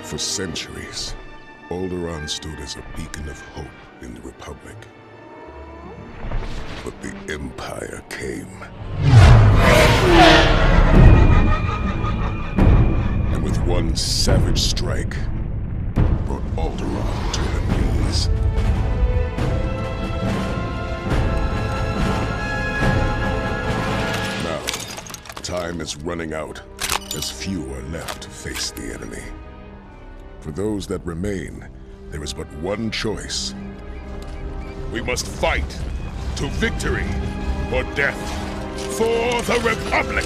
For centuries, Alderaan stood as a beacon of hope in the Republic. But the Empire came. And with one savage strike, brought Alderaan to her knees. Now, time is running out, as few are left to face the enemy. For those that remain, there is but one choice. We must fight to victory or death for the Republic!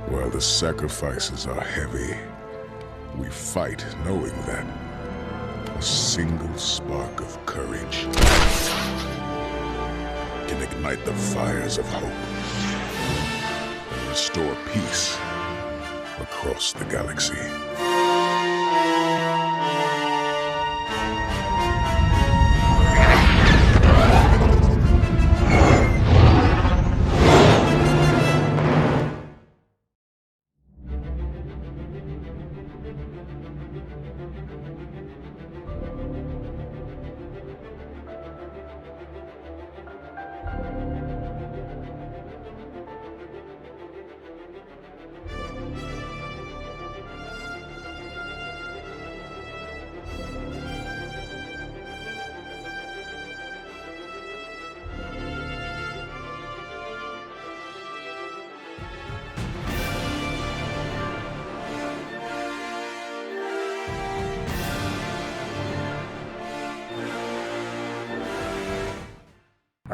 While the sacrifices are heavy, we fight knowing that a single spark of courage can ignite the fires of hope and restore peace across the galaxy.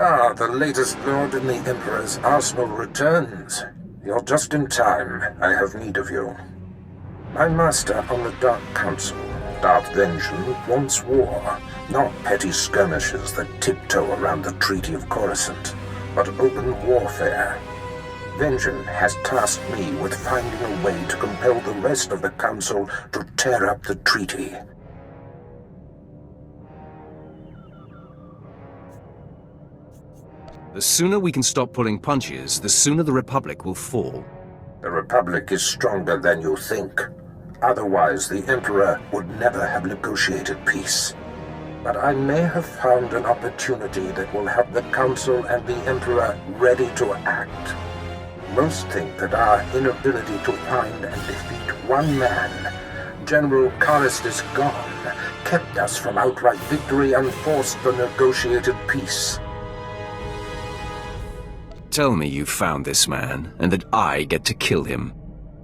Ah, the latest lord in the Emperor's arsenal returns. You're just in time. I have need of you. My master on the Dark Council, Darth Vengean, wants war, not petty skirmishes that tiptoe around the Treaty of Coruscant, but open warfare. Vengean has tasked me with finding a way to compel the rest of the Council to tear up the treaty. The sooner we can stop pulling punches, the sooner the Republic will fall. The Republic is stronger than you think. Otherwise, the Emperor would never have negotiated peace. But I may have found an opportunity that will have the Council and the Emperor ready to act. Most think that our inability to find and defeat one man, General Karis gone, kept us from outright victory and forced the negotiated peace. Tell me you found this man, and that I get to kill him.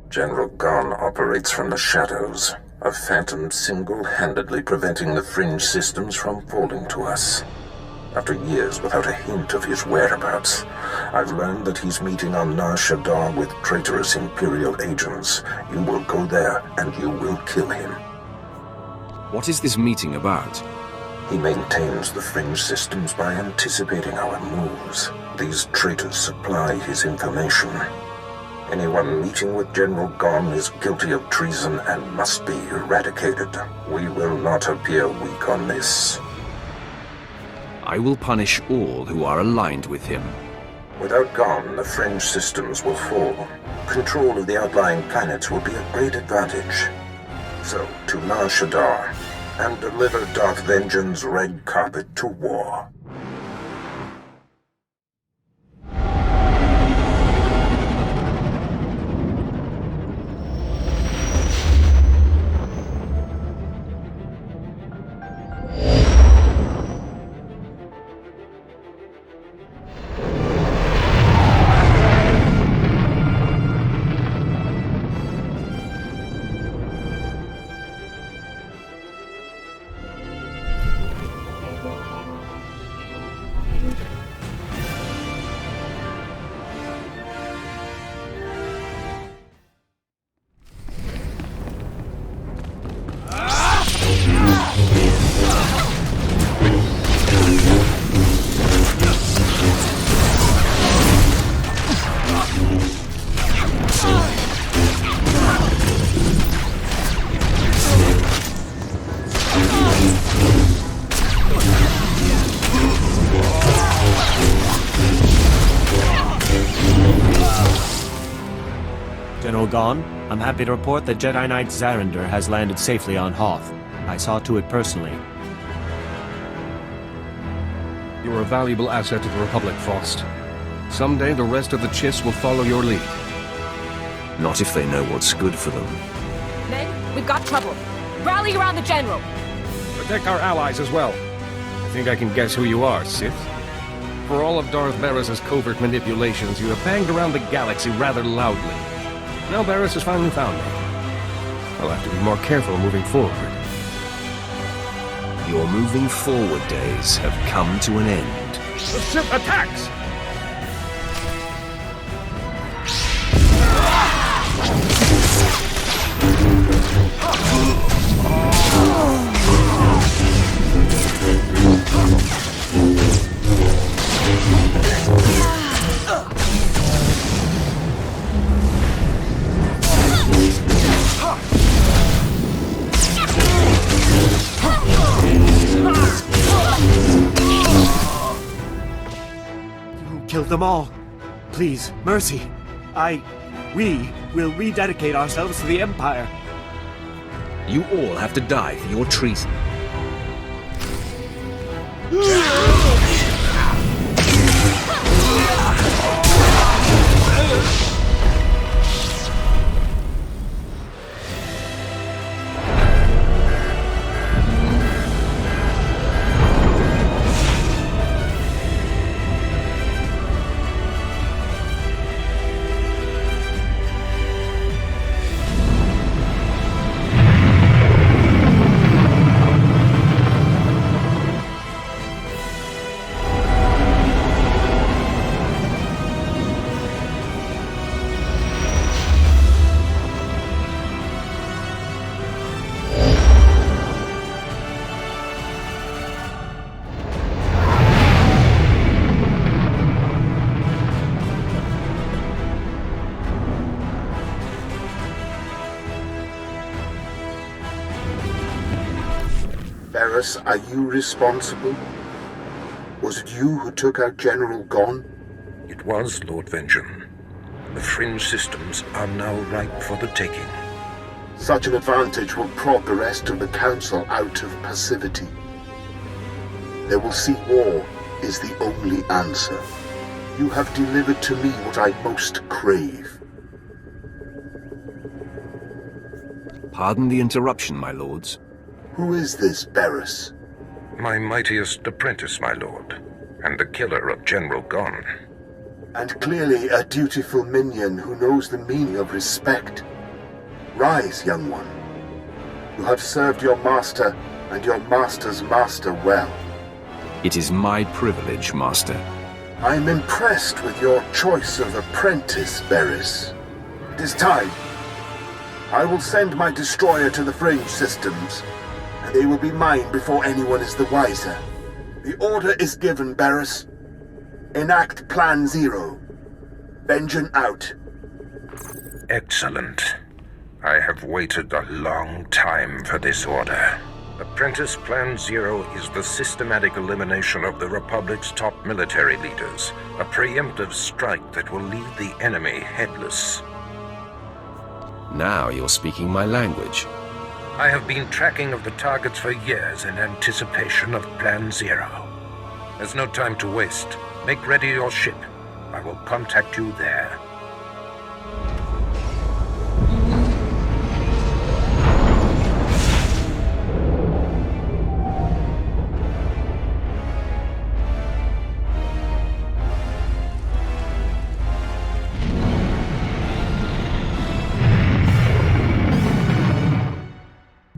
General Gon operates from the shadows, a phantom single-handedly preventing the fringe systems from falling to us. After years without a hint of his whereabouts, I've learned that he's meeting on Nar Shaddaa with traitorous Imperial agents. You will go there, and you will kill him. What is this meeting about? He maintains the fringe systems by anticipating our moves. These traitors supply his information. Anyone meeting with General Gon is guilty of treason and must be eradicated. We will not appear weak on this. I will punish all who are aligned with him. Without Gon, the fringe systems will fall. Control of the outlying planets will be a great advantage. So, to Nar Shaddaa, and deliver Darth Vengean's red carpet to war. General Gon, I'm happy to report that Jedi Knight Zarander has landed safely on Hoth. I saw to it personally. You're a valuable asset to the Republic, Voss. Someday the rest of the Chiss will follow your lead. Not if they know what's good for them. Men, we've got trouble. Rally around the General! Protect our allies as well. I think I can guess who you are, Sith. For all of Darth Barris's covert manipulations, you have banged around the galaxy rather loudly. Now Barris has finally found me. I'll have to be more careful moving forward. Your moving forward days have come to an end. The Sith attacks! Kill them all. Please, mercy. We will rededicate ourselves to the Empire. You all have to die for your treason. Barris, are you responsible? Was it you who took out General Gon? It was, Lord Vengean. The fringe systems are now ripe for the taking. Such an advantage will prod the rest of the Council out of passivity. They will see war is the only answer. You have delivered to me what I most crave. Pardon the interruption, my lords. Who is this Barris? My mightiest apprentice, my lord, and the killer of General Gon. And clearly a dutiful minion who knows the meaning of respect. Rise, young one. You have served your master and your master's master well. It is my privilege, Master. I am impressed with your choice of apprentice, Barris. It is time. I will send my destroyer to the fringe systems, and they will be mine before anyone is the wiser. The order is given, Barris. Enact Plan Zero. Vengean out. Excellent. I have waited a long time for this order. Apprentice Plan Zero is the systematic elimination of the Republic's top military leaders, a preemptive strike that will leave the enemy headless. Now you're speaking my language. I have been tracking of the targets for years in anticipation of Plan Zero. There's no time to waste. Make ready your ship. I will contact you there.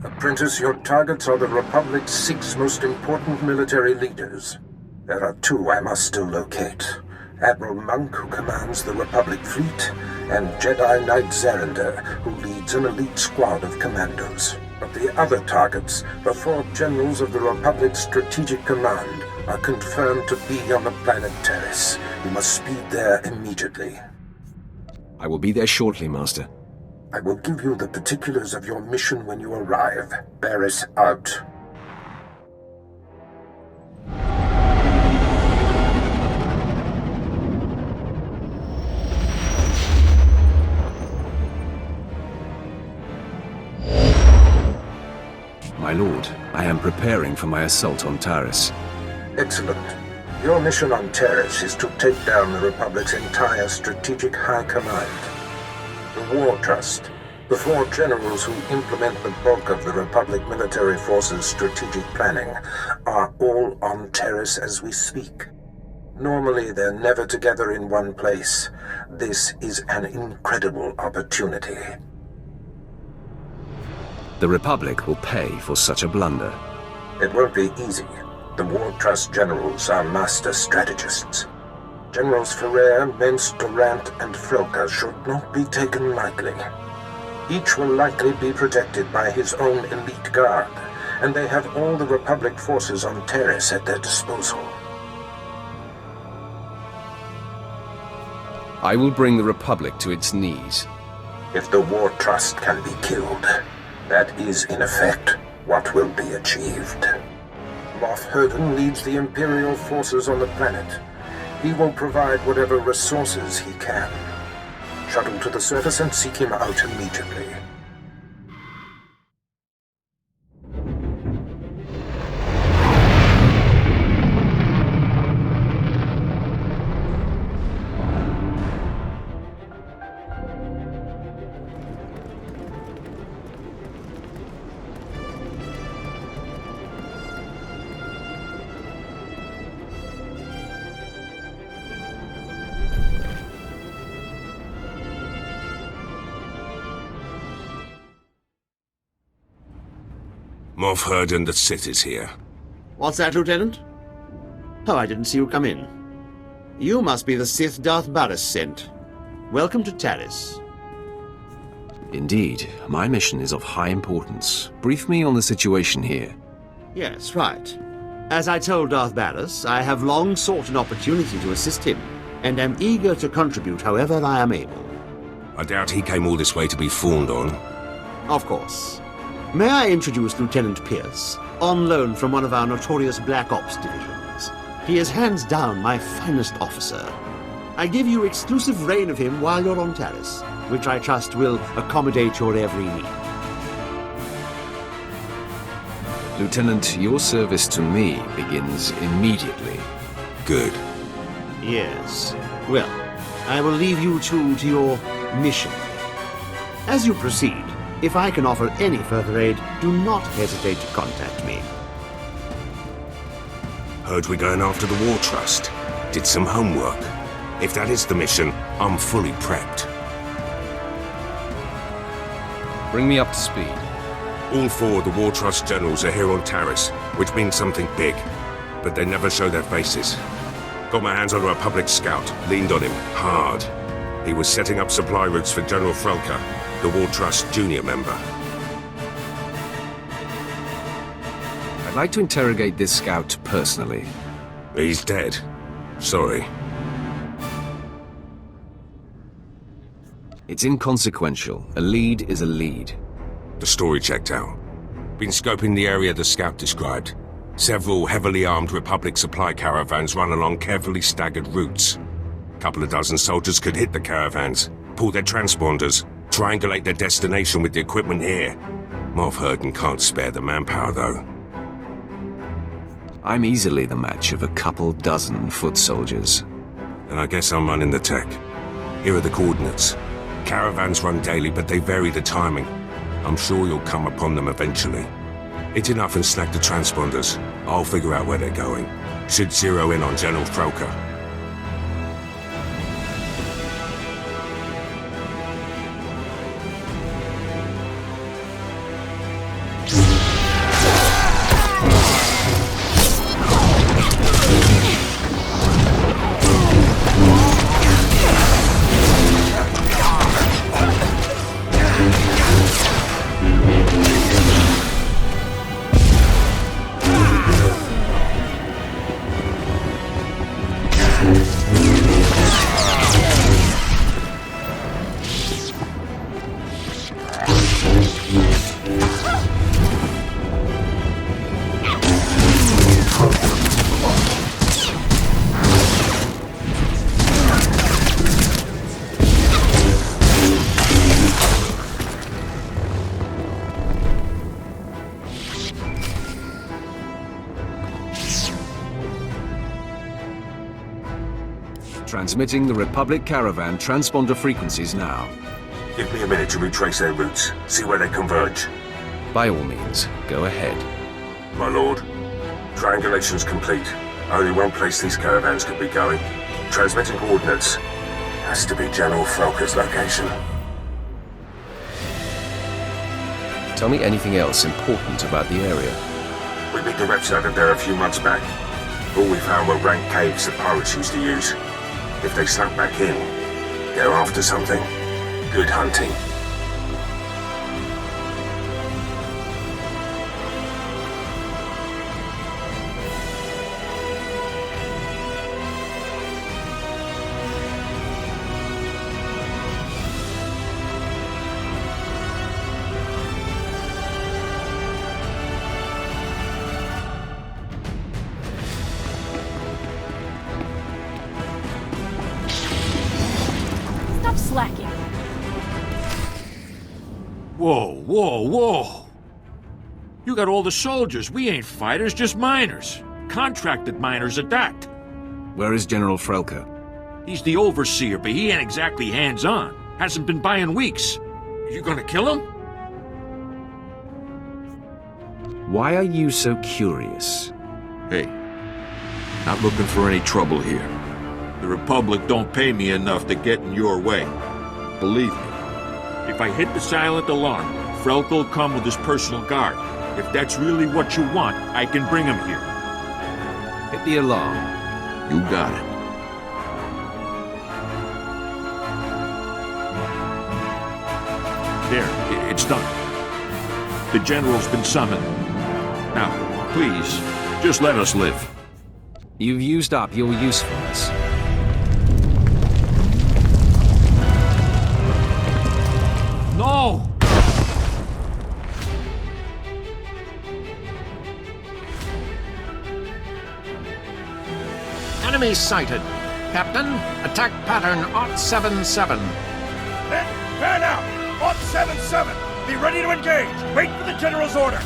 Apprentice, your targets are the Republic's 6 most important military leaders. There are 2 I must still locate. Admiral Monk, who commands the Republic fleet, and Jedi Knight Zerander, who leads an elite squad of commandos. But the other targets, the 4 generals of the Republic's strategic command, are confirmed to be on the planet Taris. You must speed there immediately. I will be there shortly, Master. I will give you the particulars of your mission when you arrive. Barris out. My lord, I am preparing for my assault on Taris. Excellent. Your mission on Taris is to take down the Republic's entire strategic high command. The War Trust, the 4 generals who implement the bulk of the Republic military force's strategic planning, are all on Taris as we speak. Normally, they're never together in one place. This is an incredible opportunity. The Republic will pay for such a blunder. It won't be easy. The War Trust generals are master strategists. Generals Ferrer, Mence, Durant, and Frelka should not be taken lightly. Each will likely be protected by his own elite guard, and they have all the Republic forces on Taris at their disposal. I will bring the Republic to its knees. If the War Trust can be killed, that is, in effect, what will be achieved. Moff Herden leads the Imperial forces on the planet. He will provide whatever resources he can. Shuttle to the surface and seek him out immediately. Moff Herden the Sith is here. What's that, Lieutenant? Oh, I didn't see you come in. You must be the Sith Darth Barris sent. Welcome to Taris. Indeed, my mission is of high importance. Brief me on the situation here. Yes, right. As I told Darth Barris, I have long sought an opportunity to assist him, and am eager to contribute however I am able. I doubt he came all this way to be fawned on. Of course. May I introduce Lieutenant Pierce, on loan from one of our notorious Black Ops divisions. He is hands down my finest officer. I give you exclusive reign of him while you're on Taris, which I trust will accommodate your every need. Lieutenant, your service to me begins immediately. Good. Yes. Well, I will leave you two to your mission. As you proceed, if I can offer any further aid, do not hesitate to contact me. Heard we're going after the War Trust. Did some homework. If that is the mission, I'm fully prepped. Bring me up to speed. All 4 of the War Trust generals are here on Taris, which means something big. But they never show their faces. Got my hands on a Republic scout, leaned on him, hard. He was setting up supply routes for General Frelka, the War Trust junior member. I'd like to interrogate this scout personally. He's dead. Sorry. It's inconsequential. A lead is a lead. The story checked out. Been scoping the area the scout described. Several heavily armed Republic supply caravans run along carefully staggered routes. Couple of dozen soldiers could hit the caravans, pull their transponders, triangulate their destination with the equipment here. Moff Hurden can't spare the manpower, though. I'm easily the match of a couple dozen foot soldiers. And I guess I'm running the tech. Here are the coordinates. Caravans run daily, but they vary the timing. I'm sure you'll come upon them eventually. Hit enough and snag the transponders. I'll figure out where they're going. Should zero in on General Frelka. Transmitting the Republic caravan transponder frequencies now. Give me a minute to retrace their routes, see where they converge. By all means, go ahead. My lord, triangulation's complete. Only one place these caravans could be going. Transmitting coordinates. Has to be General Frelka's location. Tell me anything else important about the area. We beat the reps out of there a few months back. All we found were rank caves that pirates used to use. If they slunk back in, they're after something. Good hunting. Slacking. Whoa, whoa, whoa! You got all the soldiers. We ain't fighters, just miners. Contracted miners at that. Where is General Frelka? He's the overseer, but he ain't exactly hands-on. Hasn't been by in weeks. You gonna kill him? Why are you so curious? Hey, not looking for any trouble here. The Republic don't pay me enough to get in your way. Believe me. If I hit the silent alarm, Frelka will come with his personal guard. If that's really what you want, I can bring him here. Hit the alarm. You got it. There, it's done. The General's been summoned. Now, please, just let us live. You've used up your usefulness. No! Enemy sighted. Captain, attack pattern OT-77. Fan out! OT-77! Be ready to engage! Wait for the General's order!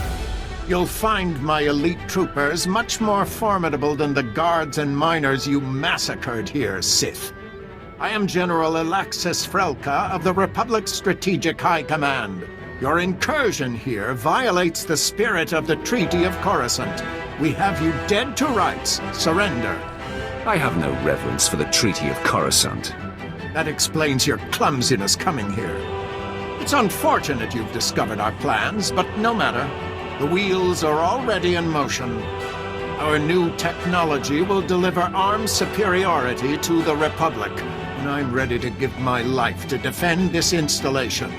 You'll find my elite troopers much more formidable than the guards and miners you massacred here, Sith. I am General Alexis Frelka of the Republic's Strategic High Command. Your incursion here violates the spirit of the Treaty of Coruscant. We have you dead to rights. Surrender. I have no reverence for the Treaty of Coruscant. That explains your clumsiness coming here. It's unfortunate you've discovered our plans, but no matter. The wheels are already in motion. Our new technology will deliver arms superiority to the Republic, and I'm ready to give my life to defend this installation.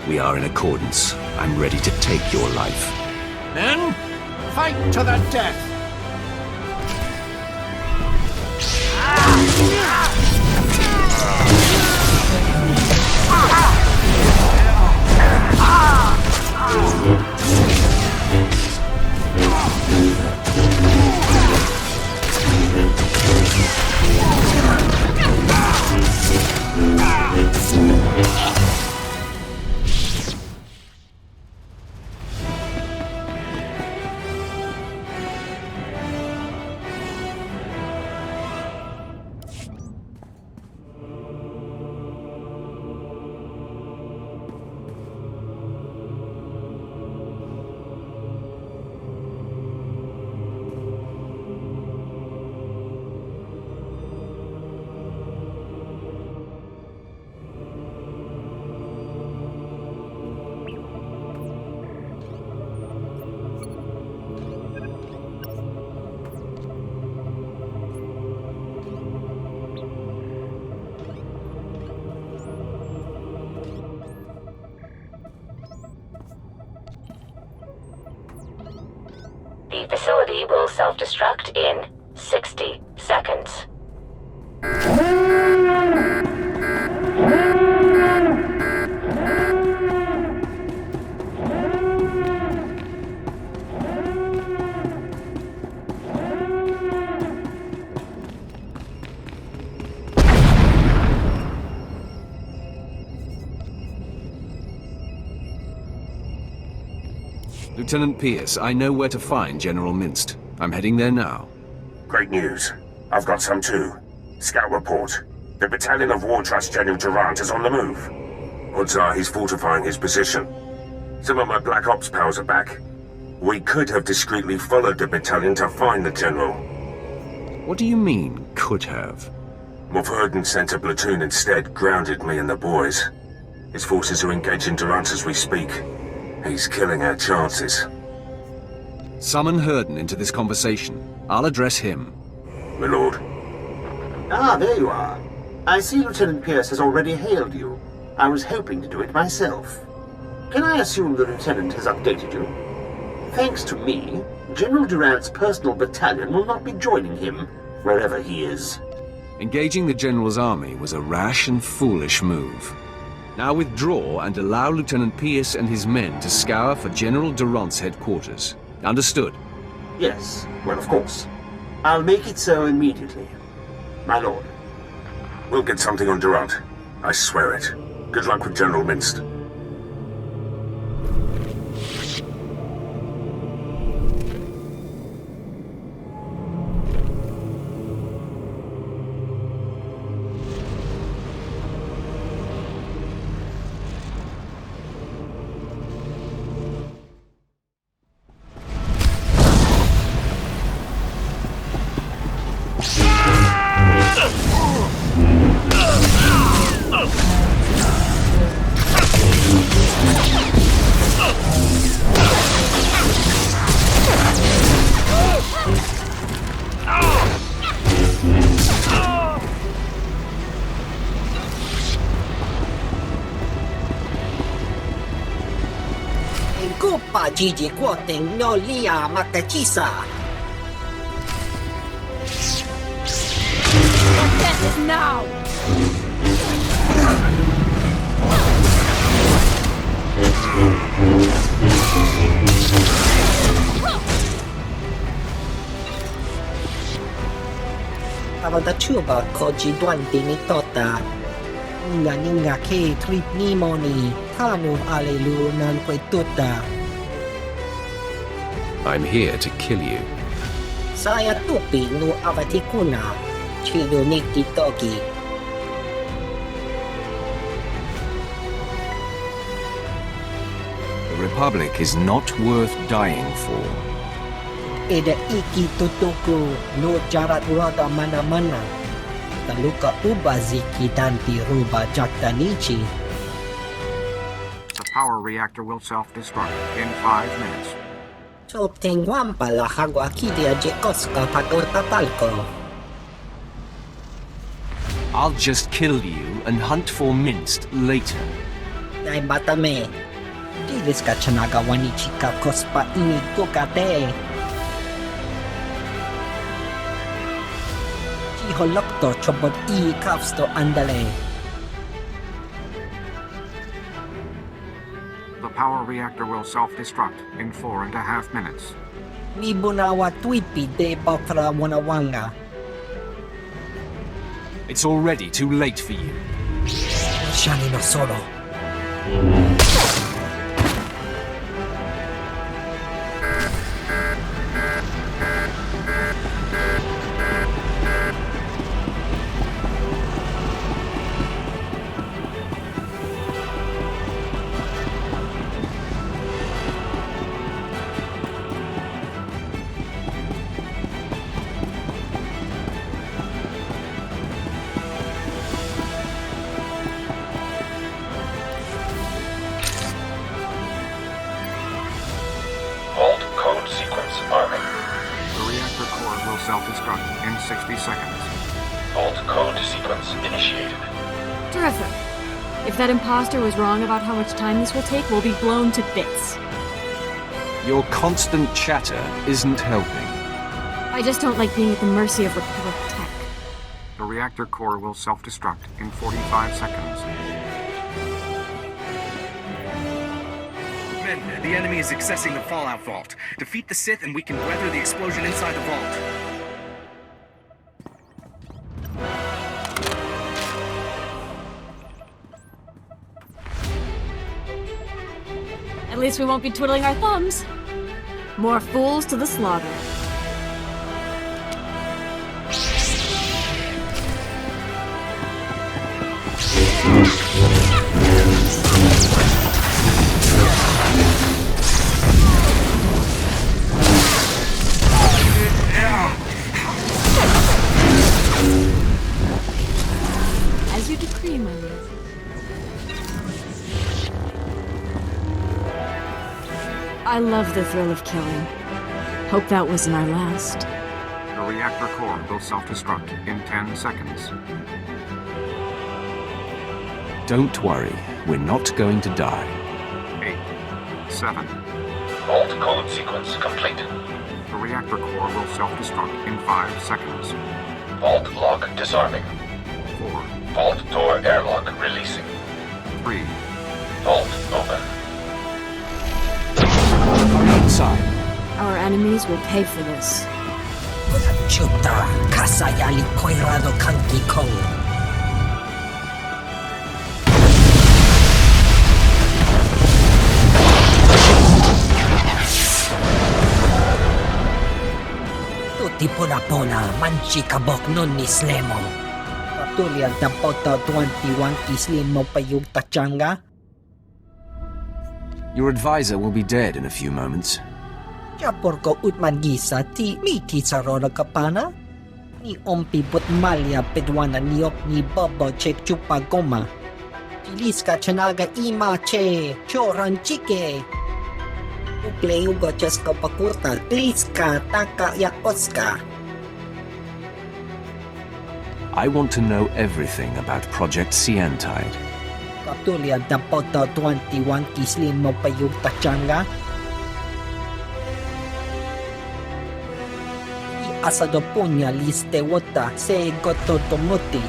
We are in accordance. I'm ready to take your life. Men, fight to the death! The facility will self-destruct in 60 seconds. Lieutenant Pierce, I know where to find General Minst. I'm heading there now. Great news. I've got some too. Scout report. The battalion of War Trust General Durant is on the move. Odds are he's fortifying his position. Some of my Black Ops pals are back. We could have discreetly followed the battalion to find the General. What do you mean, could have? Moff sent a platoon instead, grounded me and the boys. His forces are engaging Durant as we speak. He's killing our chances. Summon Herden into this conversation. I'll address him. My lord. Ah, there you are. I see Lieutenant Pierce has already hailed you. I was hoping to do it myself. Can I assume the Lieutenant has updated you? Thanks to me, General Durant's personal battalion will not be joining him, wherever he is. Engaging the General's army was a rash and foolish move. Now withdraw and allow Lieutenant Pierce and his men to scour for General Durant's headquarters. Understood? Yes, well, of course. I'll make it so immediately. My lord. We'll get something on Durant. I swear it. Good luck with General Minst. Gigi quoting no lia matachisa. Your death is now! da chuba koji duanti ni tota. Ninga ke trip ni moni. Tano alelu nan kwe tuta. I'm here to kill you. Saya tupi nu avatikuna. Chido niki toki. The Republic is not worth dying for. Eda iki tutuku no jarat rada mana-mana. Taluka uba ziki tanti ruba jaktanichi. The power reactor will self-destruct in 5 minutes. Choptengwam pala hagwa kidia jekoska pagota palko. I'll just kill you and hunt for minced later. Nai batame. Dilis ka chanaga wanichika kospa ini kokate. Holokto chobot kavsto andale. The power reactor will self-destruct in 4.5 minutes. Nibunawa twipi de bakra wanawanga. It's already too late for you. Shani no solo. Self-destruct in 60 seconds. Alt code sequence initiated. Terrific. If that imposter was wrong about how much time this will take, we'll be blown to bits. Your constant chatter isn't helping. I just don't like being at the mercy of Republic tech. The reactor core will self-destruct in 45 seconds. Men, the enemy is accessing the Fallout Vault. Defeat the Sith and we can weather the explosion inside the vault. At least we won't be twiddling our thumbs. More fools to the slaughter. As you decree, my lord. I love the thrill of killing. Hope that wasn't our last. The reactor core will self-destruct in 10 seconds. Don't worry, we're not going to die. 8, 7. Alt code sequence complete. The reactor core will self-destruct in 5 seconds. Vault lock disarming. 4. Vault door airlock releasing. 3. Vault open. Outside. Our enemies will pay for this. Chuta, kasayali koirado kanki kong. Tuti pona manchi kabok non ni slemo. Patulian tapota 21 kislimo payug tachanga. Your advisor will be dead in a few moments. Porko utman gisa ti miti sarora kapana ni ompi but malya pedwana niok ni bobo chek chupa goma tiliska chanaga ima che choran chike uklei ugo cheska pakurta kliska taka yakoska. I want to know everything about Project Sientide. Kaptulia dapota 21 kislin mo payug tachanga. Asado punya liste wota se goto tomuti.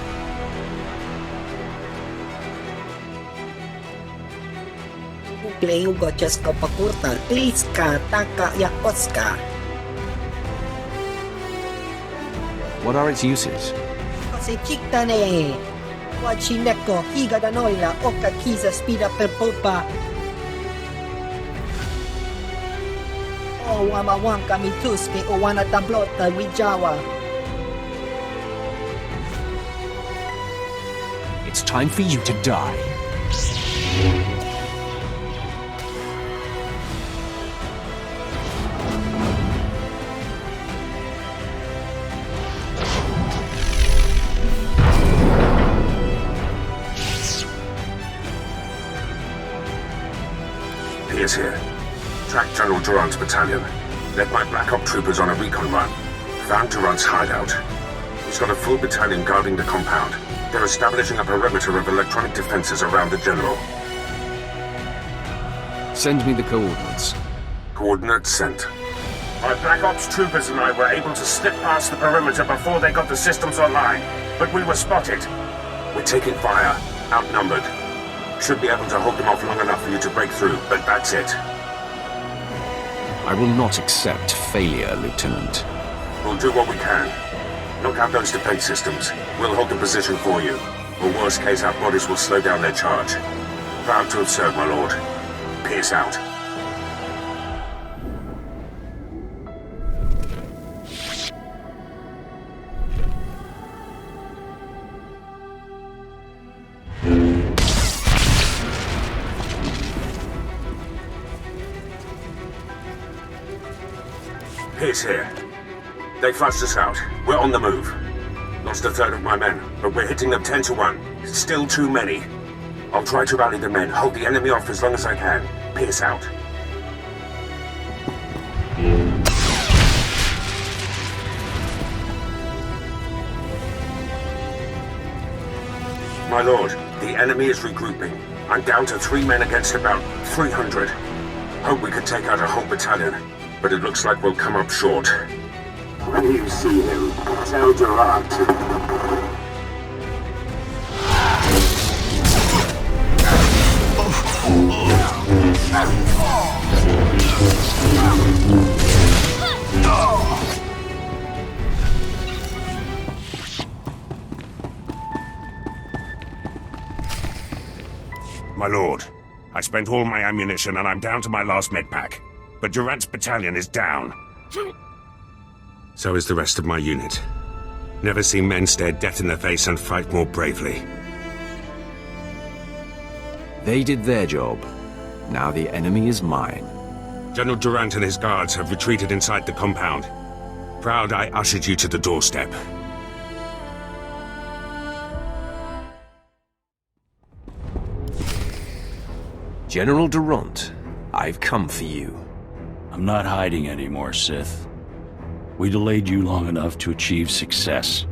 Uklei ugo cheska pakurta kliska taka yakoska. What are its uses? Se chiktane! Wachineko, higa da noila, oka kiza spida per popa. O wamawanka mituske o wana tablota wijawa. It's time for you to die. He is here. Track General Durant's battalion. Led my Black Op troopers on a recon run. Found Durant's hideout. He's got a full battalion guarding the compound. They're establishing a perimeter of electronic defenses around the General. Send me the coordinates. Coordinates sent. My Black Ops troopers and I were able to slip past the perimeter before they got the systems online, but we were spotted. We're taking fire, outnumbered. Should be able to hold them off long enough for you to break through, but that's it. I will not accept failure, Lieutenant. We'll do what we can. Knock out those defense systems. We'll hold the position for you. Or worst case, our bodies will slow down their charge. Proud to have served, my lord. Peace out. Pierce here. They flushed us out. We're on the move. Lost a third of my men, but we're hitting them 10 to 1. Still too many. I'll try to rally the men, hold the enemy off as long as I can. Pierce out. My lord, the enemy is regrouping. I'm down to 3 men against about 300. Hope we could take out a whole battalion, but it looks like we'll come up short. When you see him, tell Durant. My lord, I spent all my ammunition and I'm down to my last medpack. But Durant's battalion is down. So is the rest of my unit. Never seen men stare death in the face and fight more bravely. They did their job. Now the enemy is mine. General Durant and his guards have retreated inside the compound. Proud I ushered you to the doorstep. General Durant, I've come for you. I'm not hiding anymore, Sith. We delayed you long enough to achieve success.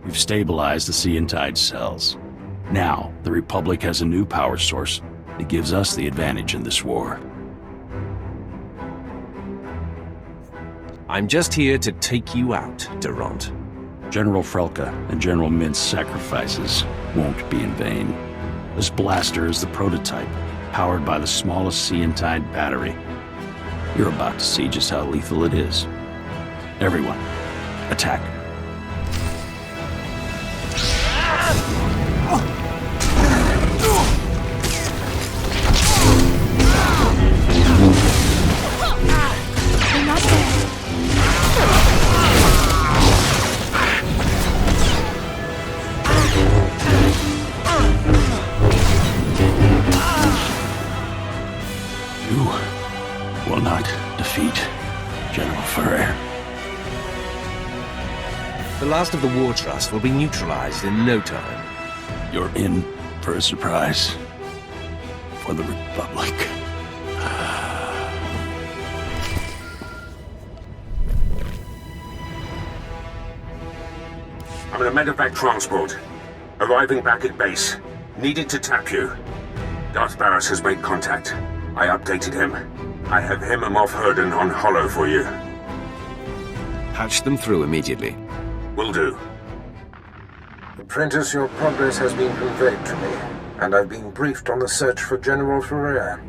We've stabilized the Sea and Tide cells. Now, the Republic has a new power source that gives us the advantage in this war. I'm just here to take you out, Durant. General Frelka and General Mint's sacrifices won't be in vain. This blaster is the prototype, powered by the smallest Sea and Tide battery. You're about to see just how lethal it is. Everyone, attack. You will not defeat General Ferrer. The last of the War Trust will be neutralized in no time. You're in for a surprise. For the Republic. I'm in a medevac transport. Arriving back at base. Needed to tap you. Darth Barris has made contact. I updated him. I have him and Moff Herden on Hollow for you. Patch them through immediately. Will do. Apprentice, your progress has been conveyed to me, and I've been briefed on the search for General Ferrer.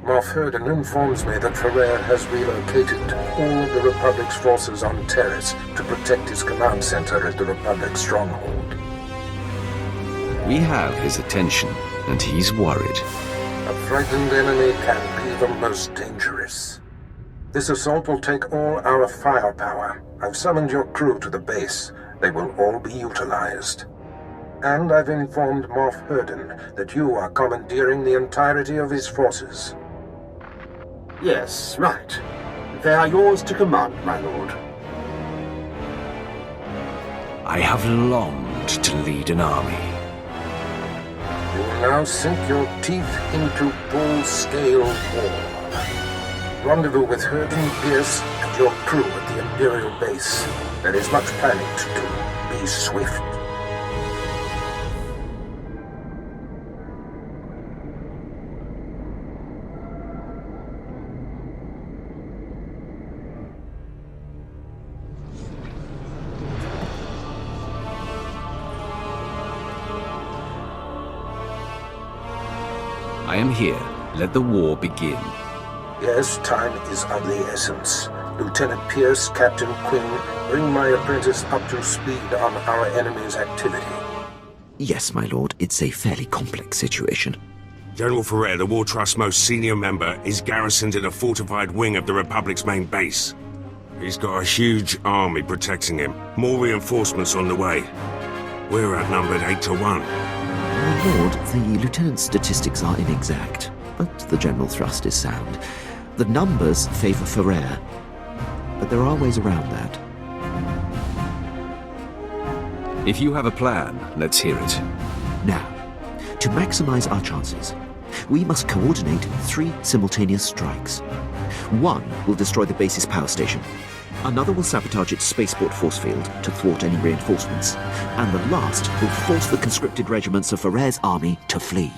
Moff Herden informs me that Ferrer has relocated all of the Republic's forces on Taris to protect his command center at the Republic stronghold. We have his attention, and he's worried. A frightened enemy can be the most dangerous. This assault will take all our firepower. I've summoned your crew to the base. They will all be utilized. And I've informed Moff Herden that you are commandeering the entirety of his forces. Yes, right. They are yours to command, my lord. I have longed to lead an army. You will now sink your teeth into full-scale war. Rendezvous with Herden, Pierce, and your crew at the Imperial base. There is much planning to do. Be swift. I am here. Let the war begin. Yes, time is of the essence. Lieutenant Pierce, Captain Quinn, bring my apprentice up to speed on our enemy's activity. Yes, my lord. It's a fairly complex situation. General Ferrer, the War Trust's most senior member, is garrisoned in a fortified wing of the Republic's main base. He's got a huge army protecting him. More reinforcements on the way. We're outnumbered 8-1. My lord, the lieutenant's statistics are inexact, but the general thrust is sound. The numbers favor Ferrer, but there are ways around that. If you have a plan, let's hear it. Now, to maximize our chances, we must coordinate 3 simultaneous strikes. One will destroy the base's power station. Another will sabotage its spaceport force field to thwart any reinforcements. And the last will force the conscripted regiments of Ferrer's army to flee.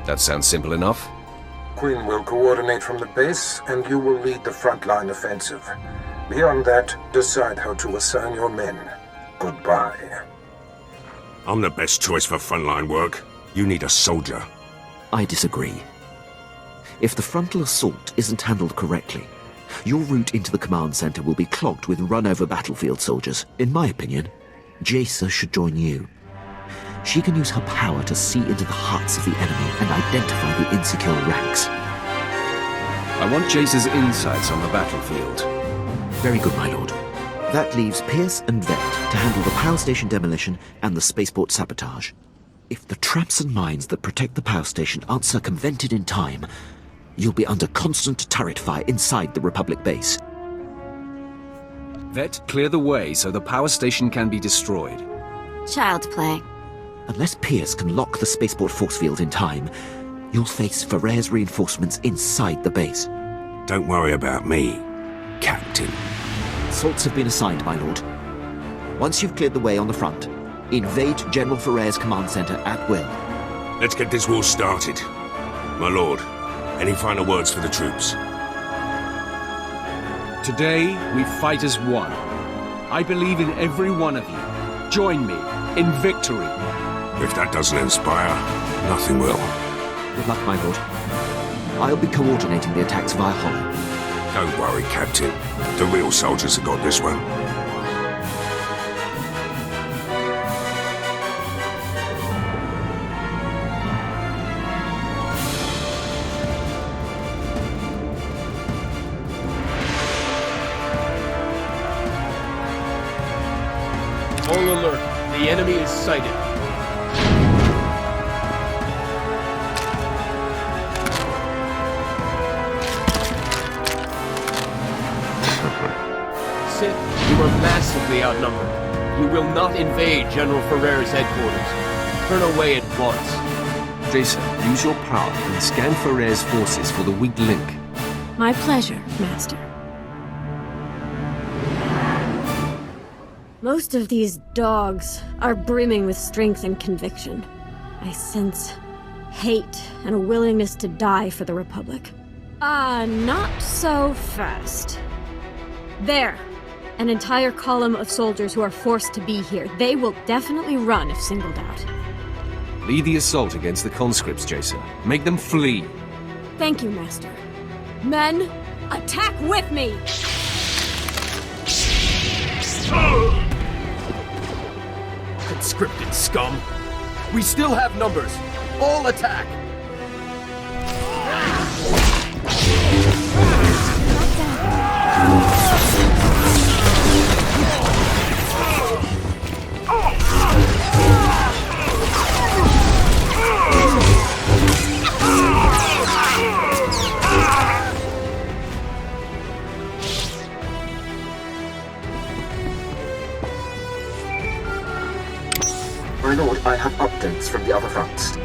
That sounds simple enough. Quinn will coordinate from the base, and you will lead the frontline offensive. Beyond that, decide how to assign your men. Goodbye. I'm the best choice for frontline work. You need a soldier. I disagree. If the frontal assault isn't handled correctly, your route into the command center will be clogged with run-over battlefield soldiers. In my opinion, Jaisa should join you. She can use her power to see into the hearts of the enemy and identify the insecure ranks. I want Jaisa's insights on the battlefield. Very good, my lord. That leaves Pierce and Vet to handle the power station demolition and the spaceport sabotage. If the traps and mines that protect the power station aren't circumvented in time, you'll be under constant turret fire inside the Republic base. Vet, clear the way so the power station can be destroyed. Child's play. Unless Pierce can lock the spaceport force field in time, you'll face Ferrer's reinforcements inside the base. Don't worry about me, Captain. Assaults have been assigned, my lord. Once you've cleared the way on the front, invade General Ferrer's command center at will. Let's get this war started. My lord, any final words for the troops? Today, we fight as one. I believe in every one of you. Join me in victory. If that doesn't inspire, nothing will. Good luck, my lord. I'll be coordinating the attacks via Hollow. Don't worry, Captain. The real soldiers have got this one. All alert. The enemy is sighted. Sith, you are massively outnumbered. You will not invade General Ferrer's headquarters. Turn away at once. Jason, use your power and scan Ferrer's forces for the weak link. My pleasure, Master. Most of these dogs are brimming with strength and conviction. I sense hate and a willingness to die for the Republic. Not so fast. There. An entire column of soldiers who are forced to be here. They will definitely run if singled out. Lead the assault against the conscripts, Jason. Make them flee. Thank you, Master. Men, attack with me! scripted, scum! We still have numbers! All attack! My lord, I have updates from the other fronts.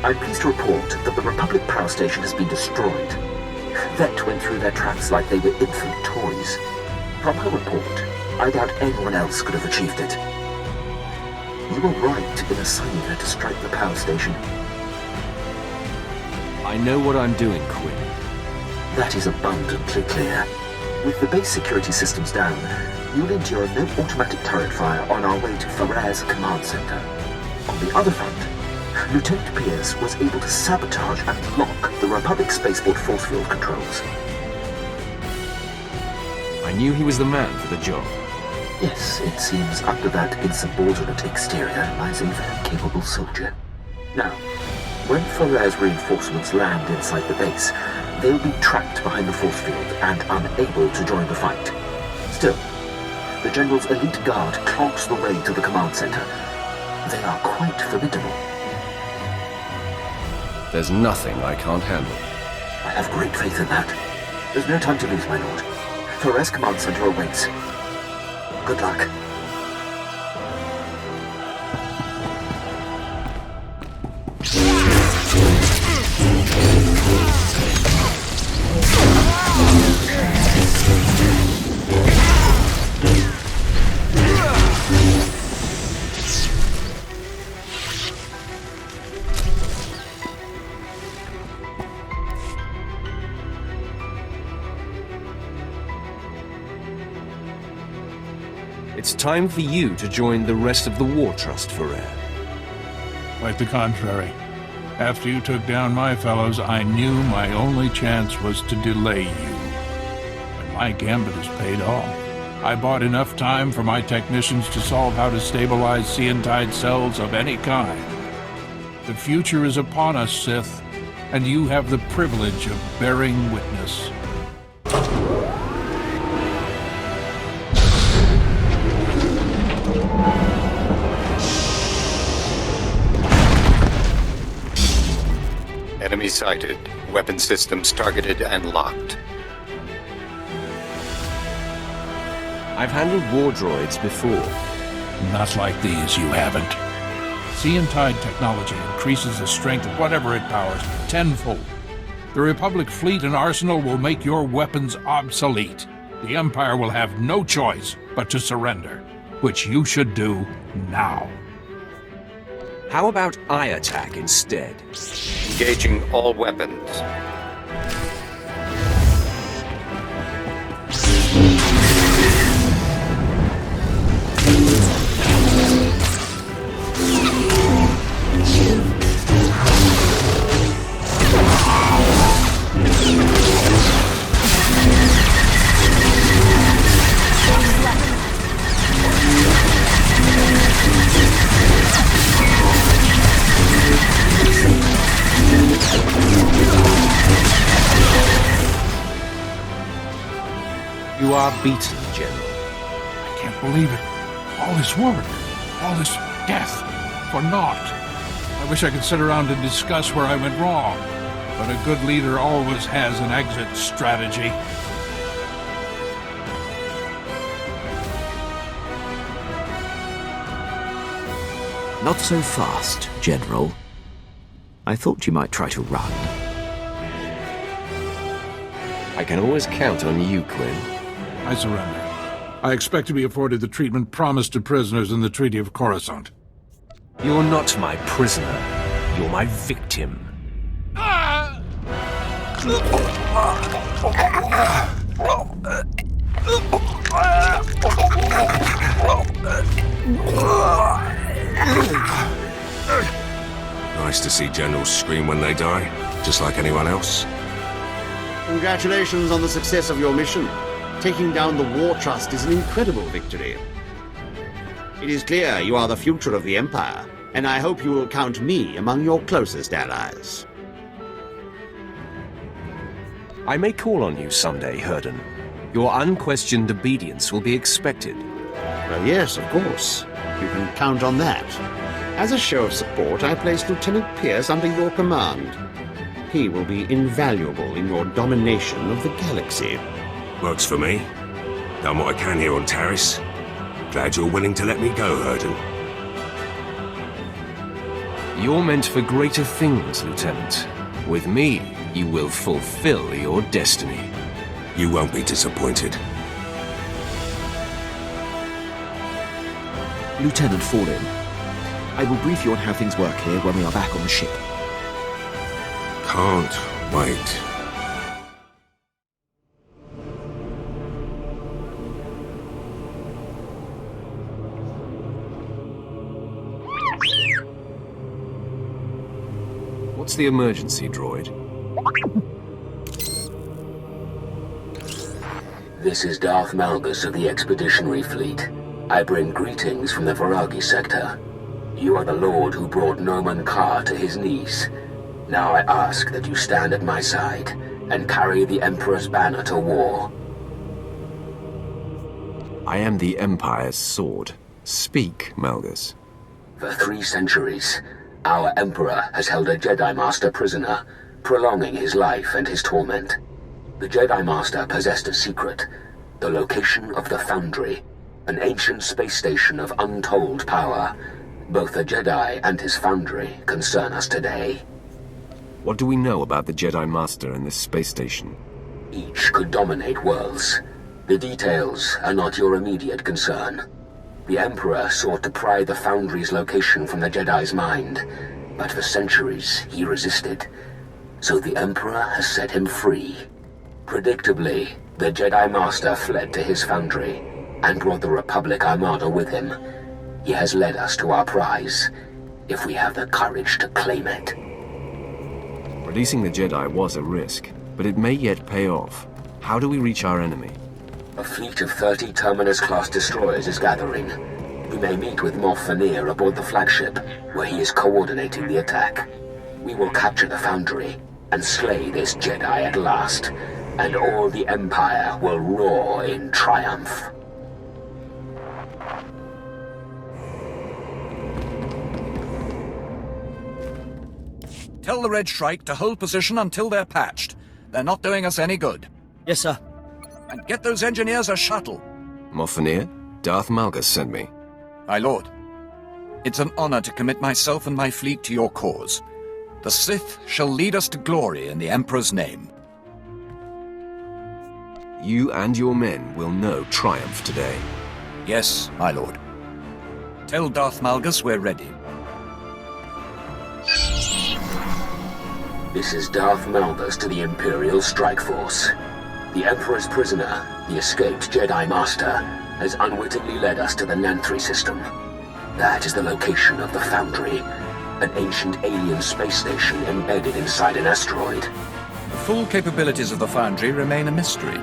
I'm pleased to report that the Republic power station has been destroyed. Vet went through their tracks like they were infant toys. From her report, I doubt anyone else could have achieved it. You were right in assigning her to strike the power station. I know what I'm doing, Quinn. That is abundantly clear. With the base security systems down, you'll endure no automatic turret fire on our way to Faraire's command center. On the other front, Lieutenant Pierce was able to sabotage and lock the Republic spaceport force field controls. I knew he was the man for the job. Yes, it seems under that insubordinate exterior lies a very capable soldier. Now, when Faraire's reinforcements land inside the base, they'll be trapped behind the force field and unable to join the fight. Still, the General's elite guard clogs the way to the command center. They are quite formidable. There's nothing I can't handle. I have great faith in that. There's no time to lose, my lord. Faraire's command center awaits. Good luck. It's time for you to join the rest of the War Trust, Faraire. Quite the contrary. After you took down my fellows, I knew my only chance was to delay you. And my gambit has paid off. I bought enough time for my technicians to solve how to stabilize Seantide cells of any kind. The future is upon us, Sith, and you have the privilege of bearing witness. Enemy sighted. Weapon systems targeted and locked. I've handled war droids before. Not like these, you haven't. Seantide technology increases the strength of whatever it powers tenfold. The Republic fleet and arsenal will make your weapons obsolete. The Empire will have no choice but to surrender, which you should do now. How about I attack instead? Engaging all weapons. You are beaten, General. I can't believe it. All this work, all this death, for naught. I wish I could sit around and discuss where I went wrong, but a good leader always has an exit strategy. Not so fast, General. I thought you might try to run. I can always count on you, Quinn. I surrender. I expect to be afforded the treatment promised to prisoners in the Treaty of Coruscant. You're not my prisoner. You're my victim. Nice to see generals scream when they die, just like anyone else. Congratulations on the success of your mission. Taking down the War Trust is an incredible victory. It is clear you are the future of the Empire, and I hope you will count me among your closest allies. I may call on you someday, Herden. Your unquestioned obedience will be expected. Well, yes, of course. You can count on that. As a show of support, I place Lieutenant Pierce under your command. He will be invaluable in your domination of the galaxy. Works for me. Done what I can here on Taris. Glad you're willing to let me go, Herden. You're meant for greater things, Lieutenant. With me, you will fulfill your destiny. You won't be disappointed. Lieutenant Fallen, I will brief you on how things work here when we are back on the ship. Can't wait. What's the emergency, droid? This is Darth Malgus of the Expeditionary Fleet. I bring greetings from the Viragi sector. You are the Lord who brought Dromund Kaas to his knees. Now I ask that you stand at my side and carry the Emperor's banner to war. I am the Empire's sword. Speak, Malgus. For 3 centuries, our Emperor has held a Jedi Master prisoner, prolonging his life and his torment. The Jedi Master possessed a secret, the location of the Foundry, an ancient space station of untold power. Both the Jedi and his Foundry concern us today. What do we know about the Jedi Master and this space station? Each could dominate worlds. The details are not your immediate concern. The Emperor sought to pry the Foundry's location from the Jedi's mind, but for centuries he resisted. So the Emperor has set him free. Predictably, the Jedi Master fled to his Foundry and brought the Republic Armada with him. He has led us to our prize, if we have the courage to claim it. Releasing the Jedi was a risk, but it may yet pay off. How do we reach our enemy? A fleet of 30 Terminus-class destroyers is gathering. We may meet with Moff Vanir aboard the Flagship, where he is coordinating the attack. We will capture the Foundry and slay this Jedi at last, and all the Empire will roar in triumph. Tell the Red Shrike to hold position until they're patched. They're not doing us any good. Yes, sir. And get those engineers a shuttle. Moff Vanir, Darth Malgus sent me. My lord, it's an honor to commit myself and my fleet to your cause. The Sith shall lead us to glory in the Emperor's name. You and your men will know triumph today. Yes, my lord. Tell Darth Malgus we're ready. This is Darth Malgus to the Imperial Strike Force. The Emperor's prisoner, the escaped Jedi Master, has unwittingly led us to the Nanthri system. That is the location of the Foundry, an ancient alien space station embedded inside an asteroid. The full capabilities of the Foundry remain a mystery,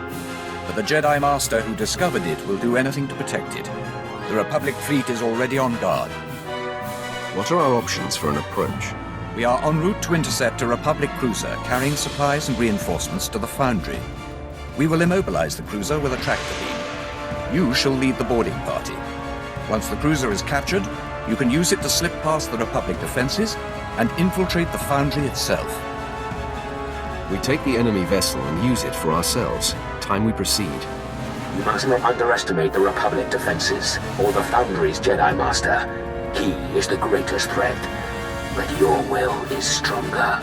but the Jedi Master who discovered it will do anything to protect it. The Republic fleet is already on guard. What are our options for an approach? We are en route to intercept a Republic cruiser carrying supplies and reinforcements to the Foundry. We will immobilize the cruiser with a tractor beam. You shall lead the boarding party. Once the cruiser is captured, you can use it to slip past the Republic defenses and infiltrate the Foundry itself. We take the enemy vessel and use it for ourselves. Time we proceed. You must not underestimate the Republic defenses or the Foundry's Jedi Master. He is the greatest threat, but your will is stronger.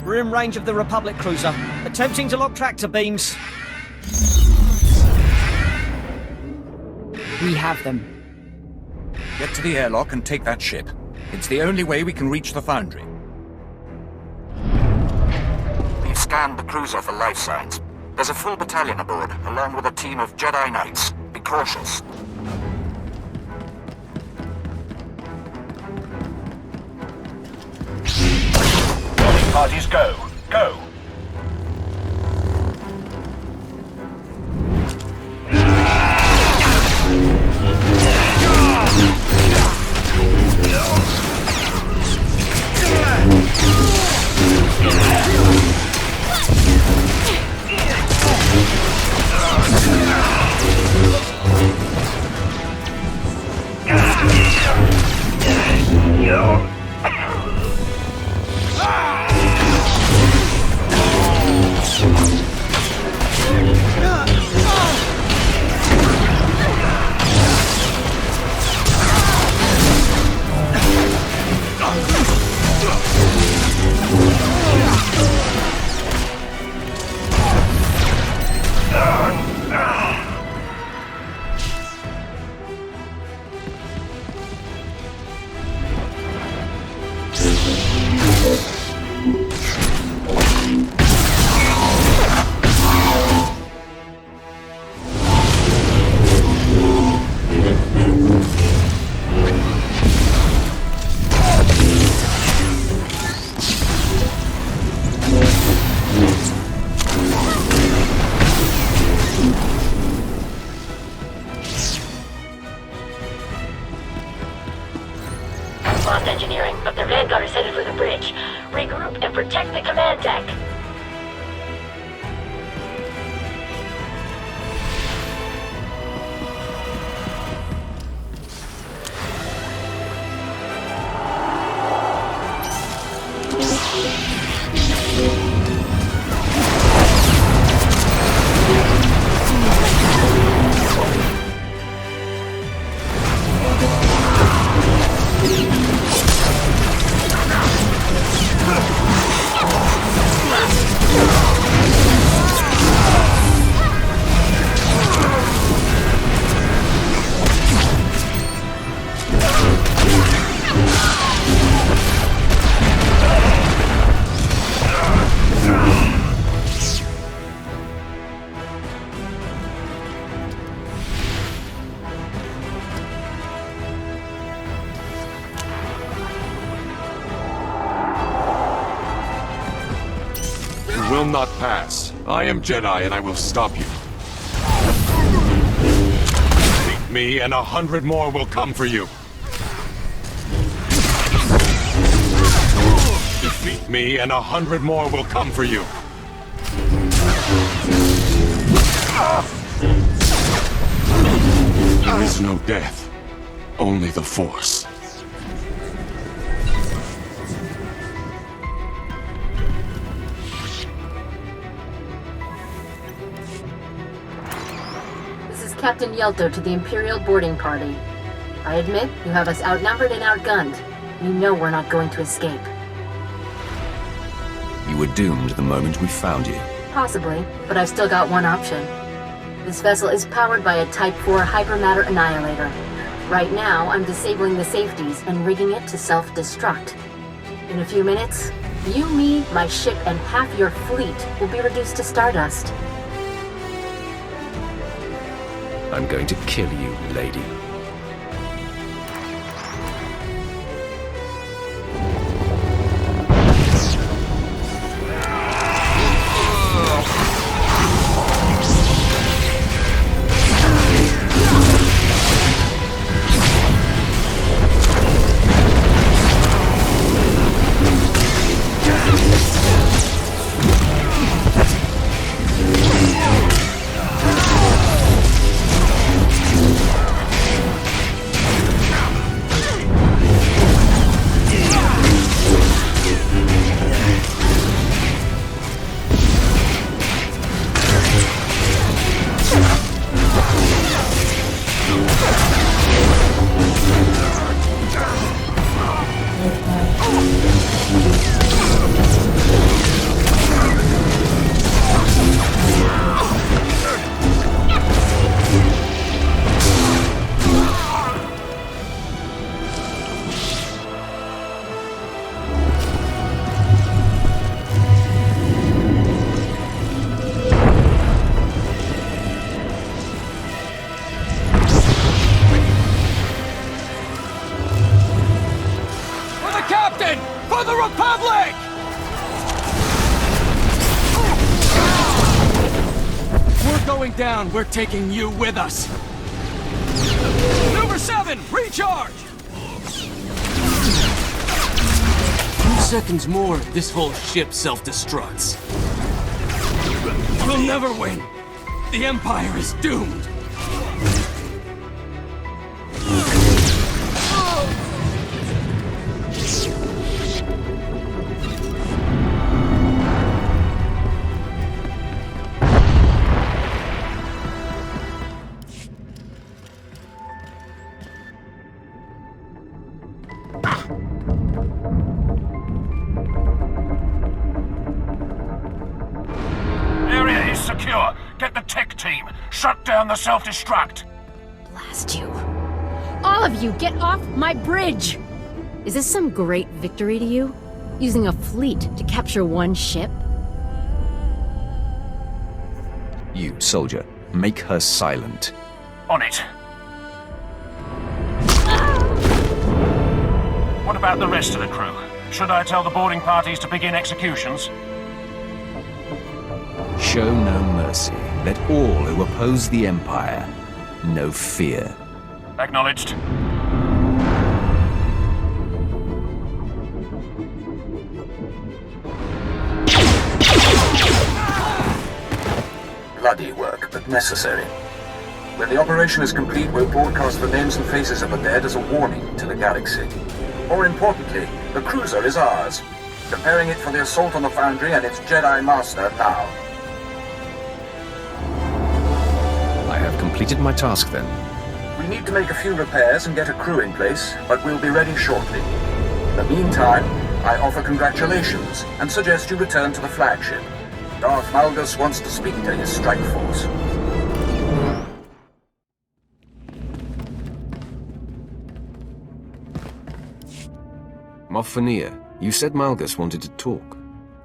We're in range of the Republic cruiser, attempting to lock tractor beams. We have them. Get to the airlock and take that ship. It's the only way we can reach the Foundry. We've scanned the cruiser for life signs. There's a full battalion aboard, along with a team of Jedi Knights. Be cautious. Parties go. Go! lost engineering, but their vanguard is headed for the bridge. Regroup and protect the command deck. Will not pass. I am Jedi and I will stop you. Defeat me and 100 more will come for you. Defeat me and 100 more will come for you. There is no death, only the Force. Captain Yelto to the Imperial boarding party. I admit, you have us outnumbered and outgunned. You know we're not going to escape. You were doomed the moment we found you. Possibly, but I've still got one option. This vessel is powered by a Type 4 hypermatter annihilator. Right now, I'm disabling the safeties and rigging it to self-destruct. In a few minutes, you, me, my ship, and half your fleet will be reduced to stardust. I'm going to kill you, lady. Down, we're taking you with us. Number 7, recharge! 2 seconds more, this whole ship self-destructs. We'll never win. The Empire is doomed. The self-destruct. Blast you. All of you, get off my bridge! Is this some great victory to you? Using a fleet to capture one ship? You, soldier, make her silent. On it. What about the rest of the crew? Should I tell the boarding parties to begin executions? Show no mercy. Let all who oppose the Empire know fear. Acknowledged. not necessary. When the operation is complete, we'll broadcast the names and faces of the dead as a warning to the galaxy. More importantly, the cruiser is ours. Preparing it for the assault on the Foundry and its Jedi Master now. I have completed my task then. We need to make a few repairs and get a crew in place, but we'll be ready shortly. In the meantime, I offer congratulations and suggest you return to the flagship. Darth Maul wants to speak to his strike force. Moff Fenir, you said Malgus wanted to talk.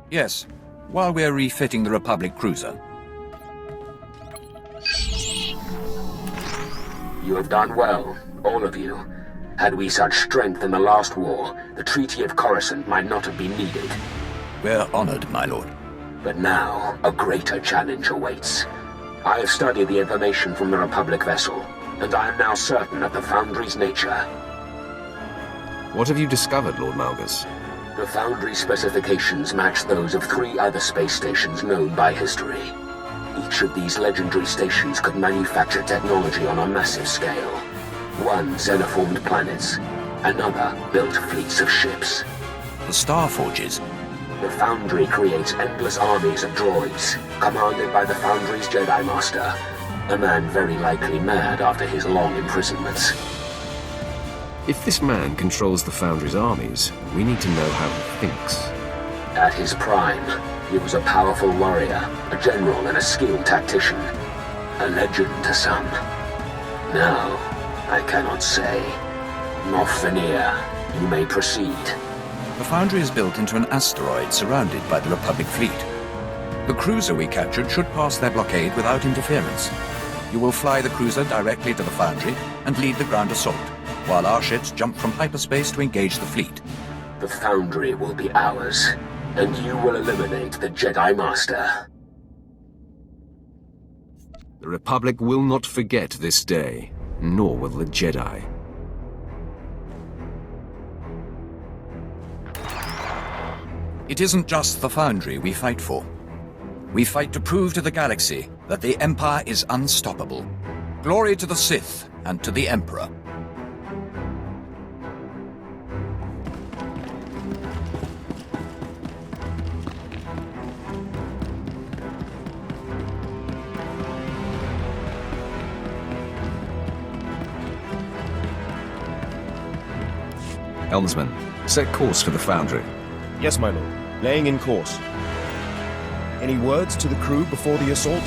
Yes, while we're refitting the Republic cruiser. You have done well, all of you. Had we such strength in the last war, the Treaty of Coruscant might not have been needed. We're honored, my lord. But now, a greater challenge awaits. I have studied the information from the Republic vessel, and I am now certain of the Foundry's nature. What have you discovered, Lord Malgus? The Foundry specifications match those of 3 other space stations known by history. Each of these legendary stations could manufacture technology on a massive scale. One xenoformed planets, another built fleets of ships. The Star Forges. The Foundry creates endless armies of droids, commanded by the Foundry's Jedi Master, a man very likely mad after his long imprisonments. If this man controls the Foundry's armies, we need to know how he thinks. At his prime, he was a powerful warrior, a general and a skilled tactician. A legend to some. Now, I cannot say. Moff Fenir, you may proceed. The Foundry is built into an asteroid surrounded by the Republic fleet. The cruiser we captured should pass their blockade without interference. You will fly the cruiser directly to the Foundry and lead the ground assault, while our ships jump from hyperspace to engage the fleet. The Foundry will be ours, and you will eliminate the Jedi Master. The Republic will not forget this day, nor will the Jedi. It isn't just the Foundry we fight for. We fight to prove to the galaxy that the Empire is unstoppable. Glory to the Sith and to the Emperor. Helmsman, set course for the Foundry. Yes, my lord. Laying in course. Any words to the crew before the assault?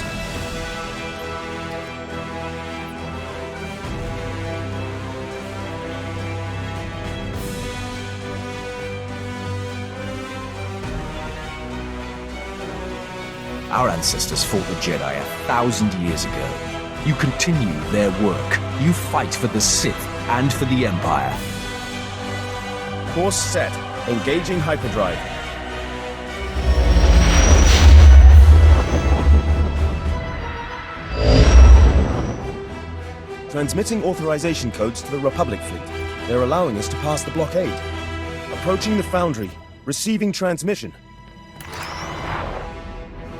Our ancestors fought the Jedi 1,000 years ago. You continue their work. You fight for the Sith and for the Empire. Course set. Engaging hyperdrive. Transmitting authorization codes to the Republic fleet. They're allowing us to pass the blockade. Approaching the Foundry. Receiving transmission.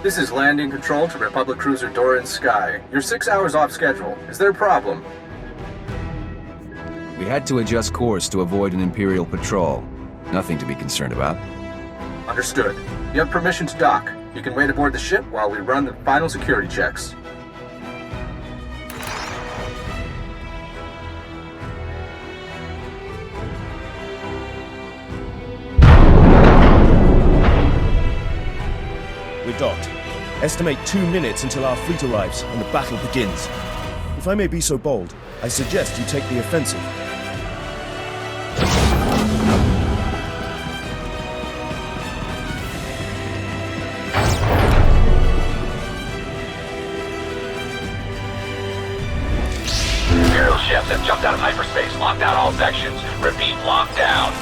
This is landing control to Republic cruiser Doran Sky. You're 6 hours off schedule. Is there a problem? We had to adjust course to avoid an Imperial patrol. Nothing to be concerned about. Understood. You have permission to dock. You can wait aboard the ship while we run the final security checks. We're docked. Estimate 2 minutes until our fleet arrives and the battle begins. If I may be so bold, I suggest you take the offensive. Imperial ships have jumped out of hyperspace, locked down all sections. Repeat, locked down.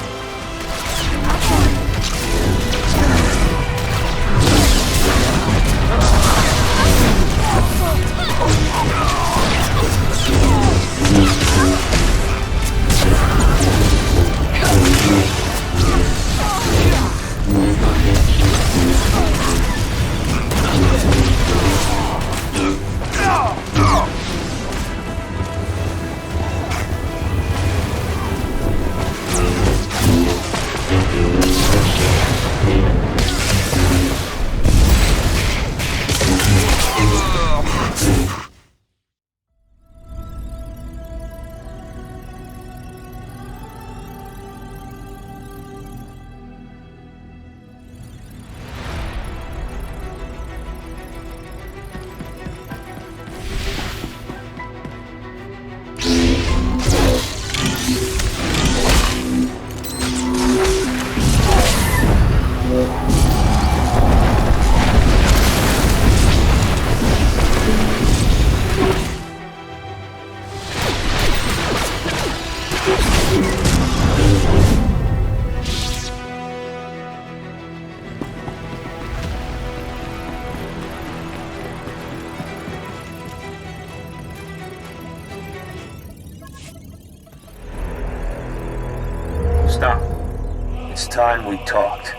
It's time we talked.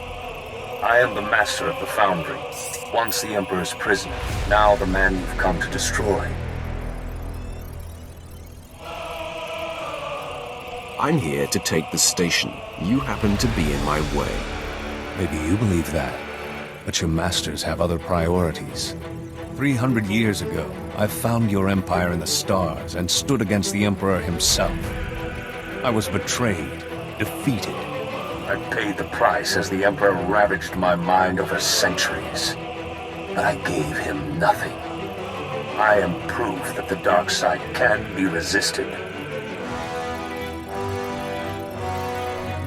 I am the master of the Foundry. Once the Emperor's prisoner, now the man you've come to destroy. I'm here to take the station. You happen to be in my way. Maybe you believe that, but your masters have other priorities. 300 years ago, I found your empire in the stars and stood against the Emperor himself. I was betrayed, defeated. I paid the price as the Emperor ravaged my mind over centuries. But I gave him nothing. I am proof that the dark side can be resisted.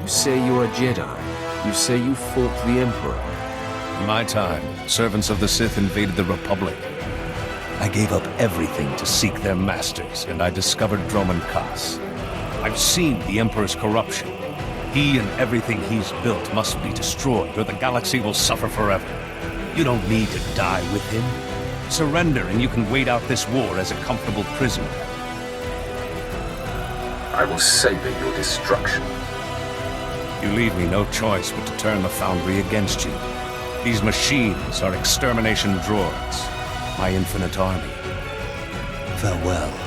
You say you're a Jedi. You say you fought the Emperor. In my time, servants of the Sith invaded the Republic. I gave up everything to seek their masters, and I discovered Dromund Kaas. I've seen the Emperor's corruption. He and everything he's built must be destroyed, or the galaxy will suffer forever. You don't need to die with him. Surrender, and you can wait out this war as a comfortable prisoner. I will savor your destruction. You leave me no choice but to turn the Foundry against you. These machines are extermination droids. My infinite army. Farewell.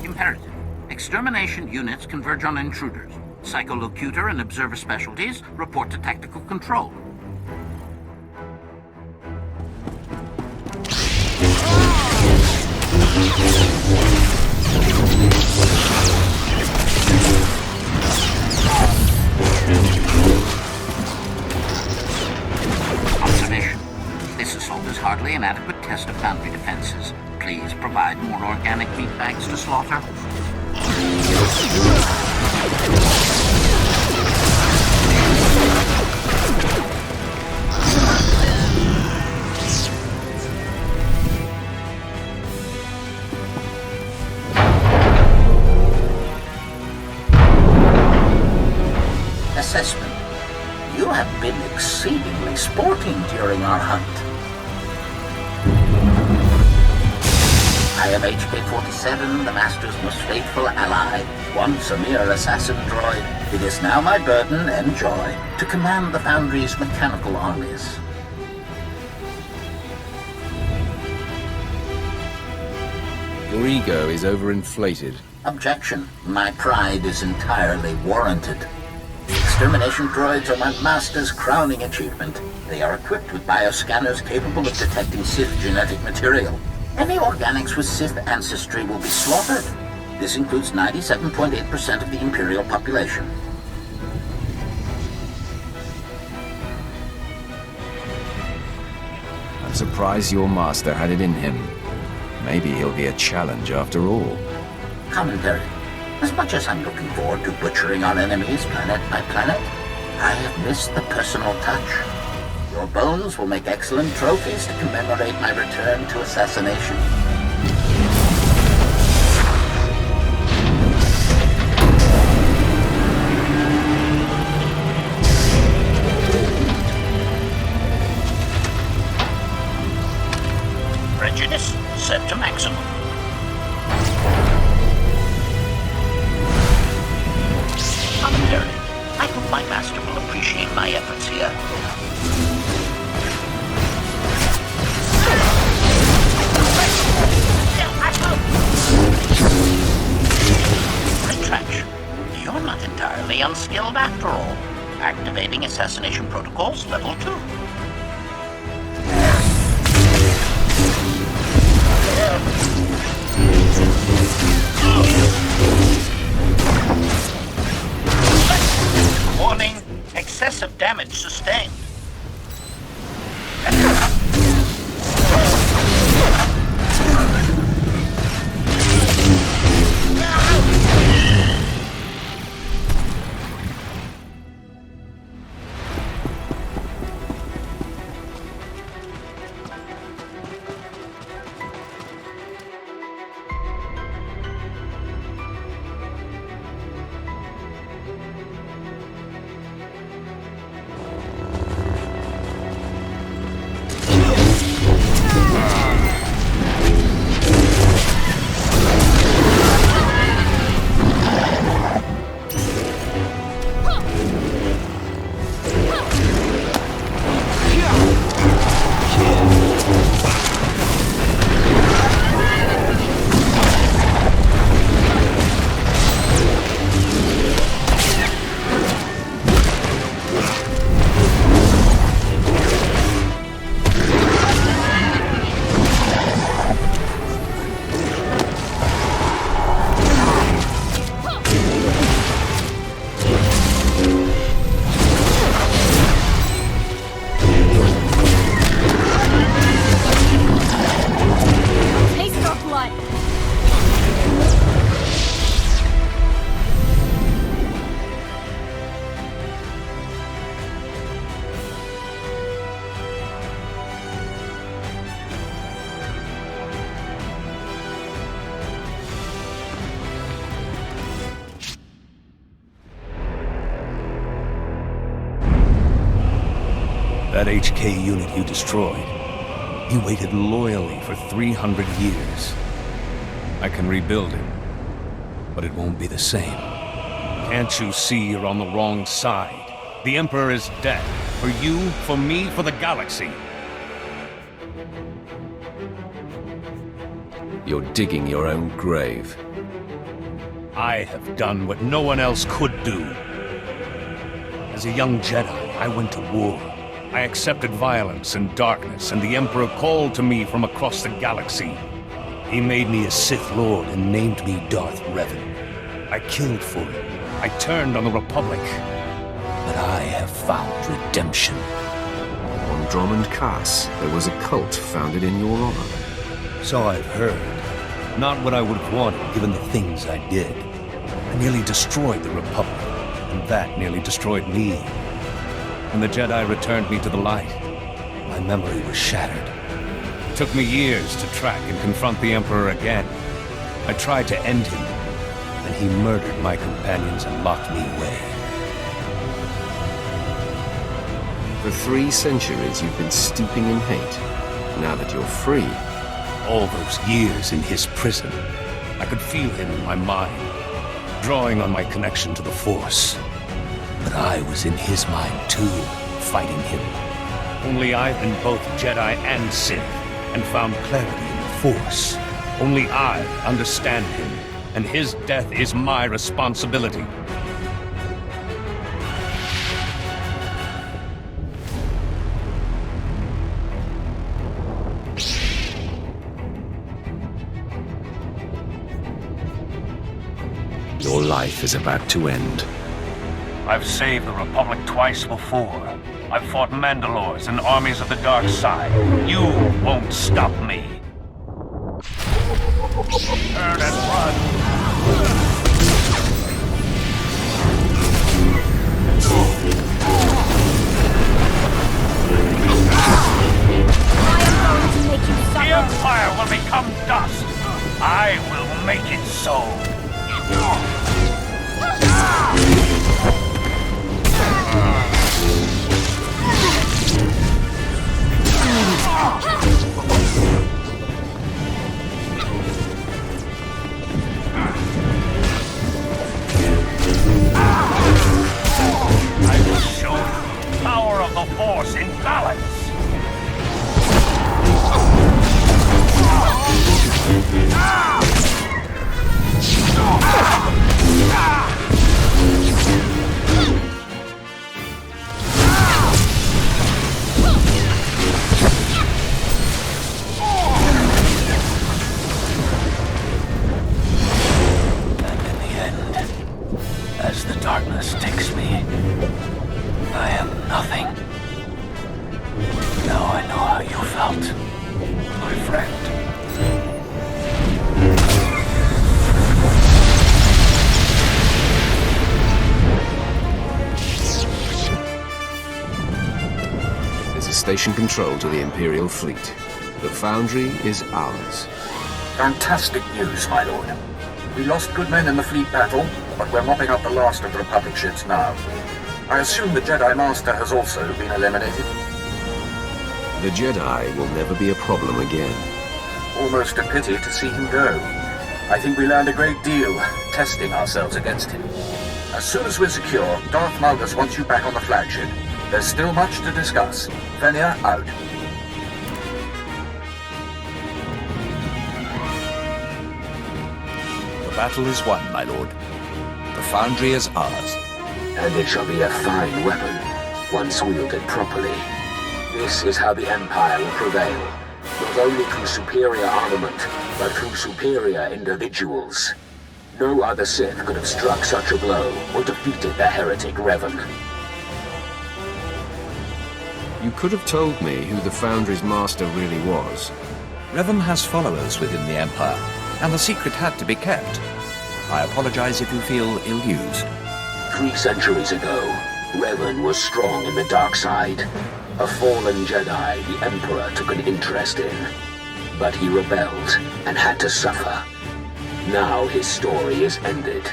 Imperative. Extermination units converge on intruders. Psycholocutor and observer specialties report to tactical control. Observation. This assault is hardly an adequate test of Foundry defenses. Please provide more organic meat bags to slaughter. Assessment. You have been exceedingly sporting during our hunt. I am HK-47, the Master's most faithful ally. Once a mere assassin droid, it is now my burden and joy to command the Foundry's mechanical armies. Your ego is overinflated. Objection. My pride is entirely warranted. Extermination droids are my Master's crowning achievement. They are equipped with bioscanners capable of detecting Sith genetic material. Any organics with Sith ancestry will be slaughtered. This includes 97.8% of the Imperial population. I'm surprised your master had it in him. Maybe he'll be a challenge after all. Commentary. As much as I'm looking forward to butchering our enemies planet by planet, I have missed the personal touch. Your bones will make excellent trophies to commemorate my return to assassination. Prejudice set to maximum. Commentary. I hope my master will appreciate my efforts here. Retraction. You're not entirely unskilled after all. Activating assassination protocols level 2. Warning, excessive damage sustained. That HK unit you destroyed, he waited loyally for 300 years. I can rebuild it, but it won't be the same. Can't you see you're on the wrong side? The Emperor is dead. For you, for me, for the galaxy. You're digging your own grave. I have done what no one else could do. As a young Jedi, I went to war. I accepted violence and darkness, and the Emperor called to me from across the galaxy. He made me a Sith Lord and named me Darth Revan. I killed for him. I turned on the Republic. But I have found redemption. On Dromund Kaas, there was a cult founded in your honor. So I've heard. Not what I would have wanted, given the things I did. I nearly destroyed the Republic, and that nearly destroyed me. When the Jedi returned me to the light, my memory was shattered. It took me years to track and confront the Emperor again. I tried to end him, and he murdered my companions and locked me away. For 3 centuries, you've been steeping in hate. Now that you're free... All those years in his prison, I could feel him in my mind, drawing on my connection to the Force. But I was in his mind too, fighting him. Only I've been both Jedi and Sith, and found clarity in the Force. Only I understand him, and his death is my responsibility. Your life is about to end. I've saved the Republic twice before. I've fought Mandalores and armies of the dark side. You won't stop me. Turn and run. The Empire will become dust. I will make it so. I will show you the power of the Force in balance. As the darkness takes me, I am nothing. Now I know how you felt, my friend. There's a station control to the Imperial fleet. The Foundry is ours. Fantastic news, my lord. We lost good men in the fleet battle, but we're mopping up the last of the Republic ships now. I assume the Jedi Master has also been eliminated? The Jedi will never be a problem again. Almost a pity to see him go. I think we learned a great deal, testing ourselves against him. As soon as we're secure, Darth Maul wants you back on the flagship. There's still much to discuss. Venya, out. The battle is won, my lord. The Foundry is ours. And it shall be a fine weapon, once wielded properly. This is how the Empire will prevail, not only through superior armament, but through superior individuals. No other Sith could have struck such a blow, or defeated the heretic Revan. You could have told me who the Foundry's master really was. Revan has followers within the Empire, and the secret had to be kept. I apologize if you feel ill-used. 3 centuries ago, Revan was strong in the dark side. A fallen Jedi the Emperor took an interest in. But he rebelled and had to suffer. Now his story is ended.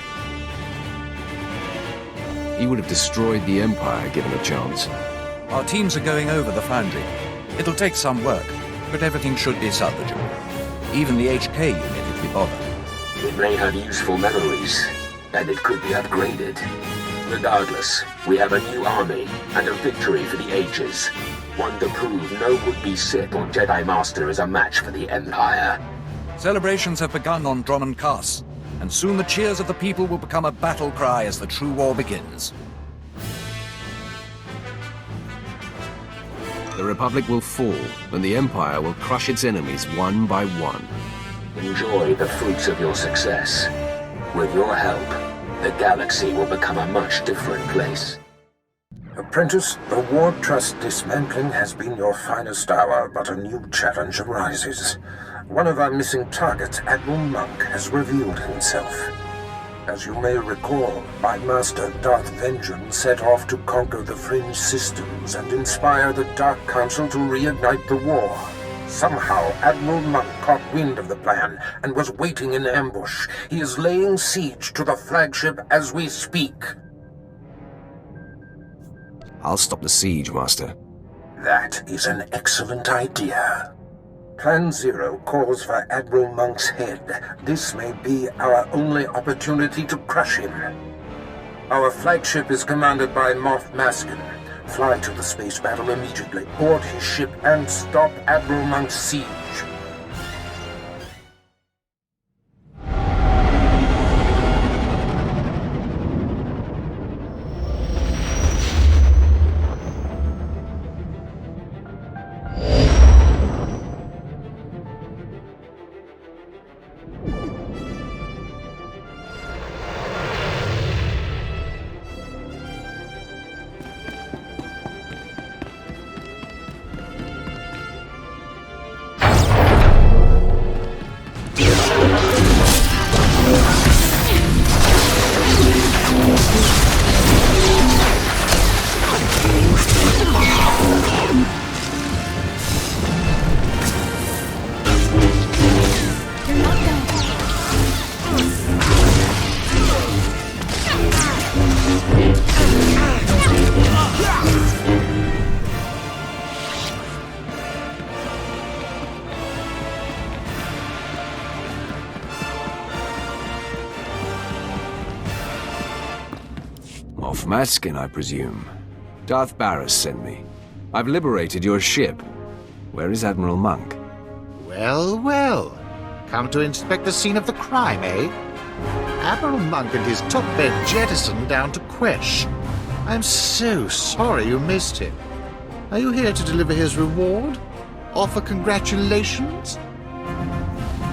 He would have destroyed the Empire given a chance. Our teams are going over the Foundry. It'll take some work, but everything should be salvageable. Even the HK unit if we bother. It may have useful memories, and it could be upgraded. Regardless, we have a new army and a victory for the ages. One to prove no would-be Sith or Jedi Master is a match for the Empire. Celebrations have begun on Dromund Kaas, and soon the cheers of the people will become a battle cry as the true war begins. The Republic will fall, and the Empire will crush its enemies one by one. Enjoy the fruits of your success. With your help, the galaxy will become a much different place. Apprentice, the War Trust dismantling has been your finest hour, but a new challenge arises. One of our missing targets, Admiral Monk, has revealed himself. As you may recall, my master, Darth Vengean, set off to conquer the Fringe systems and inspire the Dark Council to reignite the war. Somehow, Admiral Monk caught wind of the plan and was waiting in ambush. He is laying siege to the flagship as we speak. I'll stop the siege, Master. That is an excellent idea. Plan Zero calls for Admiral Monk's head. This may be our only opportunity to crush him. Our flagship is commanded by Moff Maskin. Fly to the space battle immediately, board his ship, and stop Admiral Monk's siege. Moff Maskin, I presume. Darth Barris sent me. I've liberated your ship. Where is Admiral Monk? Well, well. Come to inspect the scene of the crime, eh? Admiral Monk and his top men jettisoned down to Quesh. I'm so sorry you missed him. Are you here to deliver his reward? Offer congratulations?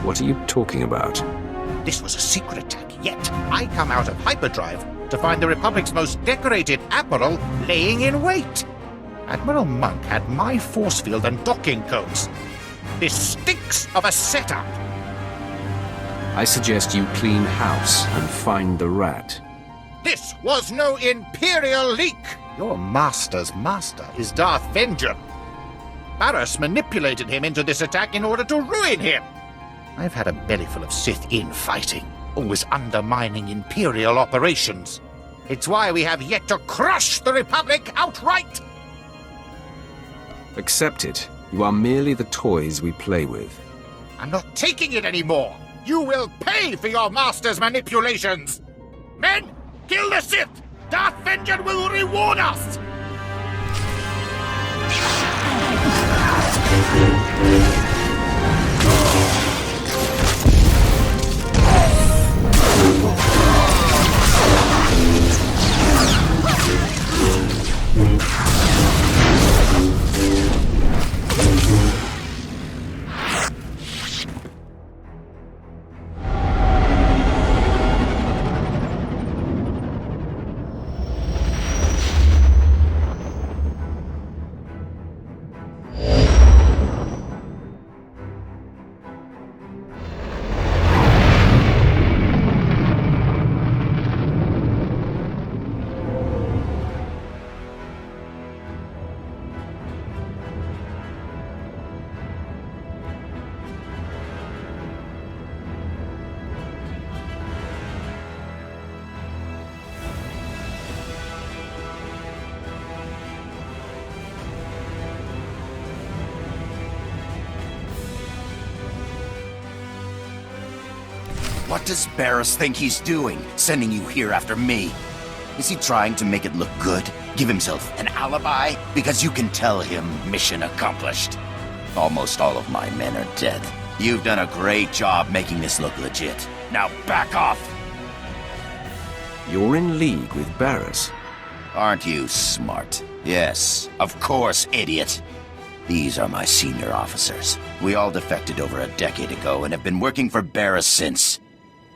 What are you talking about? This was a secret attack, yet I come out of hyperdrive to find the Republic's most decorated admiral laying in wait. Admiral Monk had my force field and docking codes. This stinks of a setup. I suggest you clean house and find the rat. This was no Imperial leak! Your master's master is Darth Vengean. Barris manipulated him into this attack in order to ruin him. I've had a bellyful of Sith infighting, always undermining Imperial operations. It's why we have yet to crush the Republic outright! Accept it. You are merely the toys we play with. I'm not taking it anymore! You will pay for your master's manipulations! Men, kill the Sith! Darth Vengean will reward us! What does Barriss think he's doing, sending you here after me? Is he trying to make it look good? Give himself an alibi? Because you can tell him mission accomplished. Almost all of my men are dead. You've done a great job making this look legit. Now back off! You're in league with Barriss. Aren't you smart? Yes, of course, idiot. These are my senior officers. We all defected over a decade ago and have been working for Barriss since.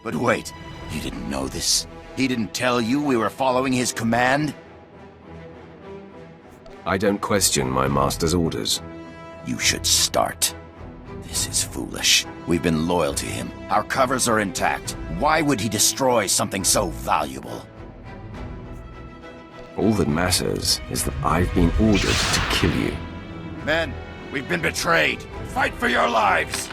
But wait, you didn't know this? He didn't tell you we were following his command? I don't question my master's orders. You should start. This is foolish. We've been loyal to him. Our covers are intact. Why would he destroy something so valuable? All that matters is that I've been ordered to kill you. Men, we've been betrayed. Fight for your lives!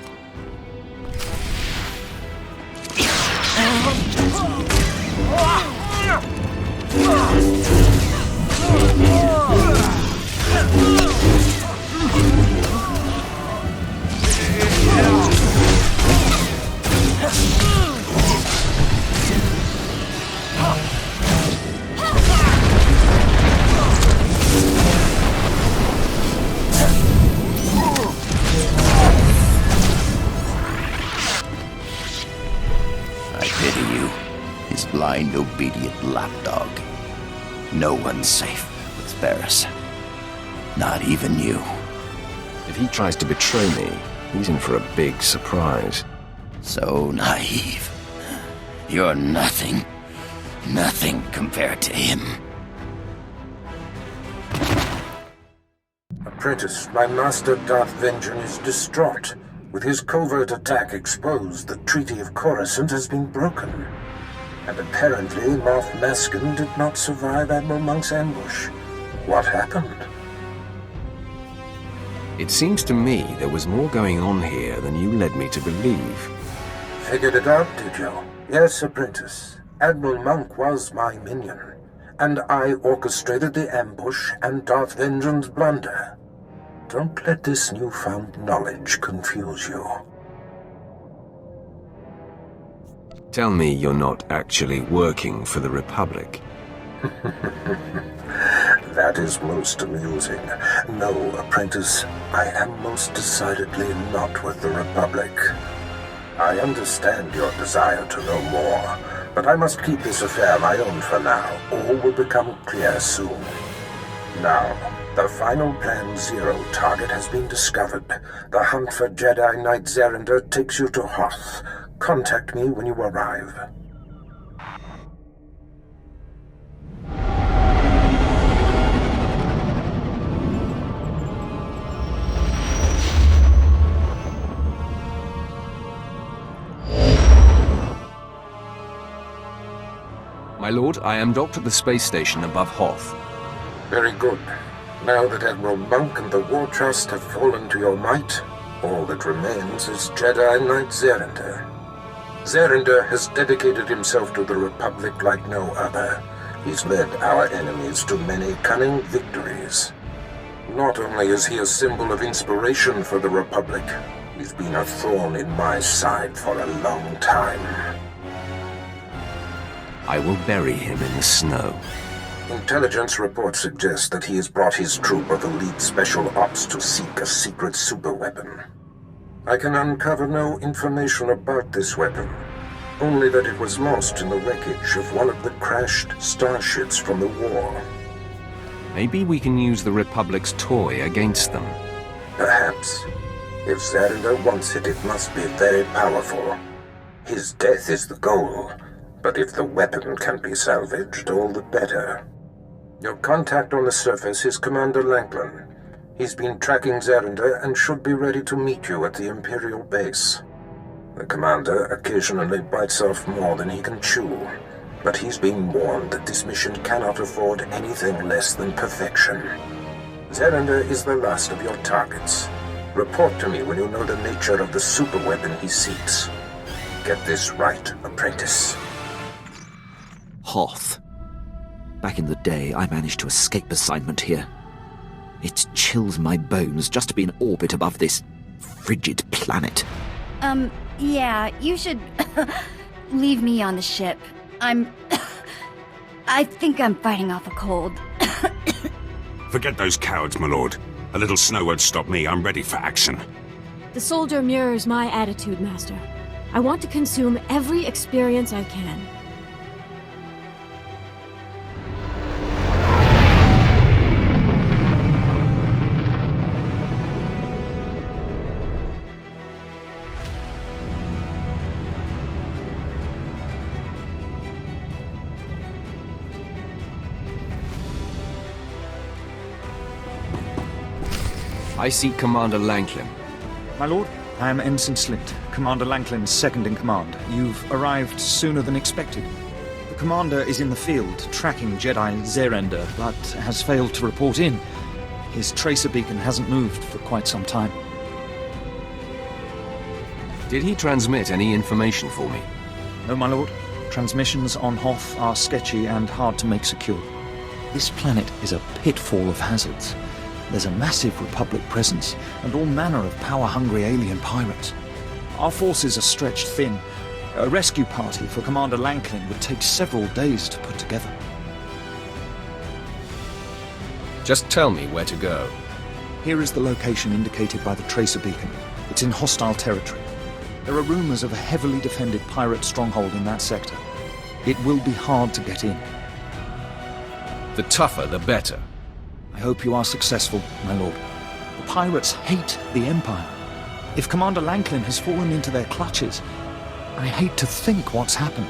Blind, obedient lapdog. No one's safe with Barriss. Not even you. If he tries to betray me, he's in for a big surprise. So naive. You're nothing. Nothing compared to him. Apprentice, my master Darth Vengean is distraught. With his covert attack exposed, the Treaty of Coruscant has been broken. And apparently, Moff Maskin did not survive Admiral Monk's ambush. What happened? It seems to me there was more going on here than you led me to believe. Figured it out, did you? Yes, Apprentice. Admiral Monk was my minion, and I orchestrated the ambush and Darth Vengean's blunder. Don't let this newfound knowledge confuse you. Tell me you're not actually working for the Republic. That is most amusing. No, Apprentice, I am most decidedly not with the Republic. I understand your desire to know more, but I must keep this affair my own for now. All will become clear soon. Now, the final Plan Zero target has been discovered. The hunt for Jedi Knight Zerinder takes you to Hoth. Contact me when you arrive. My lord, I am docked at the space station above Hoth. Very good. Now that Admiral Monk and the War Trust have fallen to your might, all that remains is Jedi Knight Zerinder. Zerinder has dedicated himself to the Republic like no other. He's led our enemies to many cunning victories. Not only is he a symbol of inspiration for the Republic, he's been a thorn in my side for a long time. I will bury him in the snow. Intelligence reports suggest that he has brought his troop of elite special ops to seek a secret superweapon. I can uncover no information about this weapon, only that it was lost in the wreckage of one of the crashed starships from the war. Maybe we can use the Republic's toy against them. Perhaps. If Zerinder wants it, it must be very powerful. His death is the goal, but if the weapon can be salvaged, all the better. Your contact on the surface is Commander Lanklin. He's been tracking Zerinder and should be ready to meet you at the Imperial base. The commander occasionally bites off more than he can chew, but he's been warned that this mission cannot afford anything less than perfection. Zerinder is the last of your targets. Report to me when you know the nature of the superweapon he seeks. Get this right, Apprentice. Hoth. Back in the day, I managed to escape assignment here. It chills my bones just to be in orbit above this frigid planet. Yeah, you should leave me on the ship. I think I'm fighting off a cold. Forget those cowards, my lord. A little snow won't stop me. I'm ready for action. The soldier mirrors my attitude, Master. I want to consume every experience I can. I seek Commander Lanklin. My lord, I am Ensign Slint, Commander Lanklin's second in command. You've arrived sooner than expected. The commander is in the field, tracking Jedi Zerender, but has failed to report in. His tracer beacon hasn't moved for quite some time. Did he transmit any information for me? No, my lord. Transmissions on Hoth are sketchy and hard to make secure. This planet is a pitfall of hazards. There's a massive Republic presence, and all manner of power-hungry alien pirates. Our forces are stretched thin. A rescue party for Commander Lanklin would take several days to put together. Just tell me where to go. Here is the location indicated by the tracer beacon. It's in hostile territory. There are rumors of a heavily defended pirate stronghold in that sector. It will be hard to get in. The tougher, the better. I hope you are successful, my lord. The pirates hate the Empire. If Commander Lanklin has fallen into their clutches, I hate to think what's happened.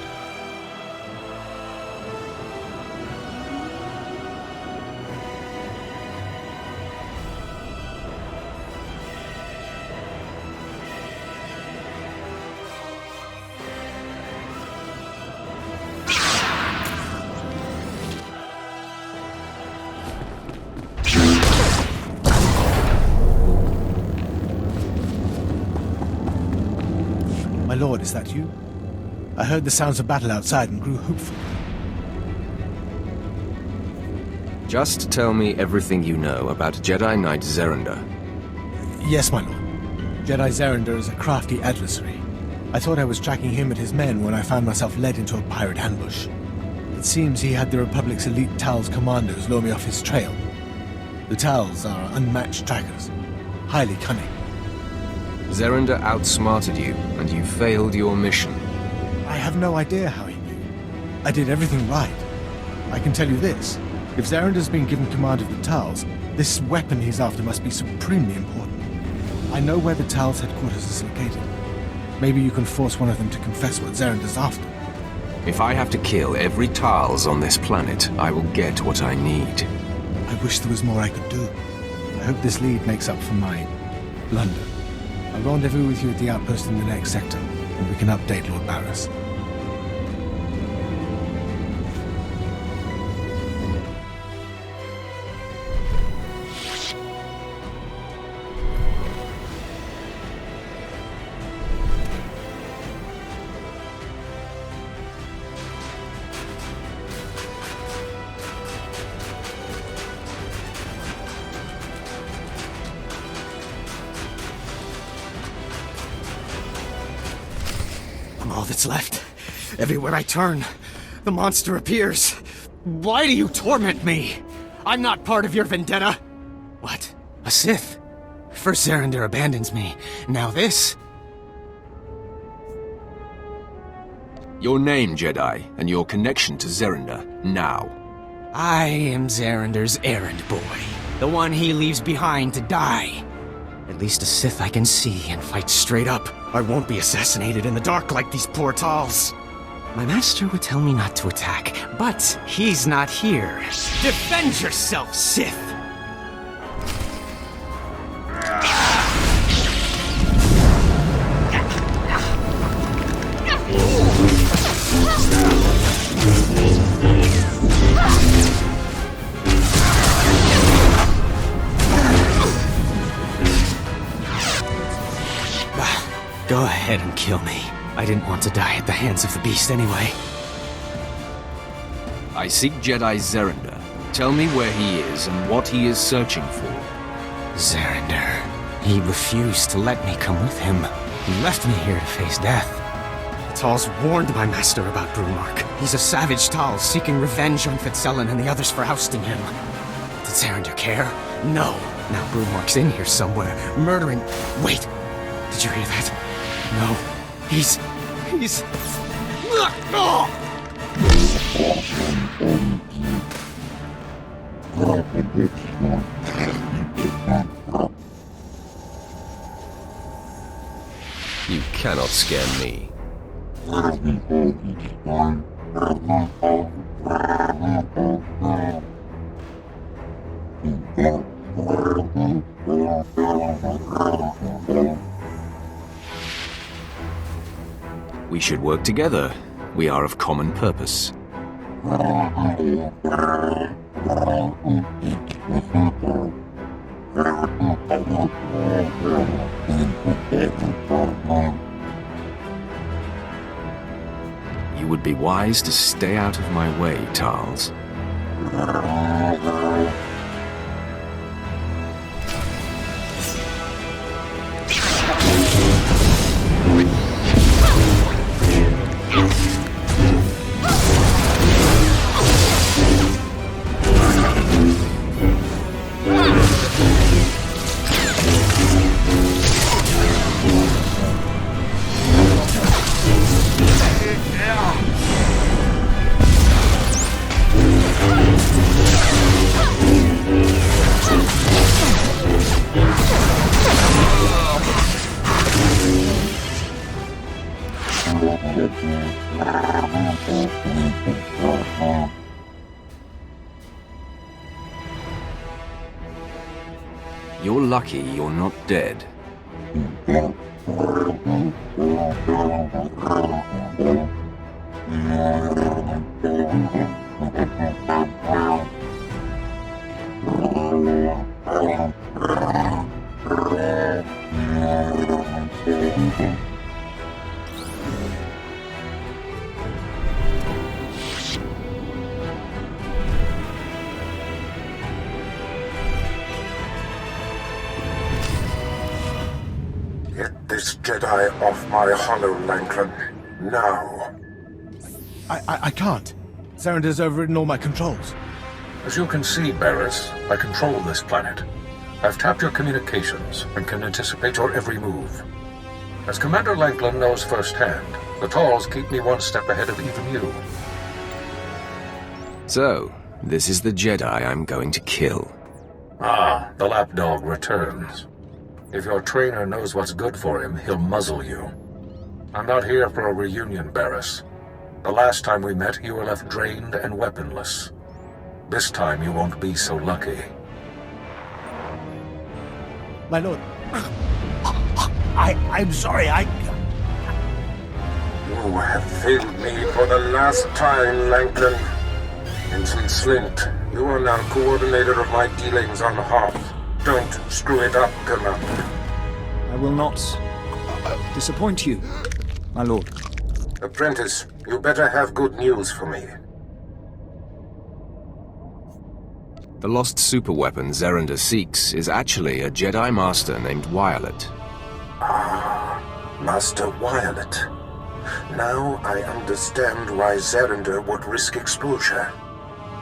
My lord, is that you? I heard the sounds of battle outside and grew hopeful. Just tell me everything you know about Jedi Knight Zerender. Yes, my lord. Jedi Zerender is a crafty adversary. I thought I was tracking him and his men when I found myself led into a pirate ambush. It seems he had the Republic's elite Tal's commandos lure me off his trail. The Tals are unmatched trackers, highly cunning. Zerender outsmarted you, and you failed your mission. I have no idea how he knew. I did everything right. I can tell you this. If Zerender's been given command of the Tals, this weapon he's after must be supremely important. I know where the Tals' headquarters is located. Maybe you can force one of them to confess what Zerender's after. If I have to kill every Tals on this planet, I will get what I need. I wish there was more I could do. I hope this lead makes up for my blunder. I'll rendezvous with you at the outpost in the next sector, and we can update Lord Barris. All that's left. Everywhere I turn, the monster appears. Why do you torment me? I'm not part of your vendetta. What? A Sith? First Zerender abandons me. Now this? Your name, Jedi, and your connection to Zerender, now. I am Zerender's errand boy. The one he leaves behind to die. At least a Sith I can see and fight straight up. I won't be assassinated in the dark like these poor Tals. My master would tell me not to attack, but he's not here. Defend yourself, Sith! Go ahead and kill me. I didn't want to die at the hands of the beast anyway. I seek Jedi Zerender. Tell me where he is and what he is searching for. Zerender. He refused to let me come with him. He left me here to face death. Tal's warned my master about Brunmark. He's a savage Tal seeking revenge on Fitzellan and the others for ousting him. Did Zarander care? No. Now Brunmark's in here somewhere, murdering... Wait! Did you hear that? No. He's... Oh! You cannot scare me. We should work together. We are of common purpose. You would be wise to stay out of my way, Tals. You're lucky you're not dead. Get this Jedi off my hollow, Lanklin. Now. I can't. Zarander's overridden all my controls. As you can see, Barris, I control this planet. I've tapped your communications and can anticipate your every move. As Commander Lanklin knows firsthand, the Tals keep me one step ahead of even you. So, this is the Jedi I'm going to kill. Ah, the lapdog returns. If your trainer knows what's good for him, he'll muzzle you. I'm not here for a reunion, Barris. The last time we met, you were left drained and weaponless. This time you won't be so lucky. My lord. I'm sorry, You have failed me for the last time, Lanklin. Ensign Slint, you are now coordinator of my dealings on Hoth. Don't screw it up, Commander. I will not disappoint you, my lord. Apprentice, you better have good news for me. The lost superweapon Zarander seeks is actually a Jedi Master named Violet. Ah, Master Violet. Now I understand why Zarander would risk exposure.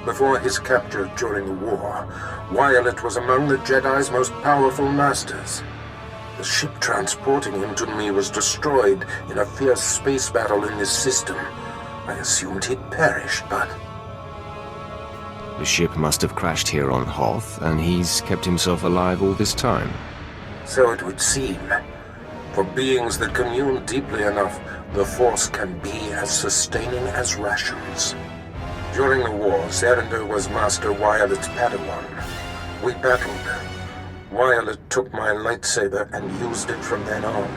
Before his capture during the war, Violet was among the Jedi's most powerful masters. The ship transporting him to me was destroyed in a fierce space battle in this system. I assumed he'd perished, but... The ship must have crashed here on Hoth, and he's kept himself alive all this time. So it would seem. For beings that commune deeply enough, the Force can be as sustaining as rations. During the war, Zarander was Master Violet's Padawan. We battled. Violet took my lightsaber and used it from then on.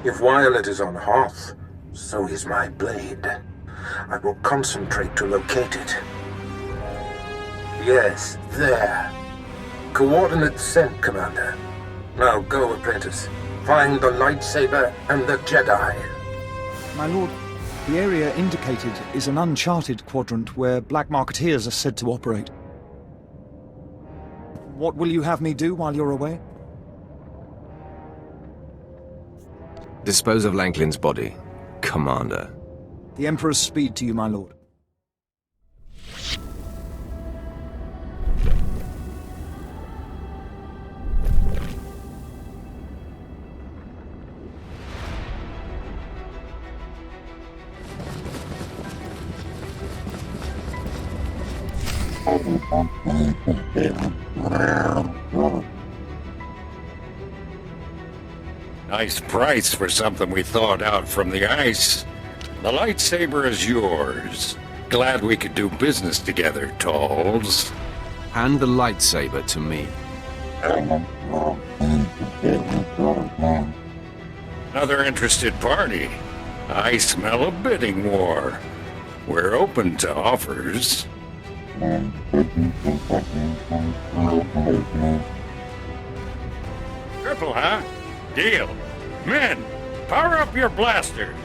If Violet is on Hoth, so is my blade. I will concentrate to locate it. Yes, there. Coordinates sent, Commander. Now go, Apprentice. Find the lightsaber and the Jedi. My lord, the area indicated is an uncharted quadrant where black marketeers are said to operate. What will you have me do while you're away? Dispose of Lanklin's body. Commander. The Emperor's speed to you, my lord. Nice price for something we thawed out from the ice. The lightsaber is yours. Glad we could do business together, Talls. Hand the lightsaber to me. Another interested party. I smell a bidding war. We're open to offers. Triple, huh? Deal. Men, power up your blasters.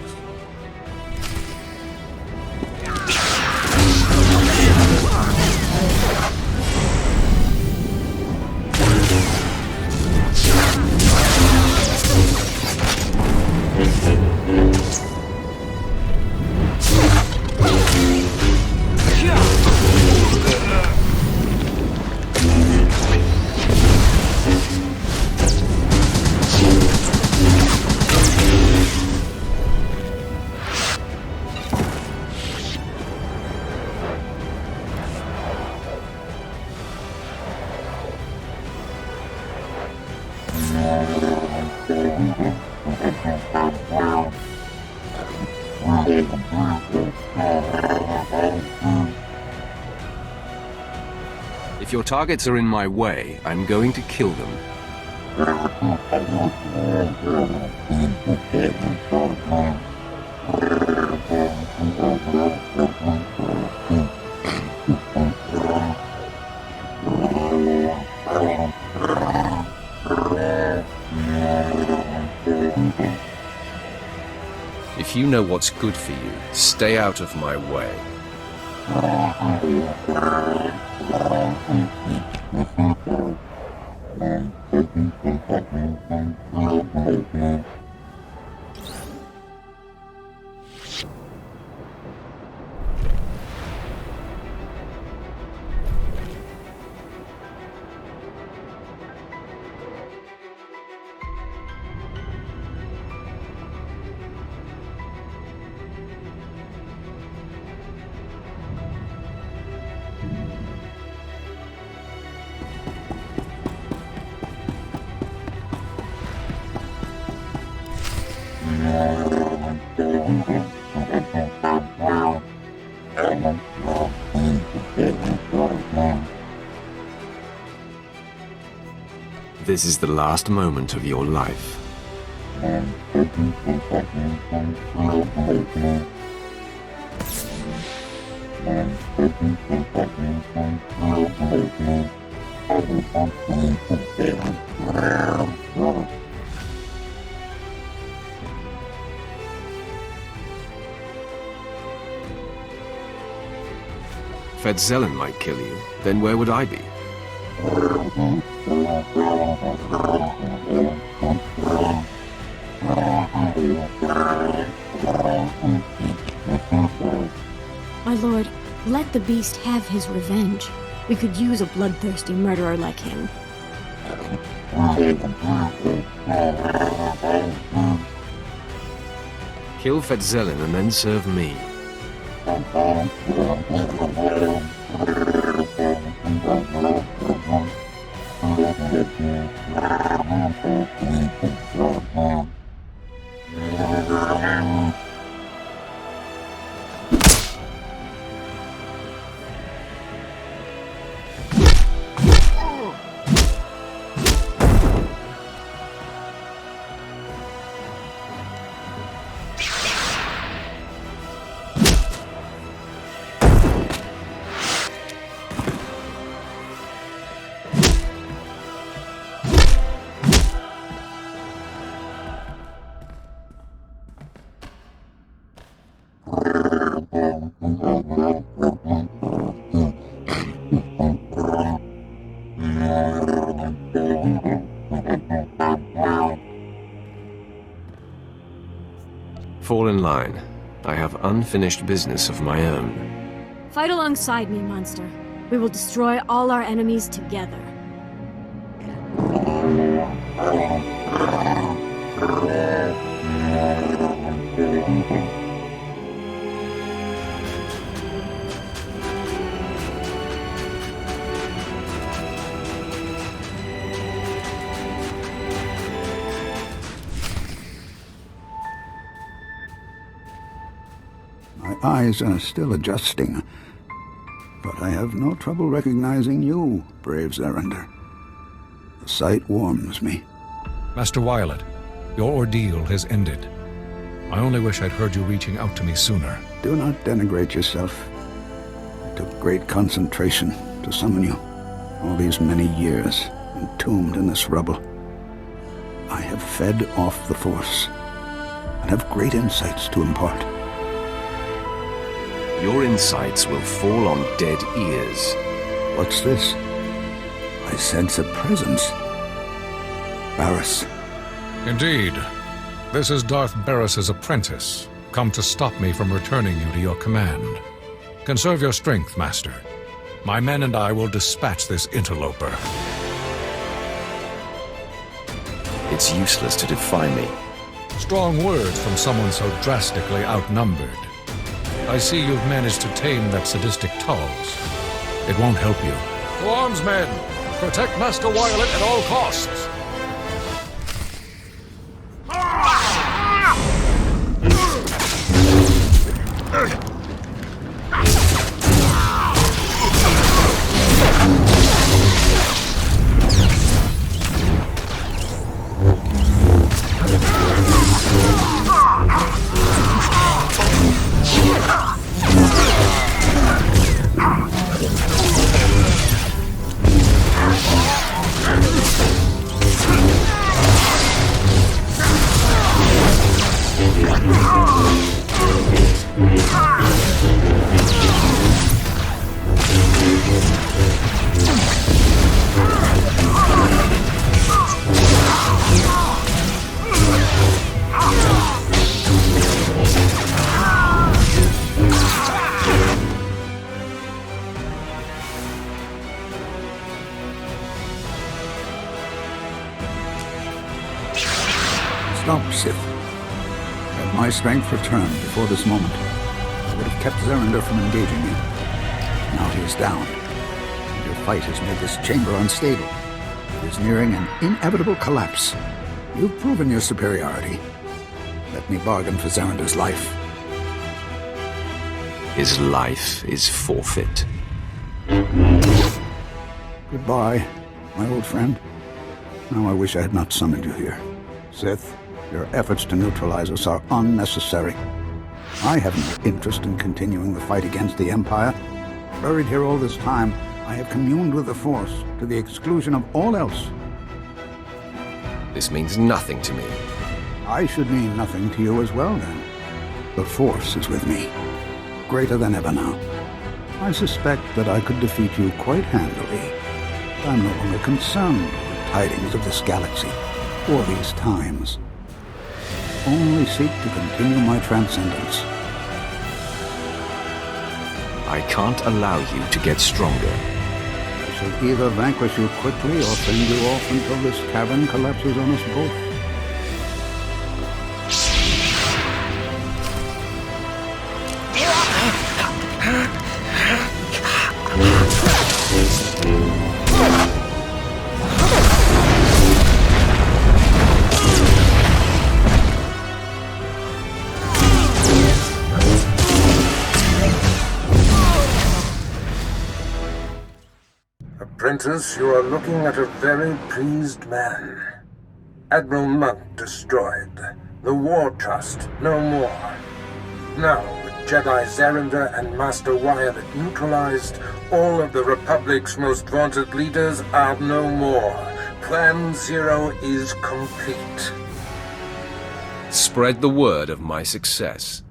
If your targets are in my way, I'm going to kill them. If you know what's good for you, stay out of my way. This is the last moment of your life. Fedzelin might kill you, then where would I be? My lord, let the beast have his revenge. We could use a bloodthirsty murderer like him. Kill Fedzelin and then serve me. Fall in line. I have unfinished business of my own. Fight alongside me, monster. We will destroy all our enemies together. My eyes are still adjusting, but I have no trouble recognizing you, brave Zerander. The sight warms me. Master Violet, your ordeal has ended. I only wish I'd heard you reaching out to me sooner. Do not denigrate yourself. It took great concentration to summon you. All these many years, entombed in this rubble. I have fed off the Force, and have great insights to impart. Your insights will fall on dead ears. What's this? I sense a presence. Barriss. Indeed. This is Darth Barris's apprentice, come to stop me from returning you to your command. Conserve your strength, Master. My men and I will dispatch this interloper. It's useless to defy me. Strong words from someone so drastically outnumbered. I see you've managed to tame that sadistic Tals. It won't help you. To arms, men! Protect Master Violet at all costs! Stop, Sith. Had my strength returned before this moment, I would have kept Zerander from engaging you. Now he is down, and your fight has made this chamber unstable. It is nearing an inevitable collapse. You've proven your superiority. Let me bargain for Zerander's life. His life is forfeit. Goodbye, my old friend. Now I wish I had not summoned you here. Sith, your efforts to neutralize us are unnecessary. I have no interest in continuing the fight against the Empire. Buried here all this time, I have communed with the Force to the exclusion of all else. This means nothing to me. I should mean nothing to you as well, then. The Force is with me, greater than ever now. I suspect that I could defeat you quite handily. I'm no longer concerned with the tidings of this galaxy, or these times. Only seek to continue my transcendence. I can't allow you to get stronger. I shall either vanquish you quickly or send you off until this cavern collapses on us both. Apprentice, you are looking at a very pleased man. Admiral Monk destroyed. The War Trust, no more. Now, with Jedi Zerander and Master Violet neutralized, all of the Republic's most vaunted leaders are no more. Plan Zero is complete. Spread the word of my success.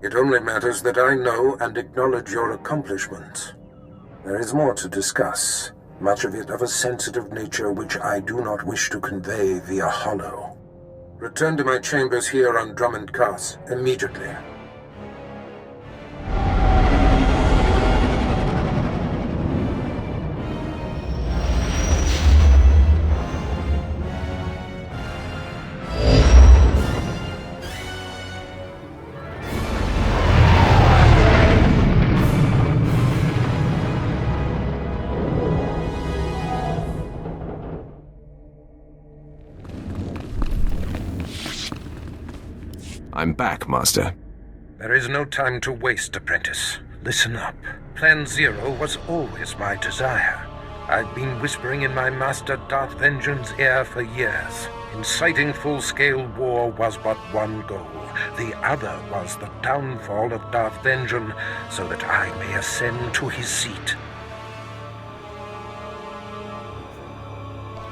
It only matters that I know and acknowledge your accomplishments. There is more to discuss, much of it of a sensitive nature which I do not wish to convey via holo. Return to my chambers here on Dromund Kaas immediately. I'm back, Master. There is no time to waste, apprentice. Listen up. Plan Zero was always my desire. I've been whispering in my master Darth Vengean's ear for years. Inciting full-scale war was but one goal. The other was the downfall of Darth Vengean, so that I may ascend to his seat.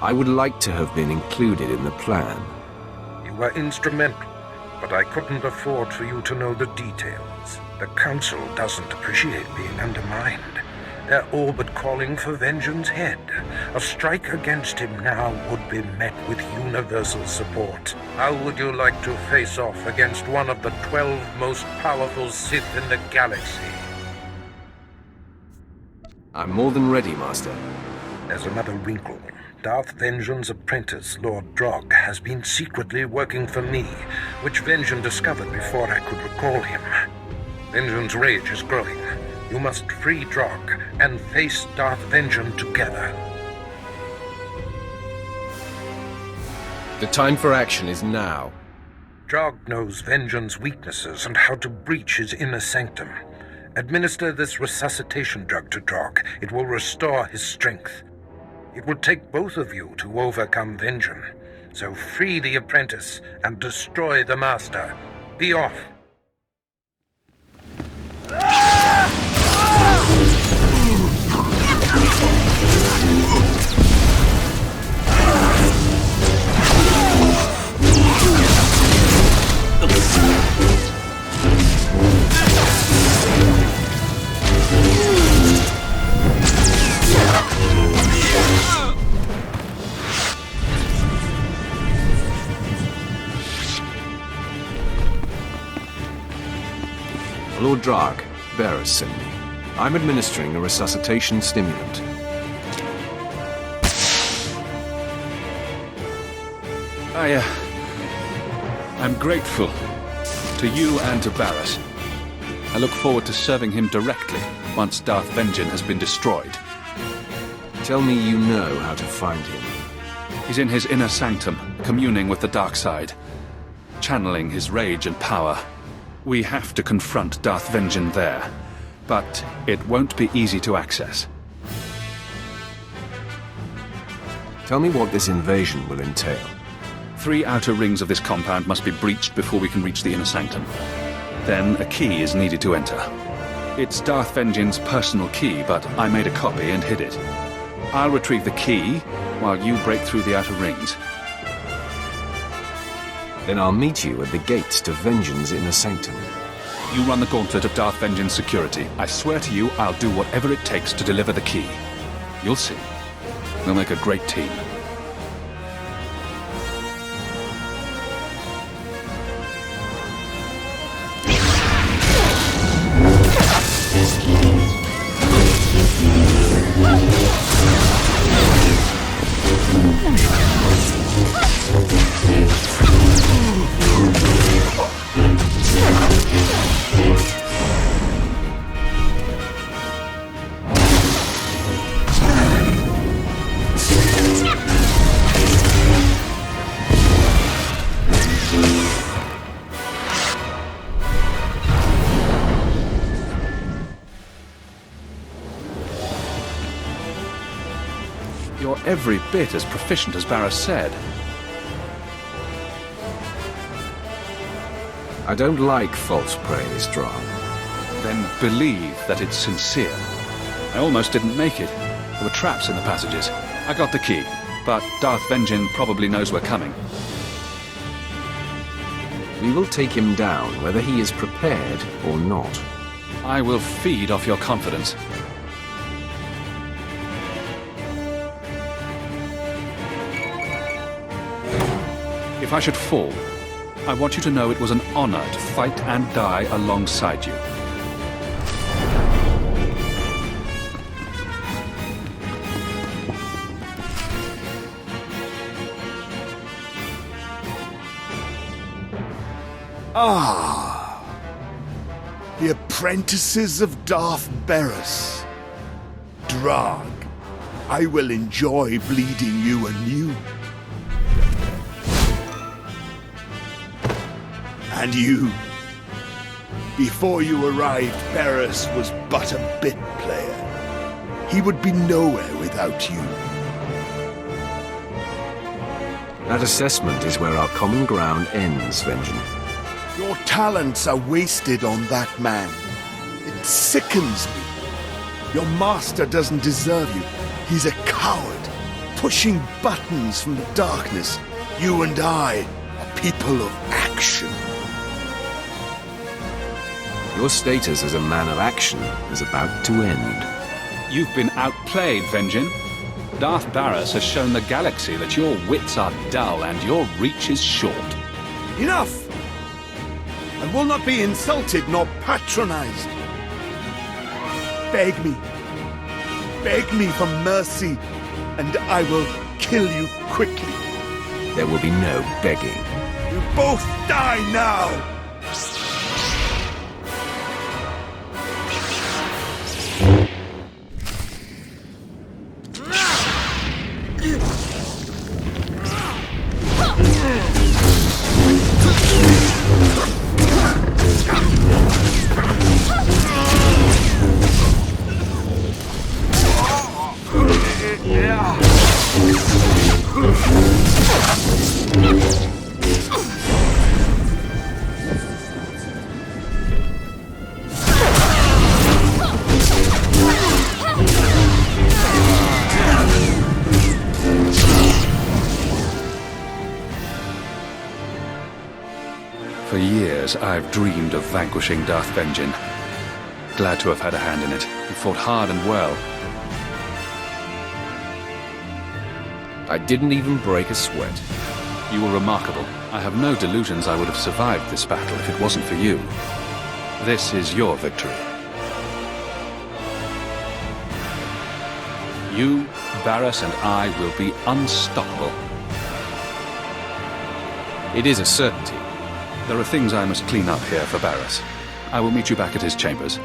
I would like to have been included in the plan. You were instrumental, but I couldn't afford for you to know the details. The Council doesn't appreciate being undermined. They're all but calling for Vengean's head. A strike against him now would be met with universal support. How would you like to face off against one of the 12 most powerful Sith in the galaxy? I'm more than ready, Master. There's another wrinkle. Darth Vengean's apprentice, Lord Drog, has been secretly working for me, which Vengean discovered before I could recall him. Vengean's rage is growing. You must free Drog and face Darth Vengean together. The time for action is now. Drog knows Vengean's weaknesses and how to breach his inner sanctum. Administer this resuscitation drug to Drog. It will restore his strength. It will take both of you to overcome Vengean. So free the apprentice and destroy the master. Be off. Lord Drog, bearers sent me. I'm administering a resuscitation stimulant. I'm grateful to you and to Barris. I look forward to serving him directly once Darth Vengean has been destroyed. Tell me you know how to find him. He's in his inner sanctum, communing with the dark side, channeling his rage and power. We have to confront Darth Vengean there, but it won't be easy to access. Tell me what this invasion will entail. 3 outer rings of this compound must be breached before we can reach the inner sanctum. Then a key is needed to enter. It's Darth Vengean's personal key, but I made a copy and hid it. I'll retrieve the key while you break through the outer rings. Then I'll meet you at the gates to Vengean's inner sanctum. You run the gauntlet of Darth Vengean's security. I swear to you, I'll do whatever it takes to deliver the key. You'll see. We'll make a great team. You're every bit as proficient as Barris said. I don't like false praise, Drog. Then believe that it's sincere. I almost didn't make it. There were traps in the passages. I got the key, but Darth Vengean probably knows we're coming. We will take him down, whether he is prepared or not. I will feed off your confidence. If I should fall, I want you to know it was an honor to fight and die alongside you. Ah, the apprentices of Darth Barris. Drag, I will enjoy bleeding you anew. And you, before you arrived, Barris was but a bit player. He would be nowhere without you. That assessment is where our common ground ends, Vengean. Your talents are wasted on that man. It sickens me. Your master doesn't deserve you. He's a coward, pushing buttons from the darkness. You and I are people of action. Your status as a man of action is about to end. You've been outplayed, Vengean. Darth Barris has shown the galaxy that your wits are dull and your reach is short. Enough! I will not be insulted nor patronized. Beg me for mercy, and I will kill you quickly. There will be no begging. You both die now! For years, I've dreamed of vanquishing Darth Vengean. Glad to have had a hand in it. He fought hard and well. I didn't even break a sweat. You were remarkable. I have no delusions I would have survived this battle if it wasn't for you. This is your victory. You, Barris, and I will be unstoppable. It is a certainty. There are things I must clean up here for Barris. I will meet you back at his chambers.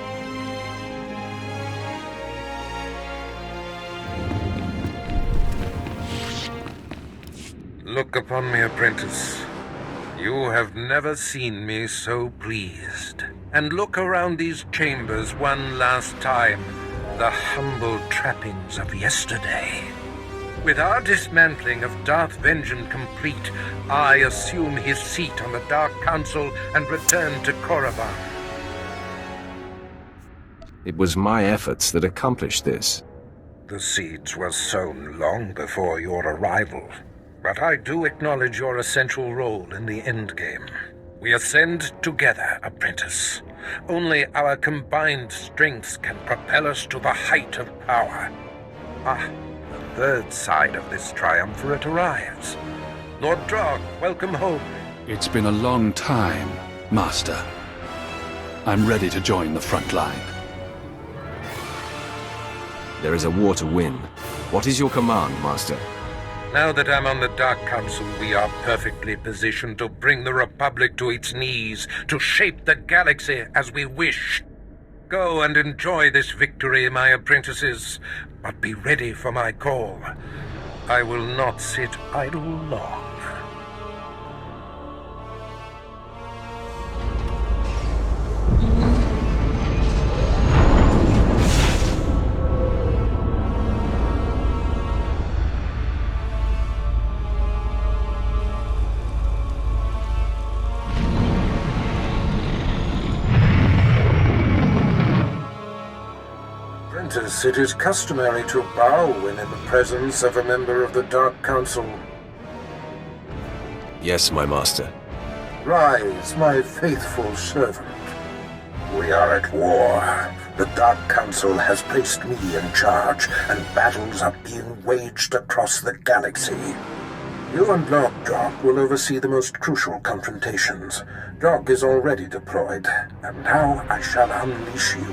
Look upon me, apprentice. You have never seen me so pleased. And look around these chambers one last time. The humble trappings of yesterday. With our dismantling of Darth Vengean complete, I assume his seat on the Dark Council and return to Korriban. It was my efforts that accomplished this. The seeds were sown long before your arrival. But I do acknowledge your essential role in the Endgame. We ascend together, apprentice. Only our combined strengths can propel us to the height of power. Ah, the third side of this triumvirate arrives. Lord Drog, welcome home. It's been a long time, Master. I'm ready to join the front line. There is a war to win. What is your command, Master? Now that I'm on the Dark Council, we are perfectly positioned to bring the Republic to its knees, to shape the galaxy as we wish. Go and enjoy this victory, my apprentices, but be ready for my call. I will not sit idle long. It is customary to bow when in the presence of a member of the Dark Council. Yes, my master. Rise, my faithful servant. We are at war. The Dark Council has placed me in charge, and battles are being waged across the galaxy. You and Lord Jock will oversee the most crucial confrontations. Jock is already deployed, and now I shall unleash you.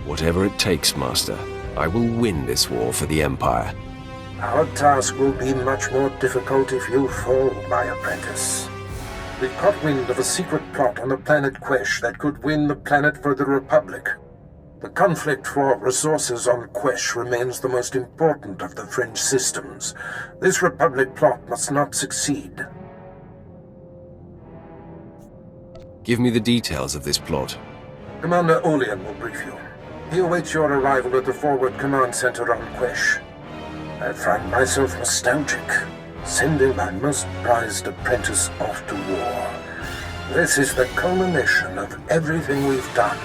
Whatever it takes, Master. I will win this war for the Empire. Our task will be much more difficult if you fall, my apprentice. We've caught wind of a secret plot on the planet Quesh that could win the planet for the Republic. The conflict for resources on Quesh remains the most important of the French systems. This Republic plot must not succeed. Give me the details of this plot. Commander Olean will brief you. He awaits your arrival at the Forward Command Center on Quesh. I find myself nostalgic, sending my most prized apprentice off to war. This is the culmination of everything we've done.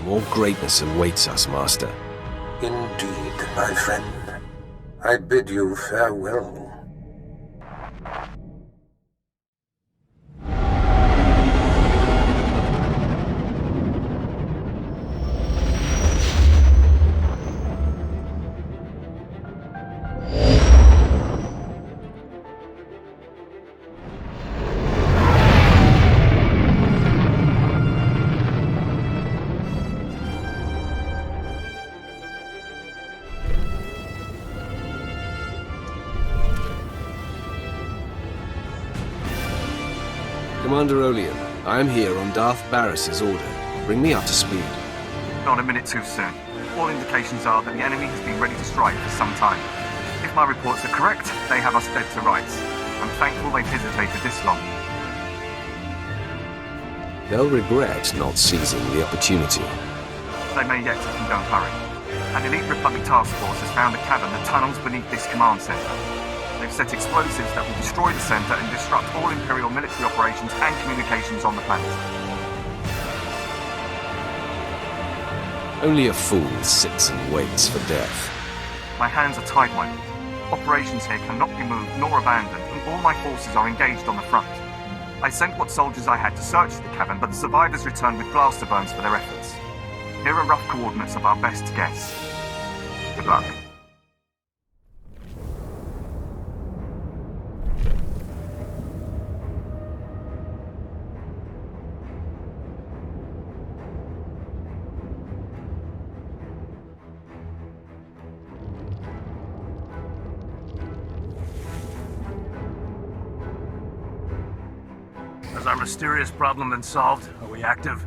More greatness awaits us, Master. Indeed, my friend. I bid you farewell. Commander Olean, I am here on Darth Barris's order. Bring me up to speed. Not a minute too soon. All indications are that the enemy has been ready to strike for some time. If my reports are correct, they have us dead to rights. I'm thankful they've hesitated this long. They'll regret not seizing the opportunity. They may yet if you don't hurry. An elite Republic task force has found a cavern that tunnels beneath this command center. They've set explosives that will destroy the center and disrupt all Imperial military operations and communications on the planet. Only a fool sits and waits for death. My hands are tied, my lord. Operations here cannot be moved nor abandoned, and all my forces are engaged on the front. I sent what soldiers I had to search the cavern, but the survivors returned with blaster burns for their efforts. Here are rough coordinates of our best guess. Good luck. Has our mysterious problem been solved? Are we active?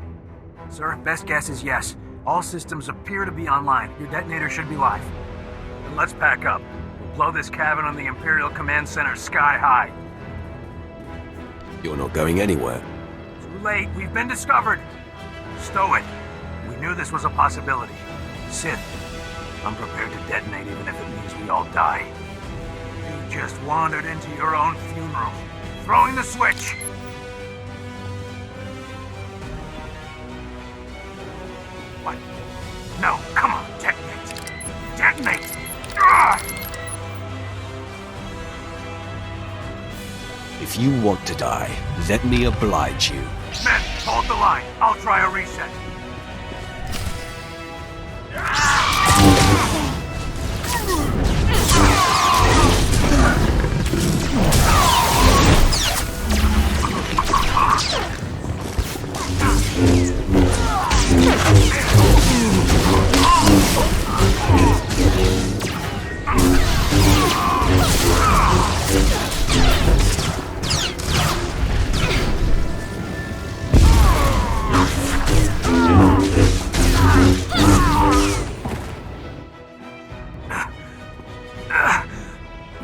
Sir, best guess is yes. All systems appear to be online. Your detonator should be live. Then let's pack up. We'll blow this cabin on the Imperial Command Center sky high. You're not going anywhere. Too late. We've been discovered. Stow it. We knew this was a possibility. Sith, I'm prepared to detonate even if it means we all die. You just wandered into your own funeral. Throwing the switch! What? No, come on, detonate! Detonate! If you want to die, let me oblige you. Men, hold the line. I'll try a reset.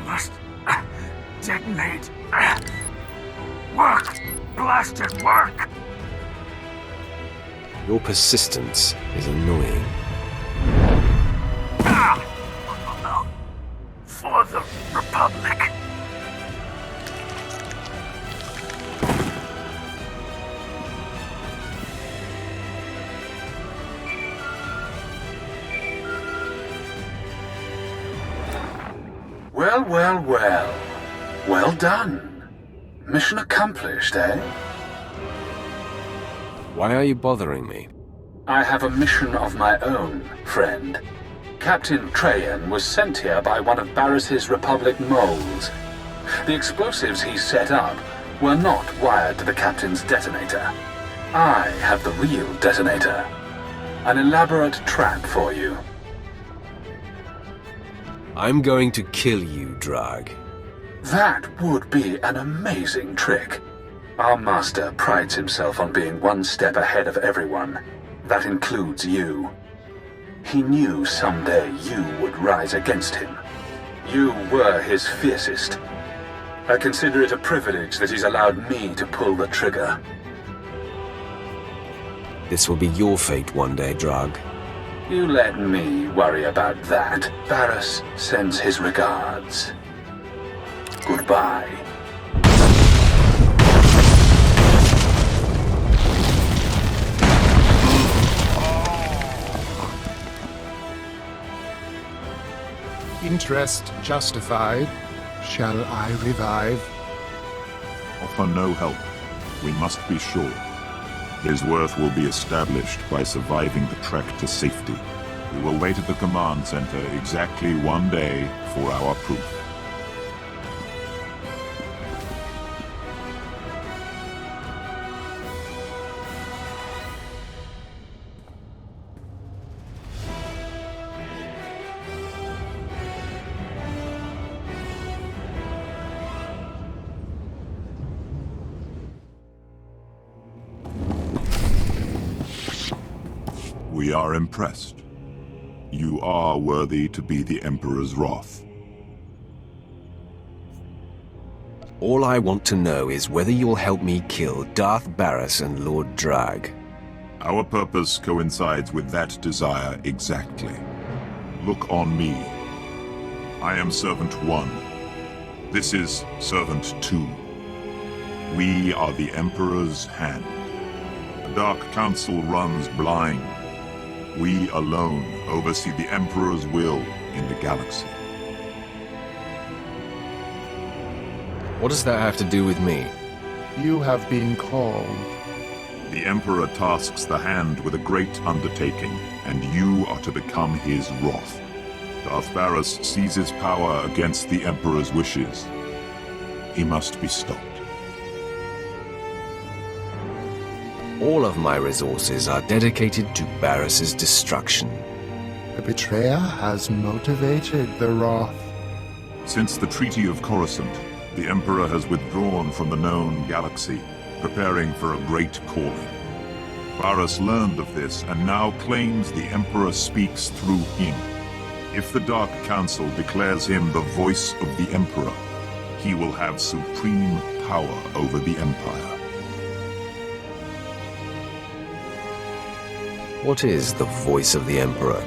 Must detonate. Work! Blasted work! Your persistence is annoying. For the Republic. Well, well, well. Well done. Mission accomplished, eh? Why are you bothering me? I have a mission of my own, friend. Captain Trajan was sent here by one of Barris's Republic moles. The explosives he set up were not wired to the Captain's detonator. I have the real detonator. An elaborate trap for you. I'm going to kill you, Drag. That would be an amazing trick. Our master prides himself on being one step ahead of everyone. That includes you. He knew someday you would rise against him. You were his fiercest. I consider it a privilege that he's allowed me to pull the trigger. This will be your fate one day, Drag. You let me worry about that. Barris sends his regards. Goodbye. Interest justified. Shall I revive? Offer no help. We must be sure. His worth will be established by surviving the trek to safety. We will wait at the command center exactly 1 day for our proof. We are impressed. You are worthy to be the Emperor's wrath. All I want to know is whether you'll help me kill Darth Barris and Lord Drag. Our purpose coincides with that desire exactly. Look on me. I am Servant 1. This is Servant 2. We are the Emperor's hand. The Dark Council runs blind. We alone oversee the Emperor's will in the galaxy. What does that have to do with me? You have been called. The Emperor tasks the Hand with a great undertaking, and you are to become his wrath. Darth Barris seizes power against the Emperor's wishes. He must be stopped. All of my resources are dedicated to Barris's destruction. The betrayer has motivated the wrath. Since the Treaty of Coruscant, the Emperor has withdrawn from the known galaxy, preparing for a great calling. Barris learned of this and now claims the Emperor speaks through him. If the Dark Council declares him the voice of the Emperor, he will have supreme power over the Empire. What is the voice of the Emperor?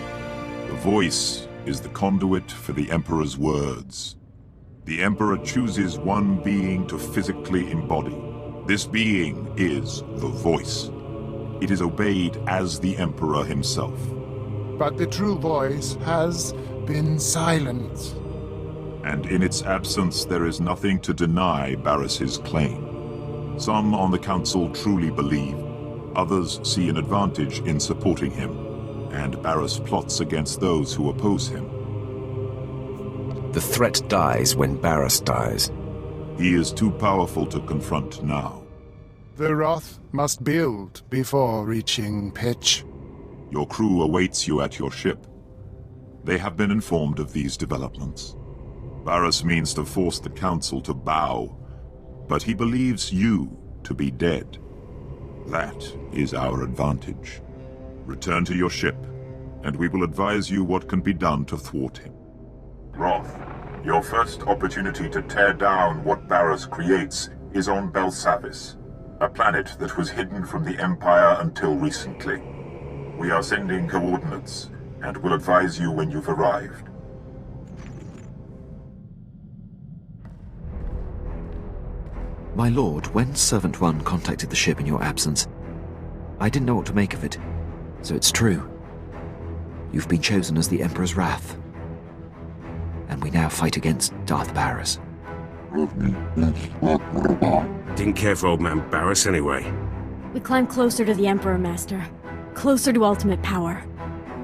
The voice is the conduit for the Emperor's words. The Emperor chooses one being to physically embody. This being is the voice. It is obeyed as the Emperor himself. But the true voice has been silent. And in its absence, there is nothing to deny Barris's claim. Some on the Council truly believe. Others see an advantage in supporting him, and Barris plots against those who oppose him. The threat dies when Barris dies. He is too powerful to confront now. The wrath must build before reaching pitch. Your crew awaits you at your ship. They have been informed of these developments. Barris means to force the Council to bow, but he believes you to be dead. That is our advantage. Return to your ship, and we will advise you what can be done to thwart him. Wrath, your first opportunity to tear down what Barris creates is on Belsavis, a planet that was hidden from the Empire until recently. We are sending coordinates, and will advise you when you've arrived. My lord, when Servant 1 contacted the ship in your absence, I didn't know what to make of it. So it's true. You've been chosen as the Emperor's wrath. And we now fight against Darth Barris. Didn't care for old man Barris anyway. We climb closer to the Emperor, Master. Closer to ultimate power.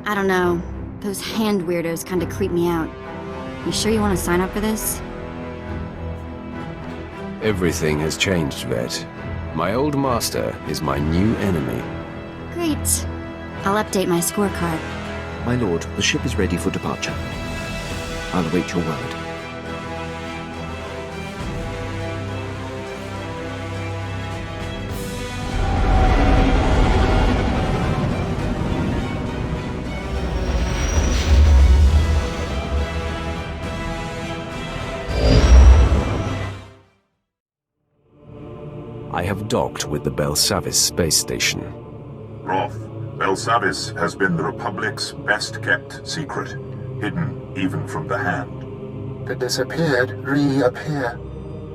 I don't know. Those hand weirdos kinda creep me out. You sure you want to sign up for this? Everything has changed, Vet. My old master is my new enemy. Great. I'll update my scorecard. My lord, the ship is ready for departure. I'll await your word. I have docked with the Belsavis space station. Roth, Belsavis has been the Republic's best-kept secret, hidden even from the Hand. The disappeared reappear.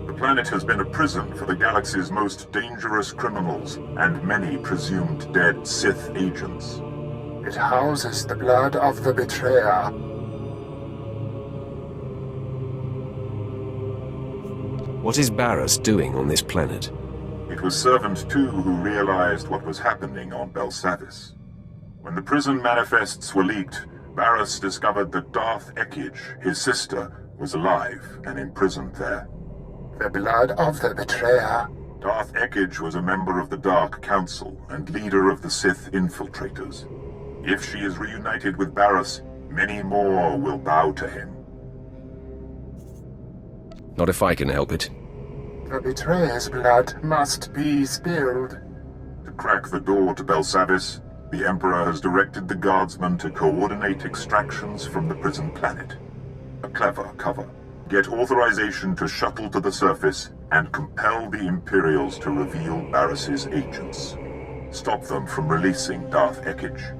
The planet has been a prison for the galaxy's most dangerous criminals and many presumed dead Sith agents. It houses the blood of the betrayer. What is Barriss doing on this planet? It was Servant 2 who realized what was happening on Belsavis. When the prison manifests were leaked, Barriss discovered that Darth Ekige, his sister, was alive and imprisoned there. The blood of the betrayer. Darth Ekige was a member of the Dark Council and leader of the Sith infiltrators. If she is reunited with Barriss, many more will bow to him. Not if I can help it. The betrayer's blood must be spilled. To crack the door to Belsavis, the Emperor has directed the guardsmen to coordinate extractions from the prison planet. A clever cover. Get authorization to shuttle to the surface and compel the Imperials to reveal Barriss's agents. Stop them from releasing Darth Ekige.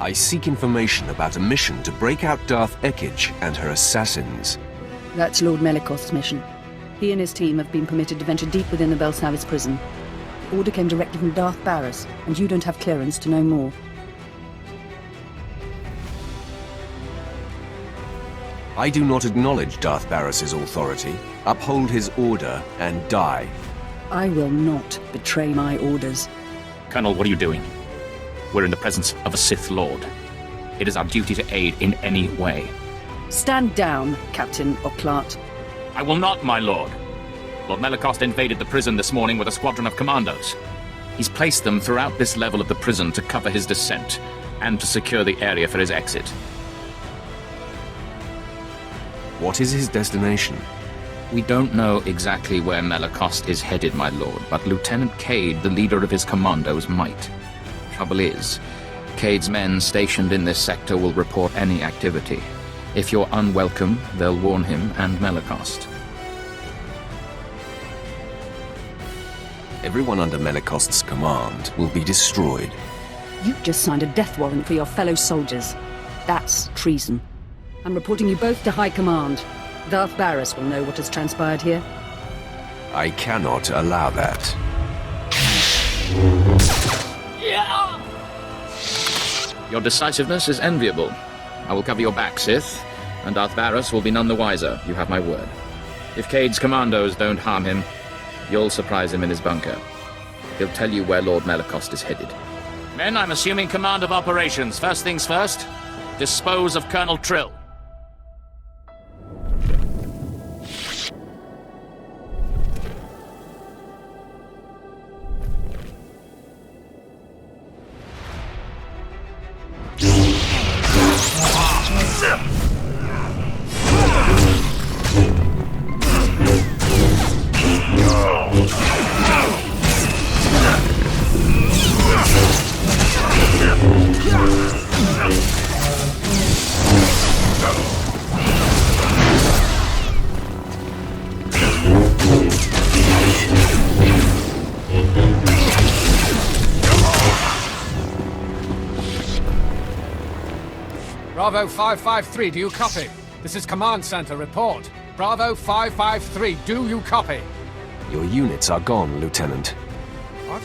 I seek information about a mission to break out Darth Ekige and her assassins. That's Lord Melikost's mission. He and his team have been permitted to venture deep within the Belsavis prison. The order came directly from Darth Barriss, and you don't have clearance to know more. I do not acknowledge Darth Barriss's authority, uphold his order, and die. I will not betray my orders. Colonel, what are you doing? We're in the presence of a Sith Lord. It is our duty to aid in any way. Stand down, Captain Oclart. I will not, my lord. Lord Melikost invaded the prison this morning with a squadron of commandos. He's placed them throughout this level of the prison to cover his descent, and to secure the area for his exit. What is his destination? We don't know exactly where Melikost is headed, my lord, but Lieutenant Cade, the leader of his commandos, might. Trouble is, Cade's men stationed in this sector will report any activity. If you're unwelcome, they'll warn him and Melikost. Everyone under Melikost's command will be destroyed. You've just signed a death warrant for your fellow soldiers. That's treason. I'm reporting you both to High Command. Darth Barriss will know what has transpired here. I cannot allow that. Your decisiveness is enviable. I will cover your back, Sith, and Darth Barriss will be none the wiser, you have my word. If Cade's commandos don't harm him, you'll surprise him in his bunker. He'll tell you where Lord Melikost is headed. Men, I'm assuming command of operations. First things first, dispose of Colonel Trill. Bravo 553, do you copy? This is Command Center, report. Bravo 553, do you copy? Your units are gone, Lieutenant. What?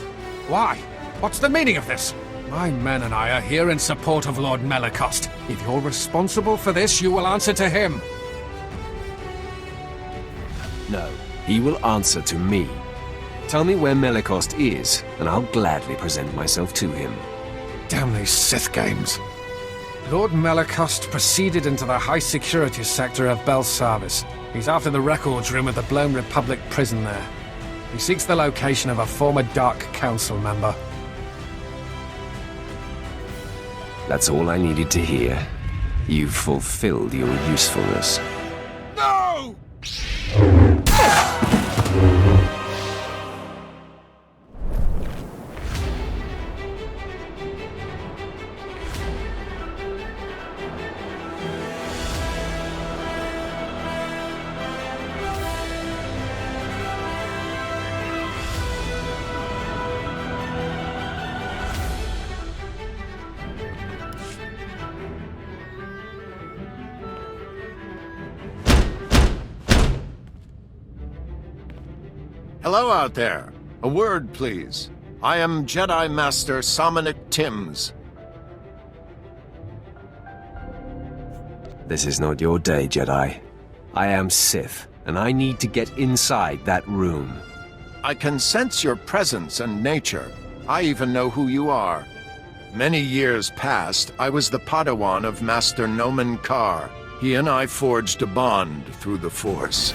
Why? What's the meaning of this? My men and I are here in support of Lord Melicost. If you're responsible for this, you will answer to him. No, he will answer to me. Tell me where Melicost is, and I'll gladly present myself to him. Damn these Sith games. Lord Melicost proceeded into the high-security sector of Belsavis. He's after the records room at the Blown Republic prison there. He seeks the location of a former Dark Council member. That's all I needed to hear. You've fulfilled your usefulness. No! Hello out there. A word, please. I am Jedi Master Somonic Timms. This is not your day, Jedi. I am Sith, and I need to get inside that room. I can sense your presence and nature. I even know who you are. Many years past, I was the Padawan of Master Dromund Kaas. He and I forged a bond through the Force.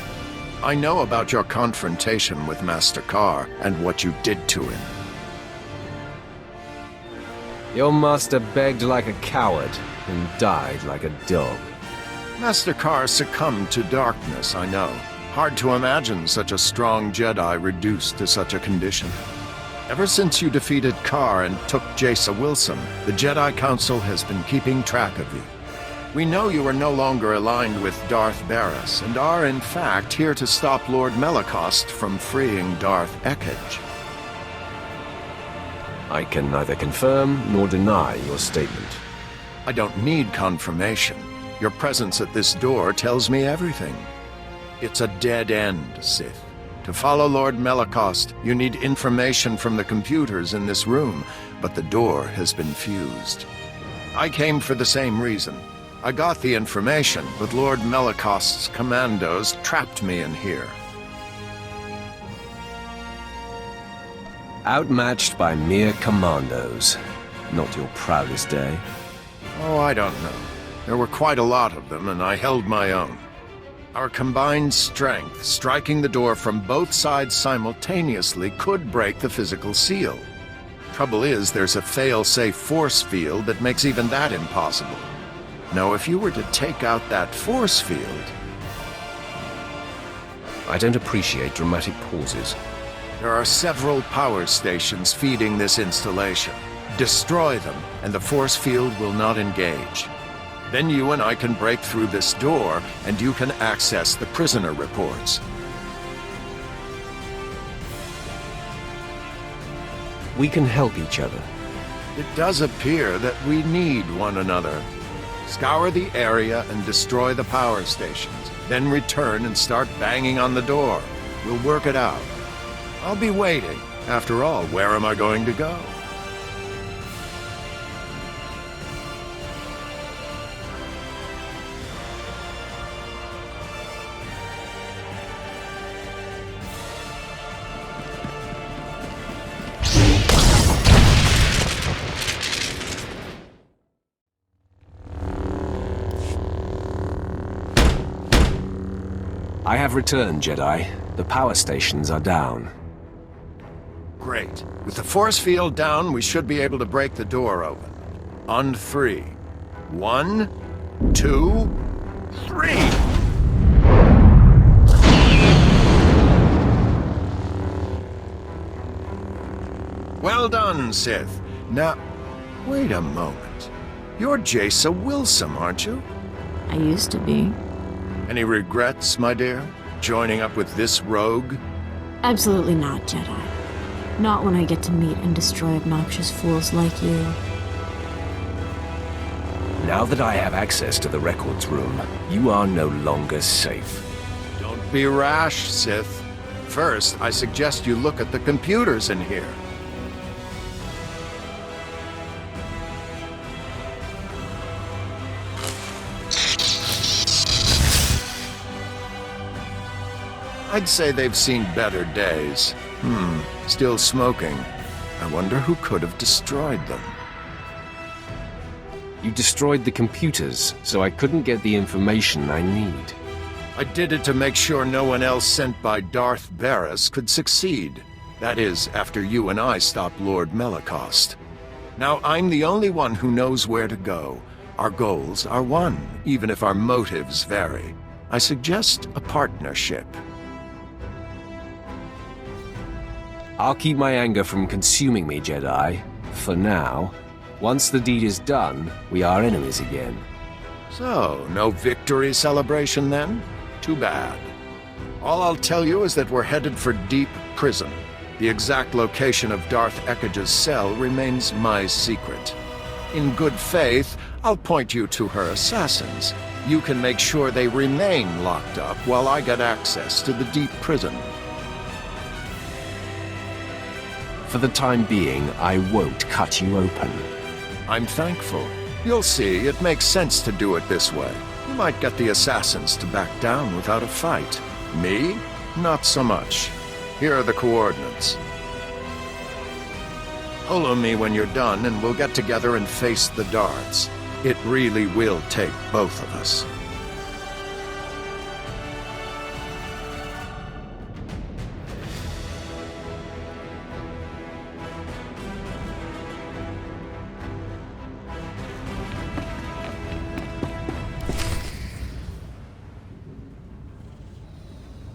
I know about your confrontation with Master Kaas and what you did to him. Your master begged like a coward and died like a dog. Master Kaas succumbed to darkness, I know. Hard to imagine such a strong Jedi reduced to such a condition. Ever since you defeated Kaas and took Jace Wilson, the Jedi Council has been keeping track of you. We know you are no longer aligned with Darth Barris, and are in fact here to stop Lord Melicost from freeing Darth Ekage. I can neither confirm nor deny your statement. I don't need confirmation. Your presence at this door tells me everything. It's a dead end, Sith. To follow Lord Melicost, you need information from the computers in this room, but the door has been fused. I came for the same reason. I got the information, but Lord Melicost's commandos trapped me in here. Outmatched by mere commandos. Not your proudest day. Oh, I don't know. There were quite a lot of them, and I held my own. Our combined strength, striking the door from both sides simultaneously, could break the physical seal. Trouble is, there's a fail-safe force field that makes even that impossible. Now, if you were to take out that force field... I don't appreciate dramatic pauses. There are several power stations feeding this installation. Destroy them, and the force field will not engage. Then you and I can break through this door, and you can access the prisoner reports. We can help each other. It does appear that we need one another. Scour the area and destroy the power stations, then return and start banging on the door. We'll work it out. I'll be waiting. After all, where am I going to go? I have returned, Jedi. The power stations are down. Great. With the force field down, we should be able to break the door open. On 3. 1, 2, 3! Well done, Sith. Now, wait a moment. You're Jace Wilson, aren't you? I used to be. Any regrets, my dear? Joining up with this rogue? Absolutely not, Jedi. Not when I get to meet and destroy obnoxious fools like you. Now that I have access to the records room, you are no longer safe. Don't be rash, Sith. First, I suggest you look at the computers in here. I'd say they've seen better days. Still smoking. I wonder who could have destroyed them. You destroyed the computers, so I couldn't get the information I need. I did it to make sure no one else sent by Darth Barris could succeed. That is, after you and I stopped Lord Melicost. Now I'm the only one who knows where to go. Our goals are one, even if our motives vary. I suggest a partnership. I'll keep my anger from consuming me, Jedi. For now. Once the deed is done, we are enemies again. So, no victory celebration then? Too bad. All I'll tell you is that we're headed for Deep Prison. The exact location of Darth Ekkage's cell remains my secret. In good faith, I'll point you to her assassins. You can make sure they remain locked up while I get access to the Deep Prison. For the time being, I won't cut you open. I'm thankful. You'll see, it makes sense to do it this way. You might get the assassins to back down without a fight. Me? Not so much. Here are the coordinates. Follow me when you're done, and we'll get together and face the Darths. It really will take both of us.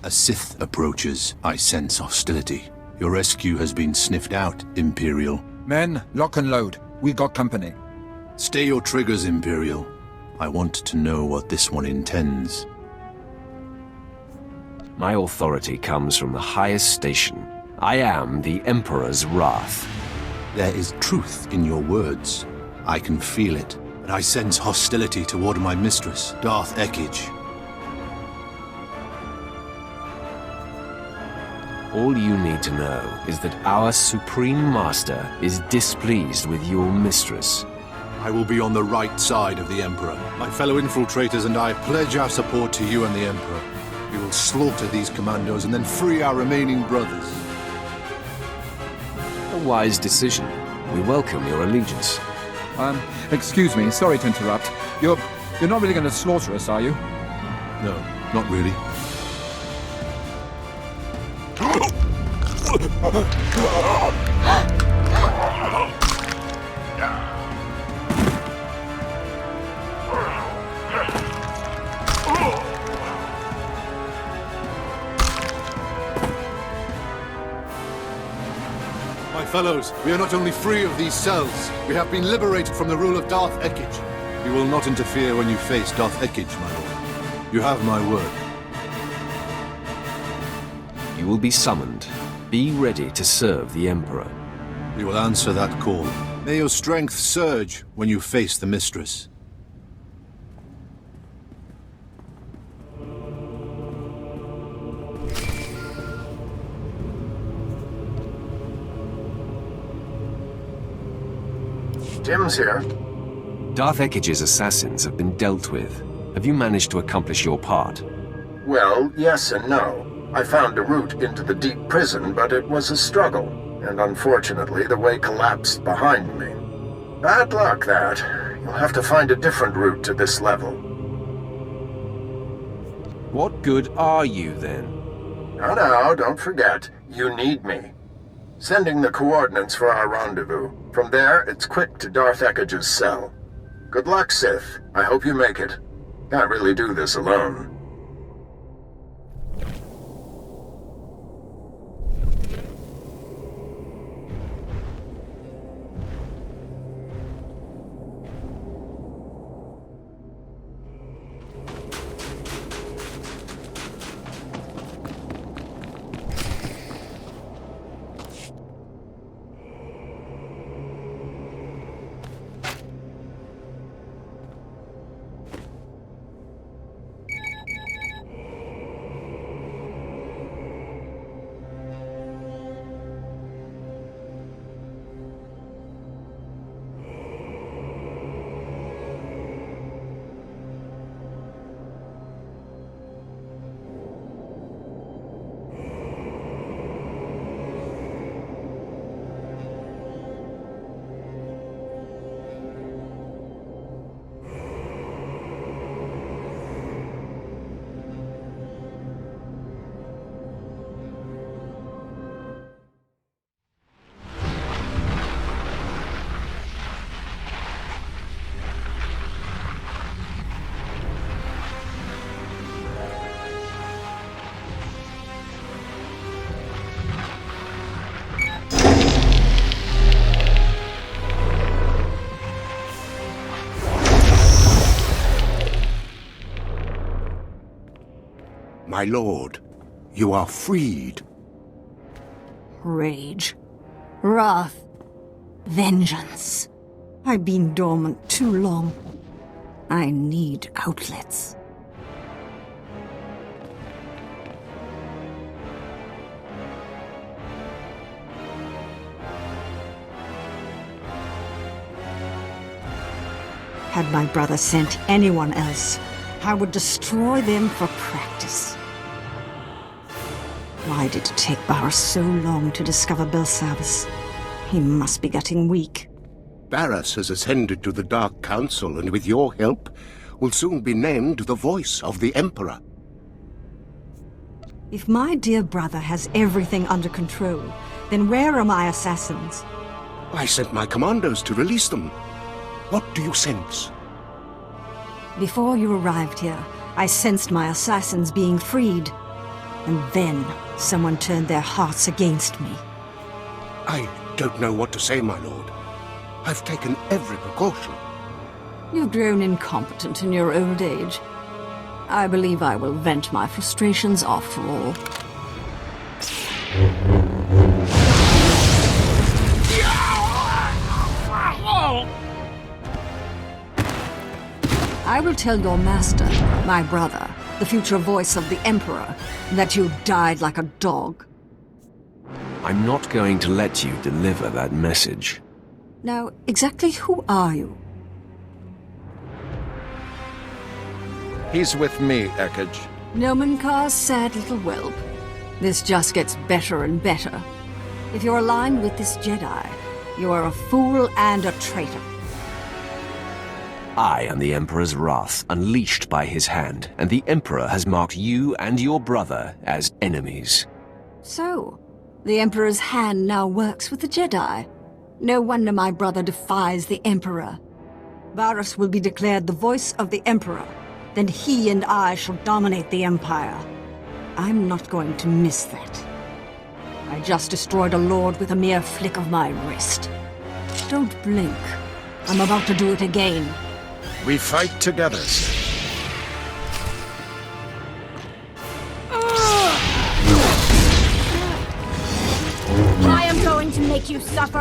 As Sith approaches, I sense hostility. Your rescue has been sniffed out, Imperial. Men, lock and load. We got company. Stay your triggers, Imperial. I want to know what this one intends. My authority comes from the highest station. I am the Emperor's wrath. There is truth in your words. I can feel it, but I sense hostility toward my mistress, Darth Ekkage. All you need to know is that our Supreme Master is displeased with your mistress. I will be on the right side of the Emperor. My fellow infiltrators and I pledge our support to you and the Emperor. We will slaughter these commandos and then free our remaining brothers. A wise decision. We welcome your allegiance. Excuse me, sorry to interrupt. You're not really going to slaughter us, are you? No, not really. My fellows, we are not only free of these cells, we have been liberated from the rule of Darth Ekkage. We will not interfere when you face Darth Ekkage, my lord. You have my word. You will be summoned. Be ready to serve the Emperor. We will answer that call. May your strength surge when you face the Mistress. Tim's here. Darth Ekkage's assassins have been dealt with. Have you managed to accomplish your part? Well, yes and no. I found a route into the Deep Prison, but it was a struggle, and unfortunately the way collapsed behind me. Bad luck, that. You'll have to find a different route to this level. What good are you, then? No, don't forget. You need me. Sending the coordinates for our rendezvous. From there, it's quick to Darth Ekkage's cell. Good luck, Sith. I hope you make it. Can't really do this alone. My lord, you are freed. Rage. Wrath. Vengeance. I've been dormant too long. I need outlets. Had my brother sent anyone else, I would destroy them for practice. Why did it take Barriss so long to discover Belsavis? He must be getting weak. Barriss has ascended to the Dark Council, and with your help, will soon be named the voice of the Emperor. If my dear brother has everything under control, then where are my assassins? I sent my commandos to release them. What do you sense? Before you arrived here, I sensed my assassins being freed. And then, someone turned their hearts against me. I don't know what to say, my lord. I've taken every precaution. You've grown incompetent in your old age. I believe I will vent my frustrations after all. I will tell your master, my brother, the future voice of the Emperor, that you died like a dog. I'm not going to let you deliver that message. Now, exactly who are you? He's with me, Ekage. Dromund Kaas' sad little whelp. This just gets better and better. If you're aligned with this Jedi, you are a fool and a traitor. I am the Emperor's wrath, unleashed by his hand, and the Emperor has marked you and your brother as enemies. So, the Emperor's hand now works with the Jedi. No wonder my brother defies the Emperor. Barriss will be declared the voice of the Emperor. Then he and I shall dominate the Empire. I'm not going to miss that. I just destroyed a lord with a mere flick of my wrist. Don't blink. I'm about to do it again. We fight together, sir. I am going to make you suffer!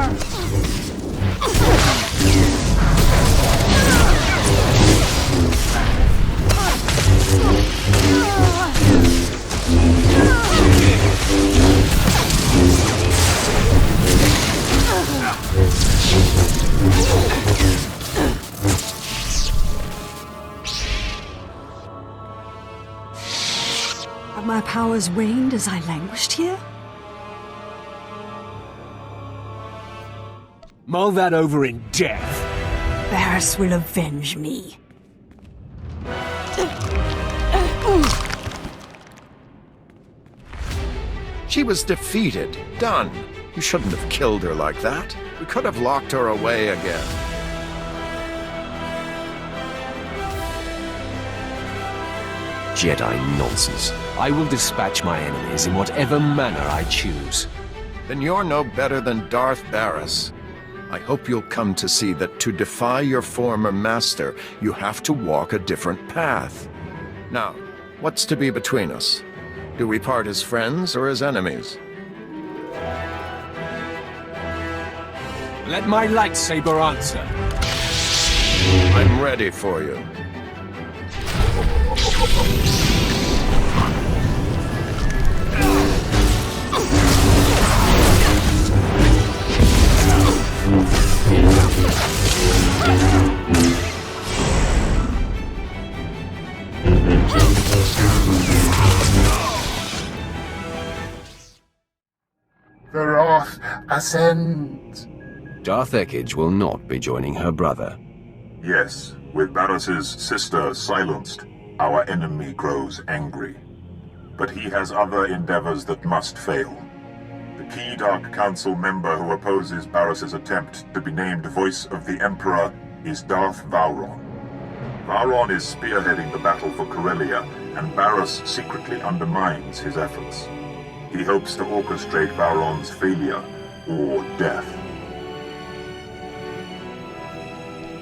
Have my powers waned as I languished here? Mull that over in death. Barriss will avenge me. She was defeated. Done. You shouldn't have killed her like that. We could have locked her away again. Jedi nonsense. I will dispatch my enemies in whatever manner I choose. Then you're no better than Darth Barriss. I hope you'll come to see that to defy your former master, you have to walk a different path. Now, what's to be between us? Do we part as friends or as enemies? Let my lightsaber answer. I'm ready for you. The Wrath ascends. Darth Ekage will not be joining her brother. Yes, with Barriss's sister silenced, our enemy grows angry. But he has other endeavors that must fail. The key Dark Council member who opposes Barriss's attempt to be named Voice of the Emperor is Darth Vowron. Vowron is spearheading the battle for Corellia, and Barriss secretly undermines his efforts. He hopes to orchestrate Vowron's failure or death.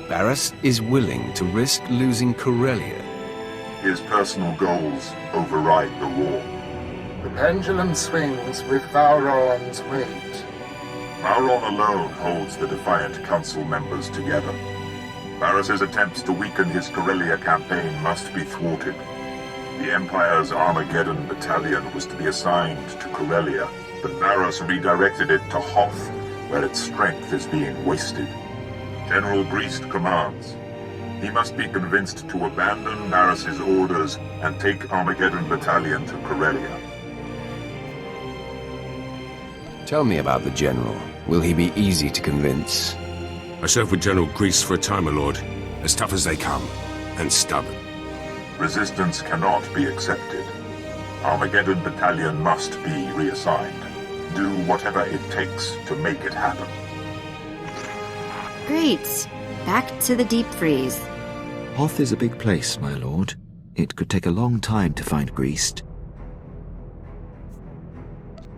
Barriss is willing to risk losing Corellia. His personal goals override the war. The pendulum swings with Vowron's weight. Vowron alone holds the Defiant Council members together. Varus's attempts to weaken his Corellia campaign must be thwarted. The Empire's Armageddon battalion was to be assigned to Corellia, but Varus redirected it to Hoth, where its strength is being wasted. General Greast commands. He must be convinced to abandon Varus's orders and take Armageddon battalion to Corellia. Tell me about the General. Will he be easy to convince? I served with General Greast for a time, my lord. As tough as they come, and stubborn. Resistance cannot be accepted. Armageddon battalion must be reassigned. Do whatever it takes to make it happen. Great. Back to the deep freeze. Hoth is a big place, my lord. It could take a long time to find Greast.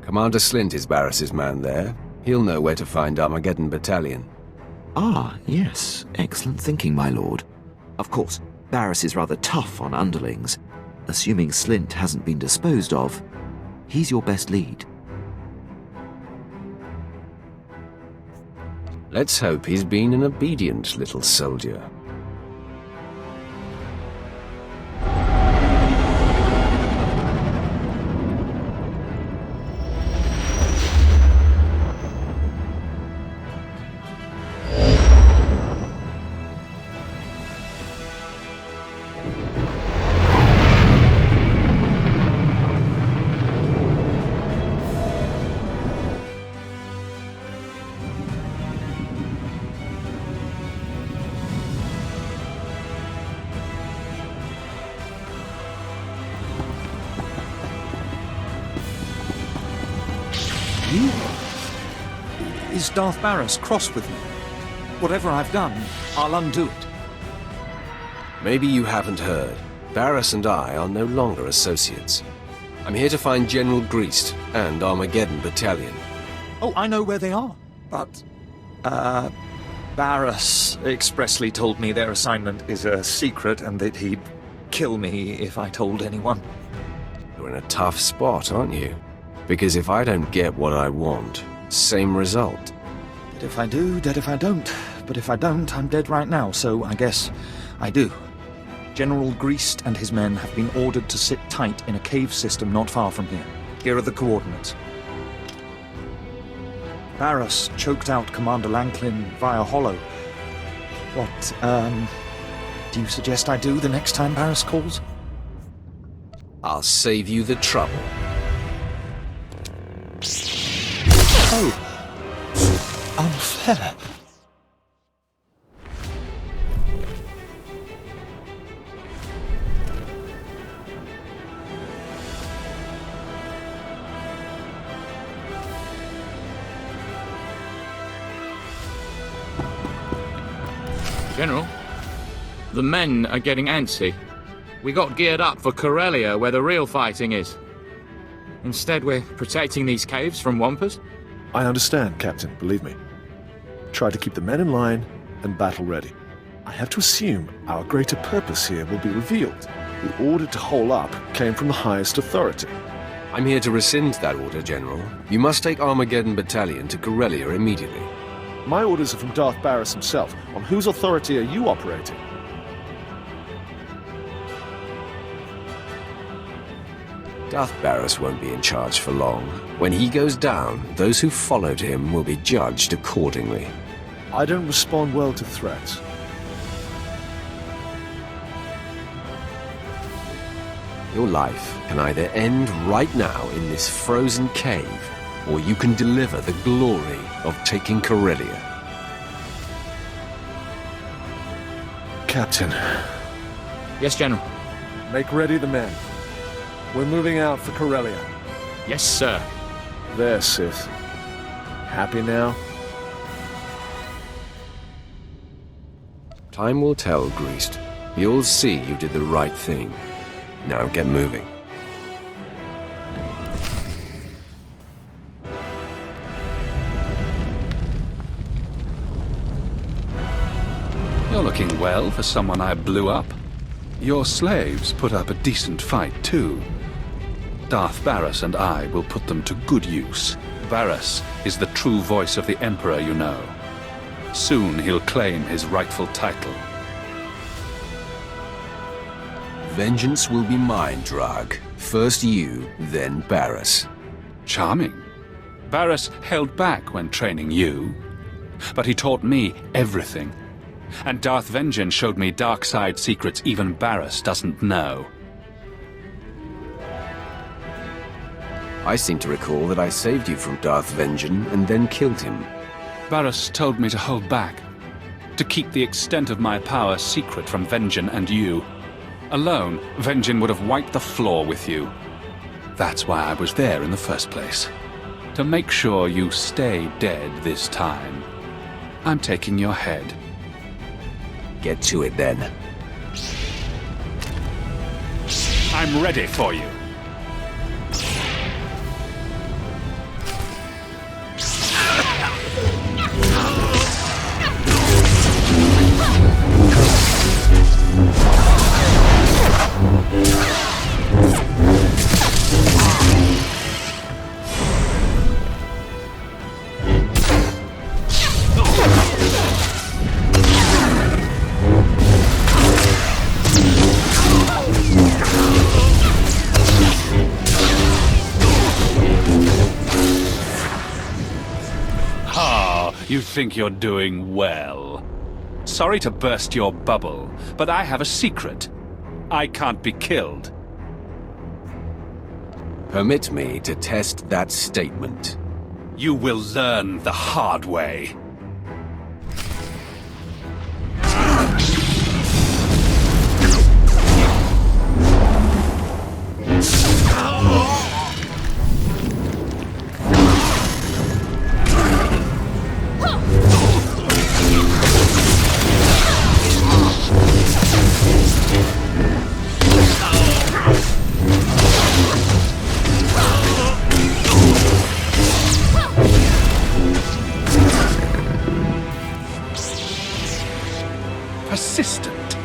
Commander Slint is Barris's man there. He'll know where to find Armageddon battalion. Ah, yes. Excellent thinking, my lord. Of course, Barris is rather tough on underlings. Assuming Slint hasn't been disposed of, he's your best lead. Let's hope he's been an obedient little soldier. Is Darth Barris cross with me? Whatever I've done, I'll undo it. Maybe you haven't heard. Barris and I are no longer associates. I'm here to find General Greast and Armageddon Battalion. Oh, I know where they are. But, Barris expressly told me their assignment is a secret and that he'd kill me if I told anyone. You're in a tough spot, aren't you? Because if I don't get what I want, same result. Dead if I do, dead if I don't. But if I don't, I'm dead right now, so I guess I do. General Greast and his men have been ordered to sit tight in a cave system not far from here. Here are the coordinates. Barris choked out Commander Lanklin via hollow. What, do you suggest I do the next time Barris calls? I'll save you the trouble. Oh. Unfair. General, the men are getting antsy. We got geared up for Corellia, where the real fighting is. Instead, we're protecting these caves from Wampus. I understand, Captain, believe me. Try to keep the men in line and battle ready. I have to assume our greater purpose here will be revealed. The order to hole up came from the highest authority. I'm here to rescind that order, General. You must take Armageddon Battalion to Corellia immediately. My orders are from Darth Barris himself. On whose authority are you operating? Darth Barris won't be in charge for long. When he goes down, those who followed him will be judged accordingly. I don't respond well to threats. Your life can either end right now in this frozen cave, or you can deliver the glory of taking Corellia. Captain. Yes, General. Make ready the men. We're moving out for Corellia. Yes, sir. There, Sith. Happy now? Time will tell, Greast. You'll see you did the right thing. Now get moving. You're looking well for someone I blew up. Your slaves put up a decent fight, too. Darth Barris and I will put them to good use. Barris is the true voice of the Emperor, you know. Soon he'll claim his rightful title. Vengeance will be mine, Drag. First you, then Barris. Charming. Barris held back when training you, but he taught me everything. And Darth Vengean showed me dark side secrets even Barris doesn't know. I seem to recall that I saved you from Darth Vengean and then killed him. Barris told me to hold back, to keep the extent of my power secret from Vengean and you. Alone, Vengean would have wiped the floor with you. That's why I was there in the first place. To make sure you stay dead this time. I'm taking your head. Get to it, then. I'm ready for you. You think you're doing well. Sorry to burst your bubble, but I have a secret. I can't be killed. Permit me to test that statement. You will learn the hard way. Persistent.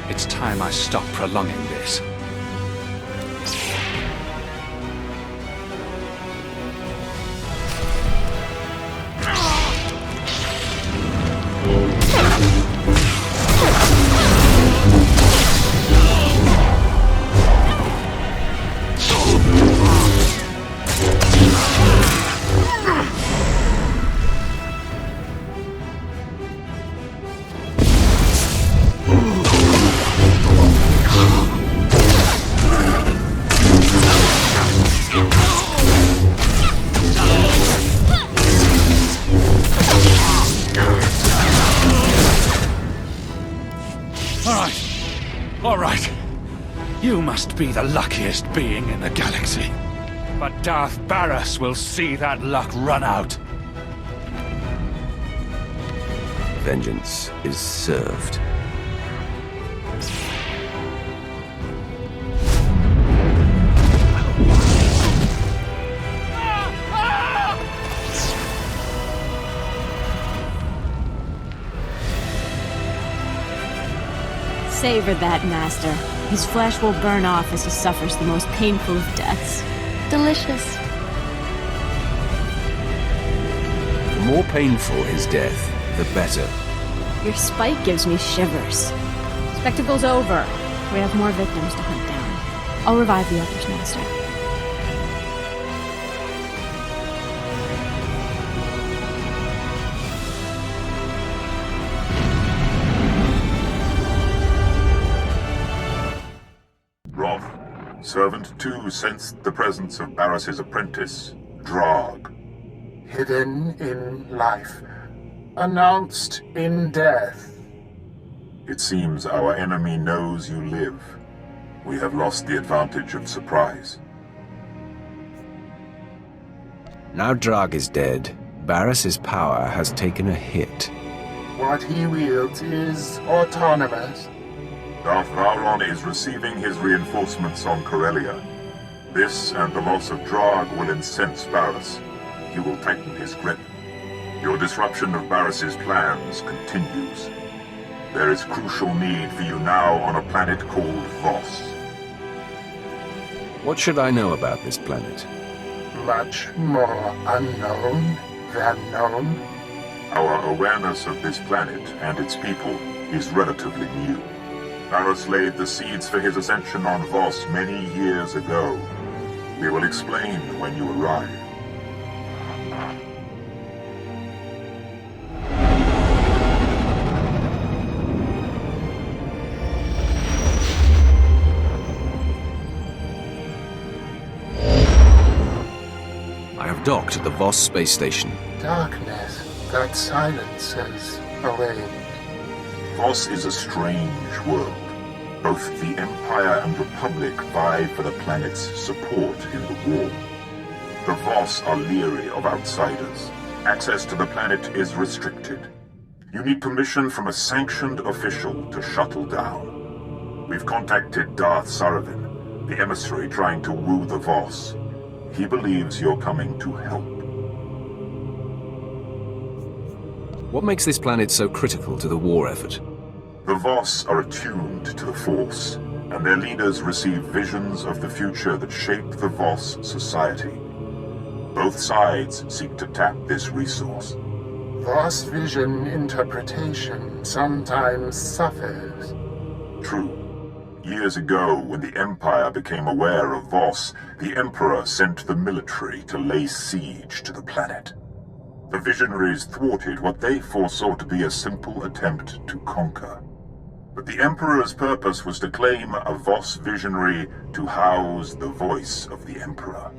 It's time I stop prolonging this. You must be the luckiest being in the galaxy. But Darth Barris will see that luck run out. Vengeance is served. Savor that, Master. His flesh will burn off as he suffers the most painful of deaths. Delicious. The more painful his death, the better. Your spike gives me shivers. Spectacle's over. We have more victims to hunt down. I'll revive the others, Master. Servant 2 sensed the presence of Barris's apprentice, Drog. Hidden in life, announced in death. It seems our enemy knows you live. We have lost the advantage of surprise. Now Drog is dead, Barris's power has taken a hit. What he wields is autonomous. Darth Vowron is receiving his reinforcements on Corellia. This and the loss of Drog will incense Barris. He will tighten his grip. Your disruption of Barris's plans continues. There is crucial need for you now on a planet called Voss. What should I know about this planet? Much more unknown than known. Our awareness of this planet and its people is relatively new. Taris laid the seeds for his ascension on Voss many years ago. We will explain when you arrive. I have docked at the Voss space station. Darkness that silences away. Voss is a strange world. Both the Empire and Republic vie for the planet's support in the war. The Voss are leery of outsiders. Access to the planet is restricted. You need permission from a sanctioned official to shuttle down. We've contacted Darth Saravin, the emissary trying to woo the Voss. He believes you're coming to help. What makes this planet so critical to the war effort? The Voss are attuned to the Force, and their leaders receive visions of the future that shape the Voss society. Both sides seek to tap this resource. Voss vision interpretation sometimes suffers. True. Years ago, when the Empire became aware of Voss, the Emperor sent the military to lay siege to the planet. The visionaries thwarted what they foresaw to be a simple attempt to conquer. But the Emperor's purpose was to claim a Voss visionary to house the voice of the Emperor.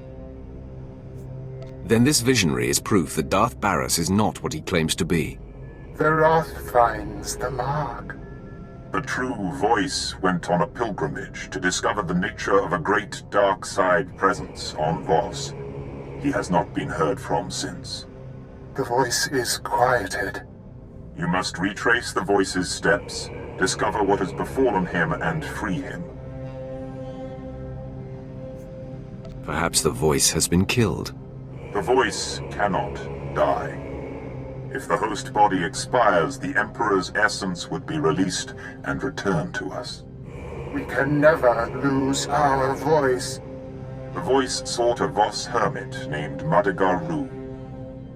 Then this visionary is proof that Darth Baras is not what he claims to be. The Wrath finds the mark. The true voice went on a pilgrimage to discover the nature of a great dark side presence on Voss. He has not been heard from since. The voice is quieted. You must retrace the voice's steps, discover what has befallen him, and free him. Perhaps the voice has been killed. The voice cannot die. If the host body expires, the Emperor's essence would be released and returned to us. We can never lose our voice. The voice sought a Voss hermit named Madigar Ru.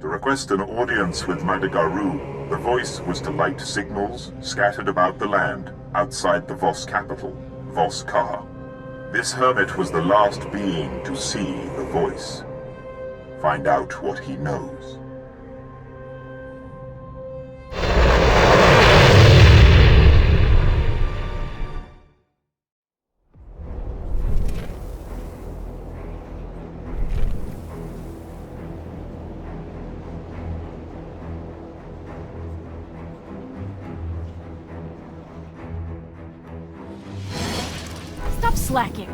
To request an audience with Madigar Ru, the voice was to light signals scattered about the land outside the Voss capital, Voss Ka. This hermit was the last being to see the voice. Find out what he knows. Stop slacking.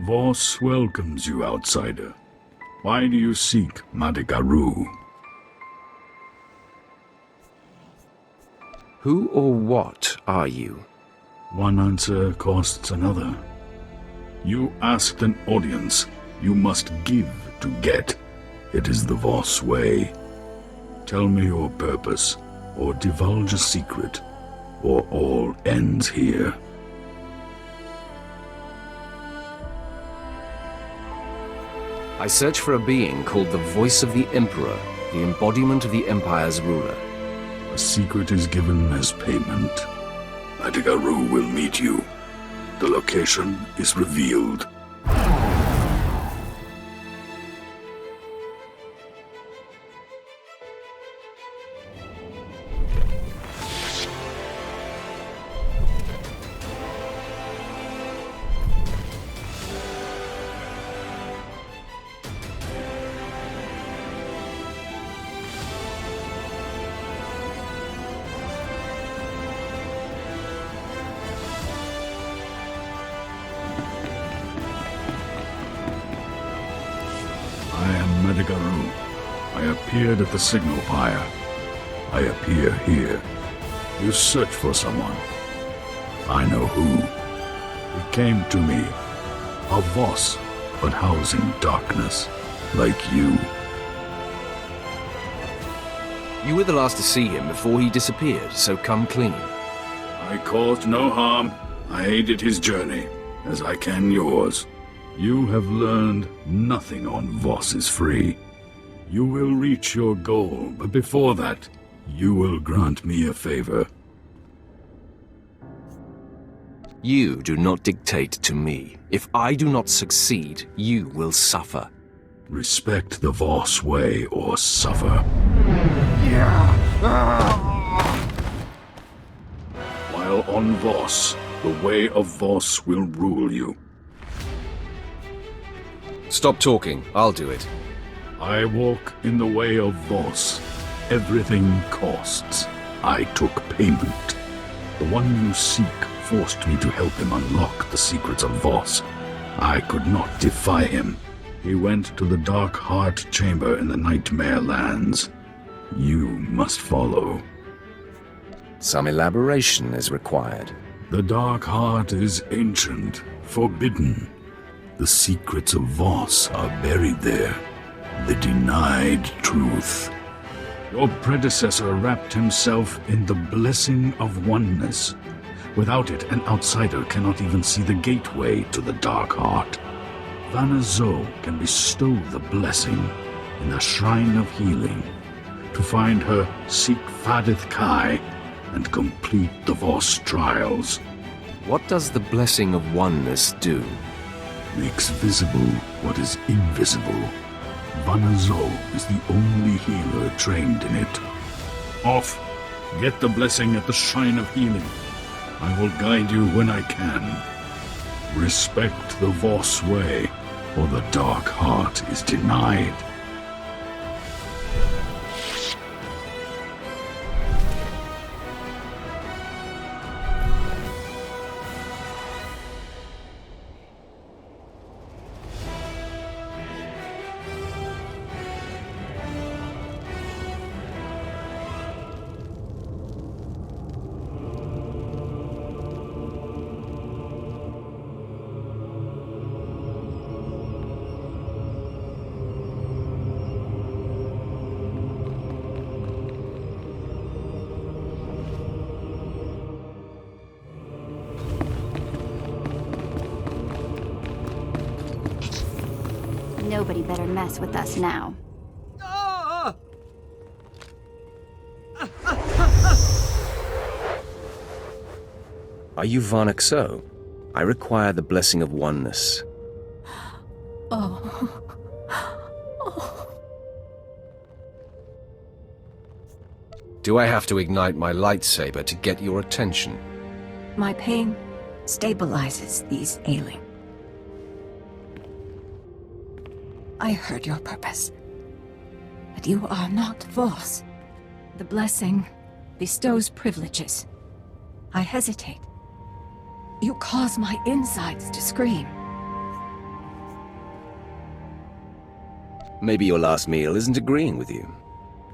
Voss welcomes you, outsider. Why do you seek Madigar Ru? Who or what are you? One answer costs another. You asked an audience. You must give to get. It is the Voss way. Tell me your purpose, or divulge a secret, or all ends here. I search for a being called the Voice of the Emperor, the embodiment of the Empire's ruler. A secret is given as payment. Madigar Ru will meet you. The location is revealed. I am Madigar Ru. I appeared at the signal pyre. I appear here. You search for someone. I know who. He came to me. A Voss, but housing darkness, like you. You were the last to see him before he disappeared, so come clean. I caused no harm. I aided his journey, as I can yours. You have learned nothing on Voss is free. You will reach your goal, but before that, you will grant me a favor. You do not dictate to me. If I do not succeed, you will suffer. Respect the Voss way or suffer. While on Voss, the way of Voss will rule you. Stop talking. I'll do it. I walk in the way of Voss. Everything costs. I took payment. The one you seek forced me to help him unlock the secrets of Voss. I could not defy him. He went to the Dark Heart Chamber in the Nightmare Lands. You must follow. Some elaboration is required. The Dark Heart is ancient, forbidden. The secrets of Voss are buried there. The denied truth. Your predecessor wrapped himself in the blessing of oneness. Without it, an outsider cannot even see the gateway to the Dark Heart. Vanna Zo can bestow the blessing in the Shrine of Healing. To find her, seek Fadith Kai and complete the Voss trials. What does the blessing of oneness do? Makes visible what is invisible. Vanna Zo is the only healer trained in it. Off! Get the blessing at the Shrine of Healing. I will guide you when I can. Respect the Voss way, or the Dark Heart is denied. Nobody better mess with us now. Are you Varnak So? I require the blessing of oneness. Do I have to ignite my lightsaber to get your attention? My pain stabilizes these ailing. I heard your purpose. But you are not Voss. The blessing bestows privileges. I hesitate. You cause my insides to scream. Maybe your last meal isn't agreeing with you.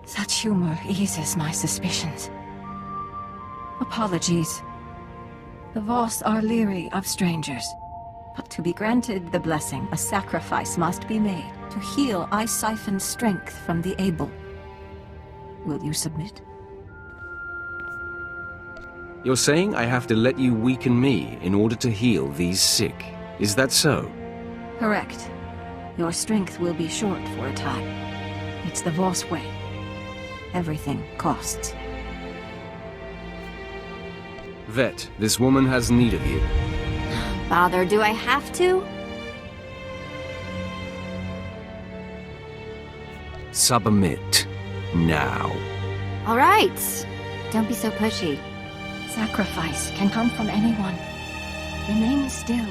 Such humor eases my suspicions. Apologies. The Voss are leery of strangers. But to be granted the blessing, a sacrifice must be made. To heal, I siphon strength from the able. Will you submit? You're saying I have to let you weaken me in order to heal these sick. Is that so? Correct. Your strength will be short for a time. It's the Voss way. Everything costs. Vet, this woman has need of you. Father, do I have to? Submit. Now. All right. Don't be so pushy. Sacrifice can come from anyone. Remain still.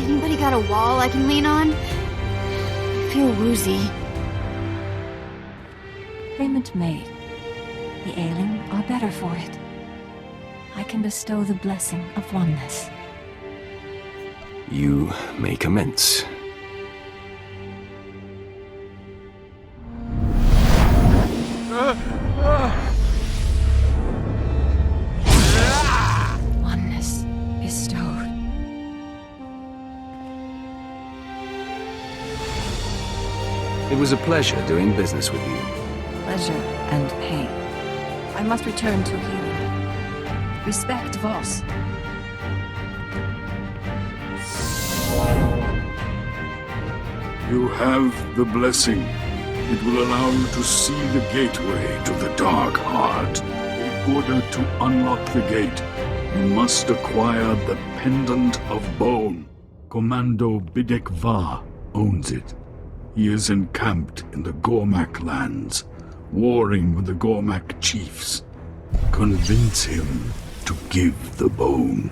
Anybody got a wall I can lean on? I feel woozy. Payment made. The ailing are better for it. I can bestow the blessing of oneness. You may commence. Oneness bestowed. It was a pleasure doing business with you. Pleasure and pain. I must return to healing. Respect Voss. You have the blessing. It will allow you to see the gateway to the Dark Heart. In order to unlock the gate, you must acquire the Pendant of Bone. Commando Bidek Va owns it. He is encamped in the Gormak lands, warring with the Gormak chiefs. Convince him to give the bone.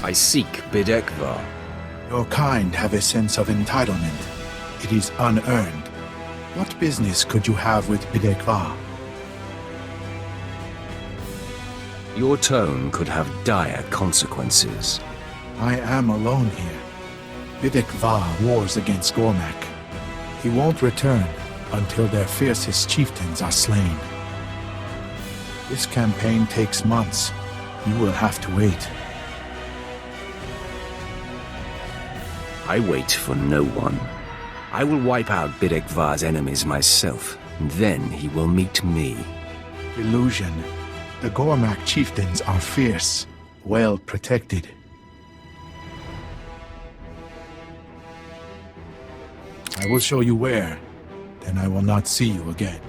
I seek Bidek Va. Your kind have a sense of entitlement. It is unearned. What business could you have with Bidek Va? Your tone could have dire consequences. I am alone here. Bidek Va wars against Gormak. He won't return until their fiercest chieftains are slain. This campaign takes months. You will have to wait. I wait for no one. I will wipe out Bidek Va's enemies myself, and then he will meet me. Illusion. The Gormak chieftains are fierce, well protected. I will show you where, then I will not see you again.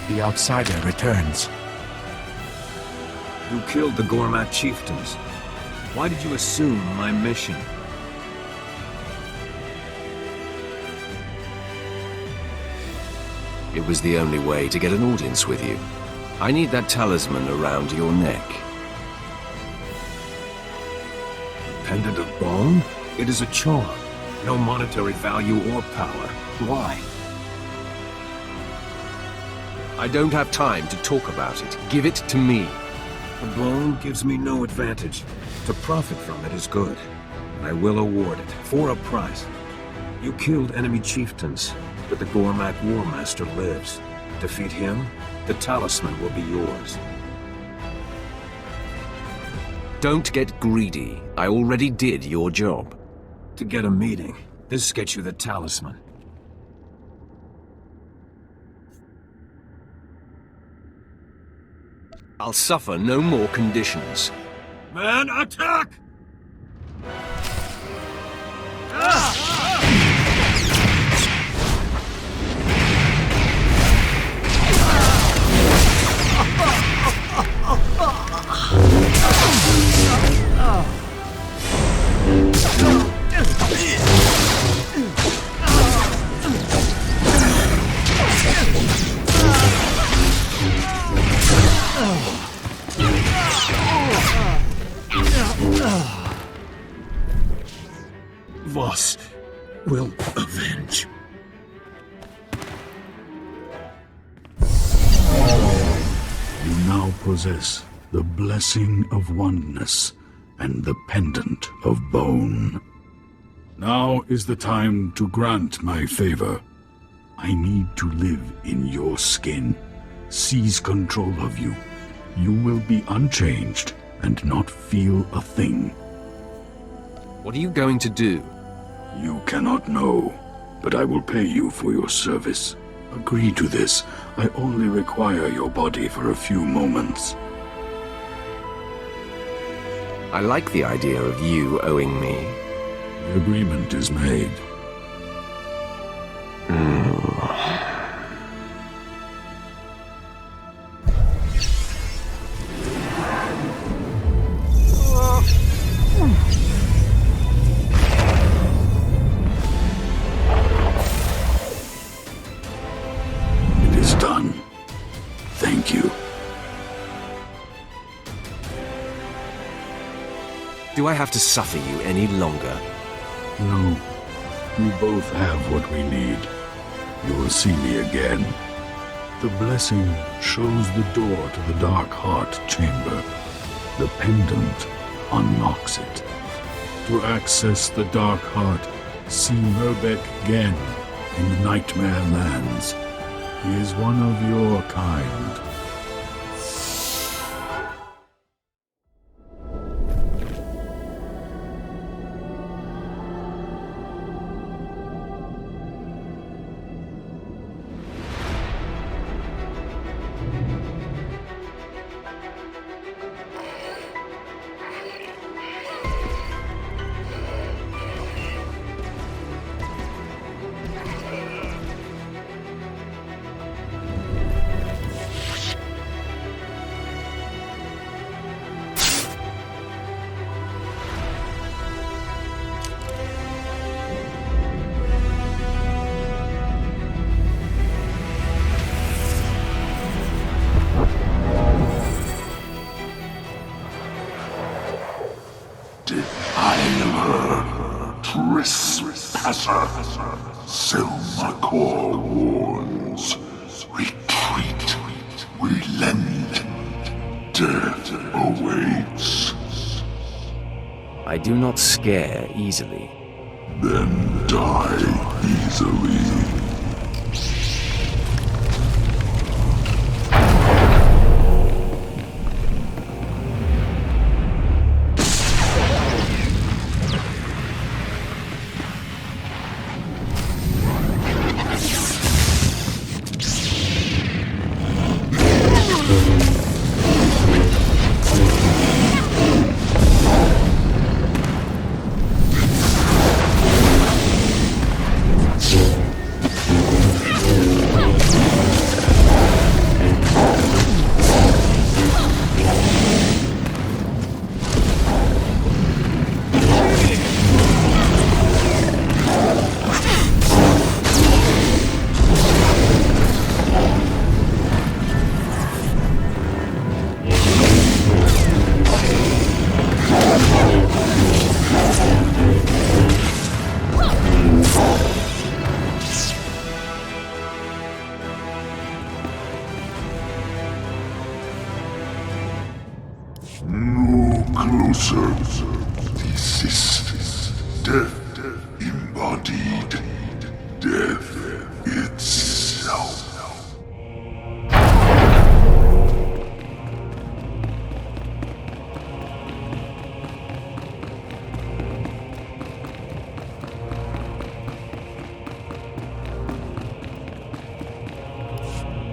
The outsider returns. You killed the Gormak chieftains. Why did you assume my mission? It was the only way to get an audience with you. I need that talisman around your neck. Pendant of Bone? It is a charm. No monetary value or power. Why? I don't have time to talk about it. Give it to me. The bone gives me no advantage. To profit from it is good. And I will award it, for a price. You killed enemy chieftains, but the Gormak War Master lives. Defeat him, the talisman will be yours. Don't get greedy. I already did your job. To get a meeting, this gets you the talisman. I'll suffer no more conditions. Man, attack! Voss will avenge. You now possess the blessing of oneness and the pendant of bone. Now is the time to grant my favor. I I need to live in your skin, seize control of you. You will be unchanged and not feel a thing. What are you going to do? You cannot know, but I will pay you for your service. Agree to this. I only require your body for a few moments. I like the idea of you owing me. The agreement is made. It is done. Thank you. Do I have to suffer you any longer? No. We both have what we need. You will see me again. The blessing shows the door to the Dark Heart chamber. The pendant unlocks it. To access the Dark Heart, see Merbeck Gen in the Nightmare Lands. He is one of your kind. Trespasser, Selmakor warns. Retreat, relent, death awaits. I do not scare easily. Then die easily. This is death embodied, death itself.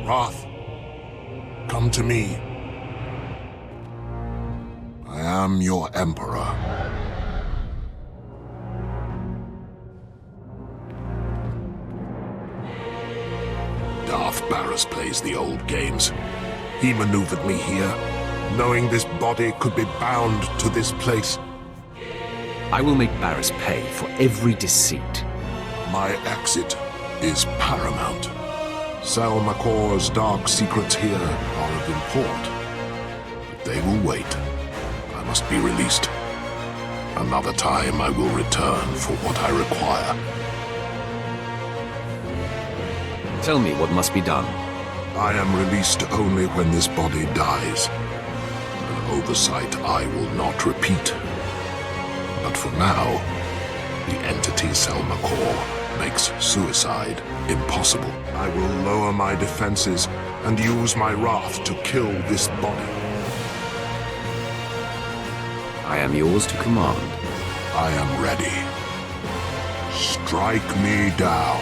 Hoth, come to me. I am your Emperor. Darth Barras plays the old games. He maneuvered me here, knowing this body could be bound to this place. I will make Barras pay for every deceit. My exit is paramount. Selmakor's dark secrets here are of import. But they will wait. I must be released. Another time I will return for what I require. Tell me what must be done. I am released only when this body dies. An oversight I will not repeat. But for now, the entity Selmakor makes suicide impossible. I will lower my defenses and use my wrath to kill this body. I am yours to command. I am ready. Strike me down.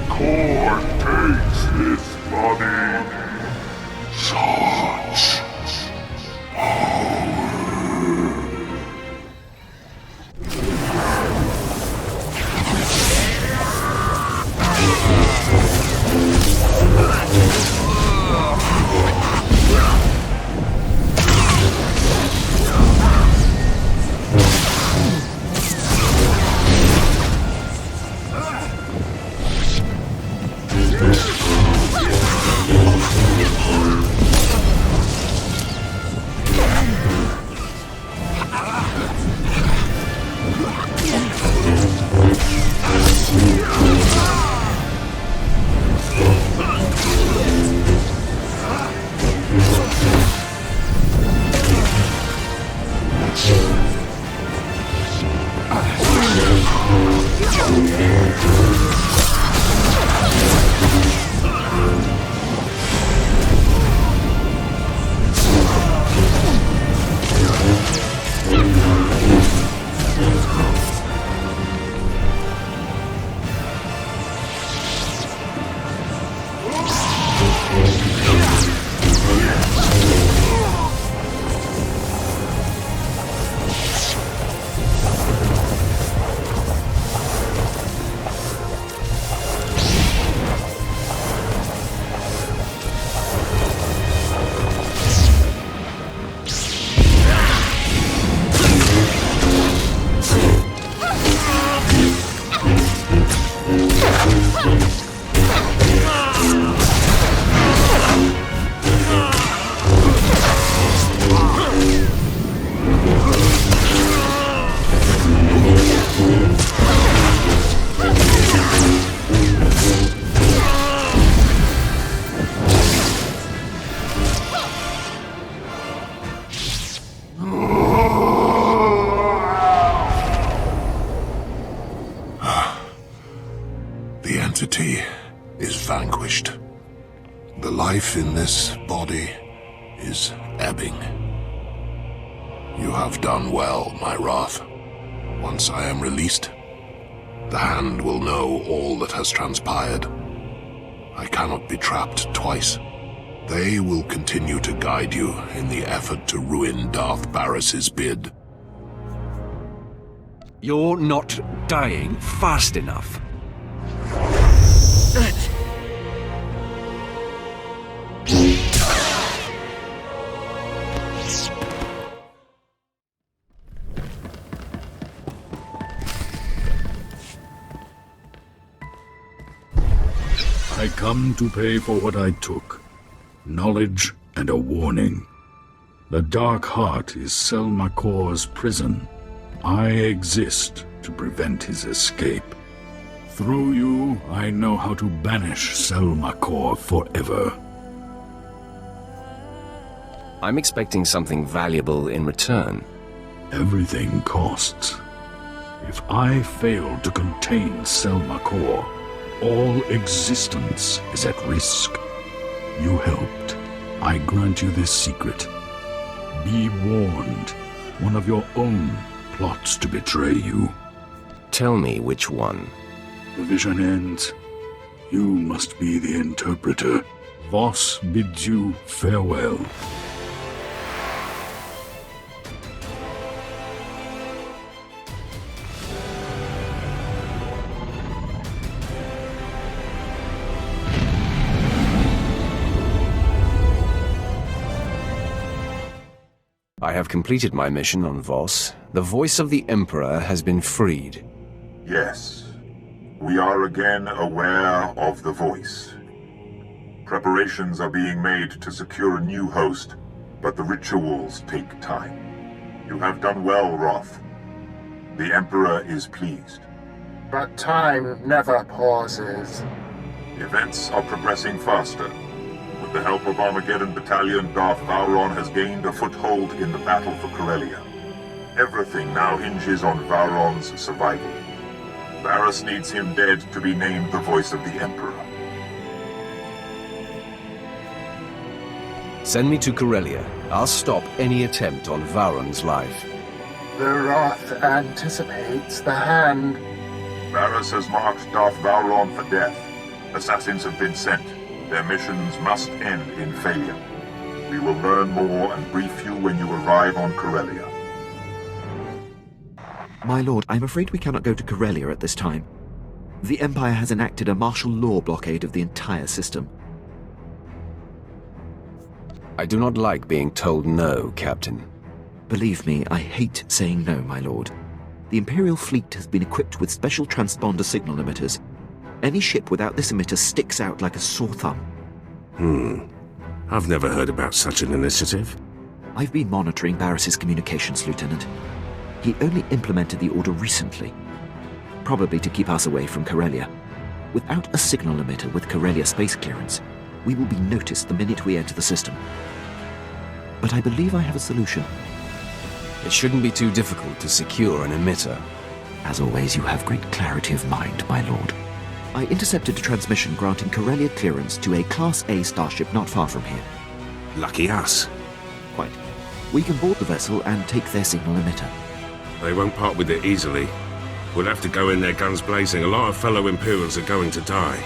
SWTOR takes this body. Such power. The life in this body is ebbing. You have done well, my wrath. Once I am released, the Hand will know all that has transpired. I cannot be trapped twice. They will continue to guide you in the effort to ruin Darth Barris's bid. You're not dying fast enough. I come to pay for what I took. Knowledge and a warning. The Dark Heart is Selmacor's prison. I exist to prevent his escape. Through you, I know how to banish Selmacor forever. I'm expecting something valuable in return. Everything costs. If I fail to contain Selmacor, all existence is at risk. You helped. I grant you this secret. Be warned. One of your own plots to betray you. Tell me which one. The vision ends. You must be the interpreter. Voss bids you farewell. I have completed my mission on Voss. The voice of the Emperor has been freed. Yes. We are again aware of the voice. Preparations are being made to secure a new host, but the rituals take time. You have done well, Roth. The Emperor is pleased. But time never pauses. Events are progressing faster. With the help of Armageddon Battalion, Darth Vowron has gained a foothold in the battle for Corellia. Everything now hinges on Vowron's survival. Varys needs him dead to be named the voice of the Emperor. Send me to Corellia. I'll stop any attempt on Vowron's life. The Wrath anticipates the hand. Varys has marked Darth Vowron for death. Assassins have been sent. Their missions must end in failure. We will learn more and brief you when you arrive on Corellia. My lord, I'm afraid we cannot go to Corellia at this time. The Empire has enacted a martial law blockade of the entire system. I do not like being told no, Captain. Believe me, I hate saying no, my lord. The Imperial fleet has been equipped with special transponder signal emitters. Any ship without this emitter sticks out like a sore thumb. I've never heard about such an initiative. I've been monitoring Barris's communications, Lieutenant. He only implemented the order recently, probably to keep us away from Corellia. Without a signal emitter with Corellia space clearance, we will be noticed the minute we enter the system. But I believe I have a solution. It shouldn't be too difficult to secure an emitter. As always, you have great clarity of mind, my lord. I intercepted a transmission granting Corellia clearance to a Class A starship not far from here. Lucky us. Quite. We can board the vessel and take their signal emitter. They won't part with it easily. We'll have to go in there guns blazing. A lot of fellow Imperials are going to die.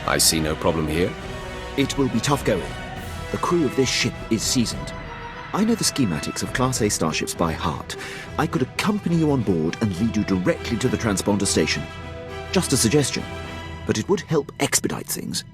I see no problem here. It will be tough going. The crew of this ship is seasoned. I know the schematics of Class A starships by heart. I could accompany you on board and lead you directly to the transponder station. Just a suggestion, but it would help expedite things.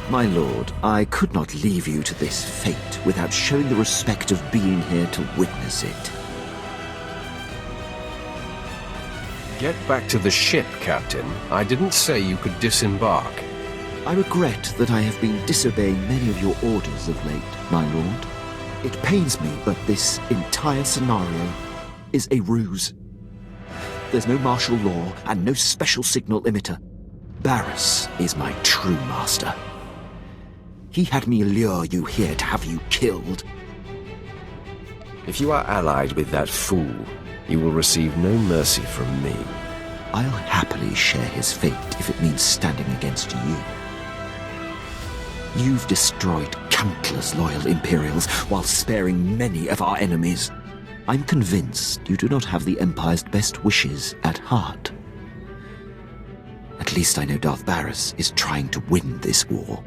My lord, I could not leave you to this fate without showing the respect of being here to witness it. Get back to the ship, Captain. I didn't say you could disembark. I regret that I have been disobeying many of your orders of late, my lord. It pains me, but this entire scenario is a ruse. There's no martial law and no special signal emitter. Barris is my true master. He had me lure you here to have you killed. If you are allied with that fool, you will receive no mercy from me. I'll happily share his fate if it means standing against you. You've destroyed countless loyal Imperials while sparing many of our enemies. I'm convinced you do not have the Empire's best wishes at heart. At least I know Darth Barris is trying to win this war.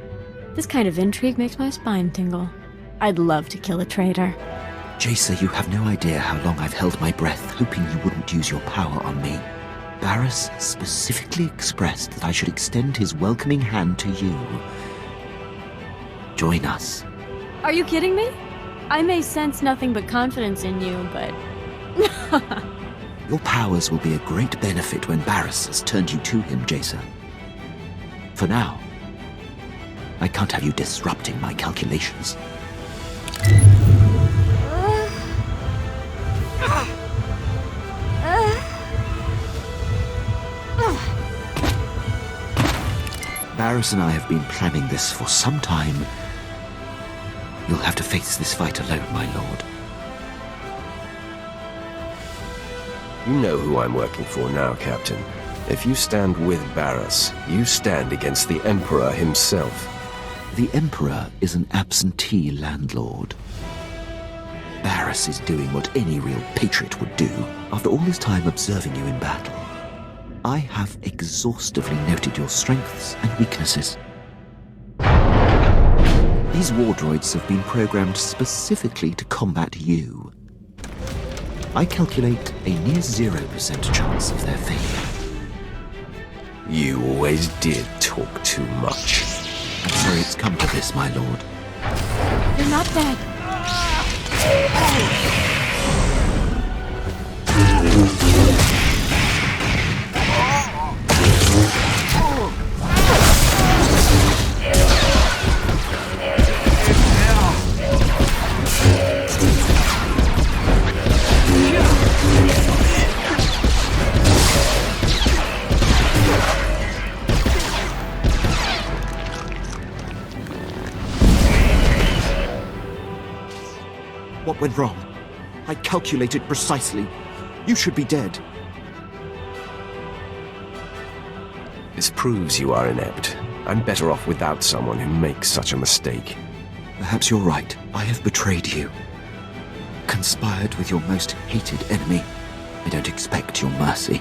This kind of intrigue makes my spine tingle. I'd love to kill a traitor. Jacer, you have no idea how long I've held my breath, hoping you wouldn't use your power on me. Barris specifically expressed that I should extend his welcoming hand to you. Join us. Are you kidding me? I may sense nothing but confidence in you, but... Your powers will be a great benefit when Barris has turned you to him, Jacer. For now, I can't have you disrupting my calculations. Barris and I have been planning this for some time. You'll have to face this fight alone, my lord. You know who I'm working for now, Captain. If you stand with Barris, you stand against the Emperor himself. The Emperor is an absentee landlord. Barris is doing what any real patriot would do after all this time observing you in battle. I have exhaustively noted your strengths and weaknesses. These war droids have been programmed specifically to combat you. I calculate a near 0% chance of their failure. You always did talk too much. And so it's come to this, my lord. You're not dead. What went wrong? I calculated precisely. You should be dead. This proves you are inept. I'm better off without someone who makes such a mistake. Perhaps you're right. I have betrayed you. Conspired with your most hated enemy. I don't expect your mercy.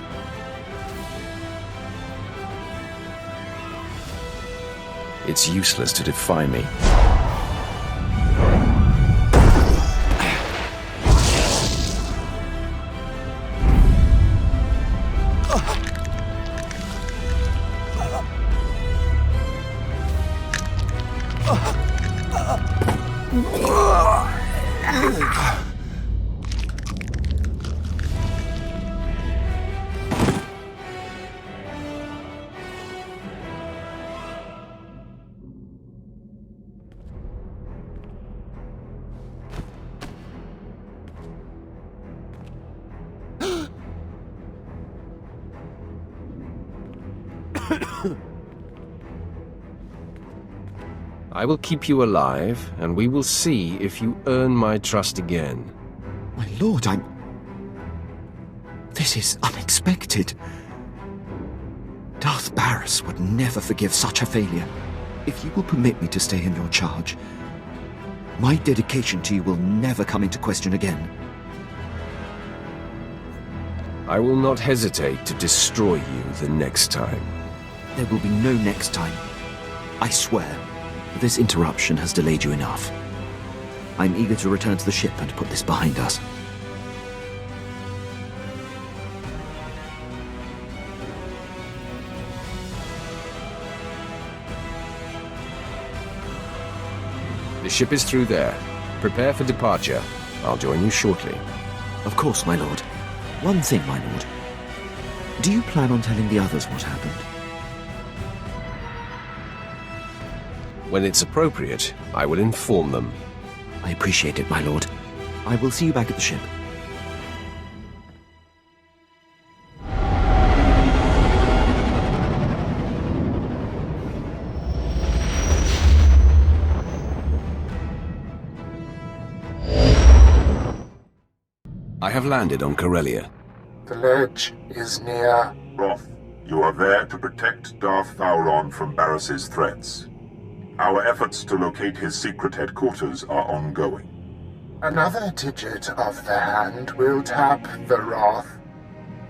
It's useless to defy me. I will keep you alive, and we will see if you earn my trust again. My lord, This is unexpected. Darth Barris would never forgive such a failure. If you will permit me to stay in your charge, my dedication to you will never come into question again. I will not hesitate to destroy you the next time. There will be no next time. I swear. This interruption has delayed you enough. I'm eager to return to the ship and put this behind us. The ship is through there. Prepare for departure. I'll join you shortly. Of course, my lord. One thing, my lord. Do you plan on telling the others what happened? When it's appropriate, I will inform them. I appreciate it, my lord. I will see you back at the ship. I have landed on Corellia. The ledge is near. Roth, you are there to protect Darth Vowron from Barris's threats. Our efforts to locate his secret headquarters are ongoing. Another digit of the hand will tap the Wrath.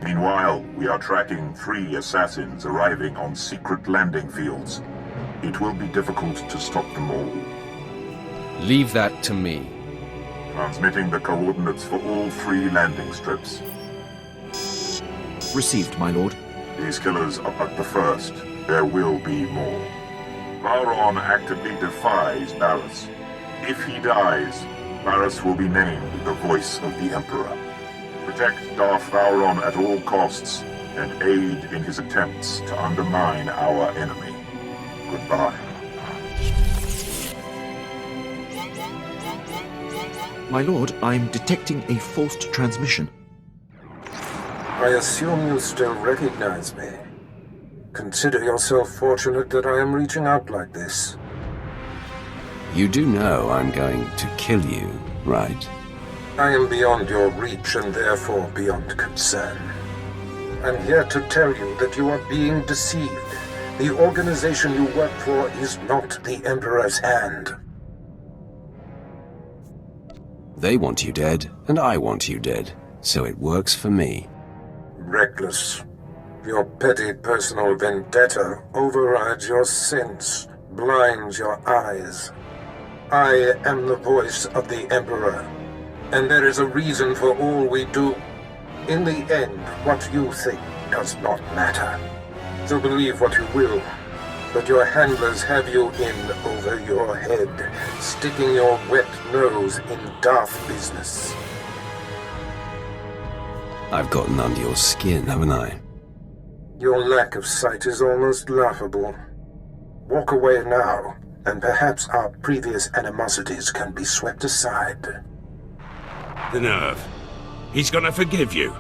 Meanwhile, we are tracking 3 assassins arriving on secret landing fields. It will be difficult to stop them all. Leave that to me. Transmitting the coordinates for all 3 landing strips. Received, my lord. These killers are but the first. There will be more. Vowron actively defies Barris. If he dies, Barris will be named the voice of the Emperor. Protect Darth Vowron at all costs, and aid in his attempts to undermine our enemy. Goodbye. My lord, I'm detecting a forced transmission. I assume you still recognize me. Consider yourself fortunate that I am reaching out like this. You do know I'm going to kill you, right? I am beyond your reach and therefore beyond concern. I'm here to tell you that you are being deceived. The organization you work for is not the Emperor's hand. They want you dead, and I want you dead, so it works for me. Reckless. Your petty personal vendetta overrides your sense, blinds your eyes. I am the voice of the Emperor, and there is a reason for all we do. In the end, what you think does not matter. So believe what you will, but your handlers have you in over your head, sticking your wet nose in Darth business. I've gotten under your skin, haven't I? Your lack of sight is almost laughable. Walk away now, and perhaps our previous animosities can be swept aside. The nerve. He's gonna forgive you.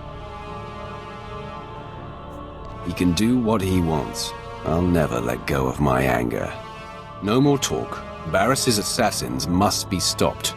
He can do what he wants. I'll never let go of my anger. No more talk. Barris's assassins must be stopped.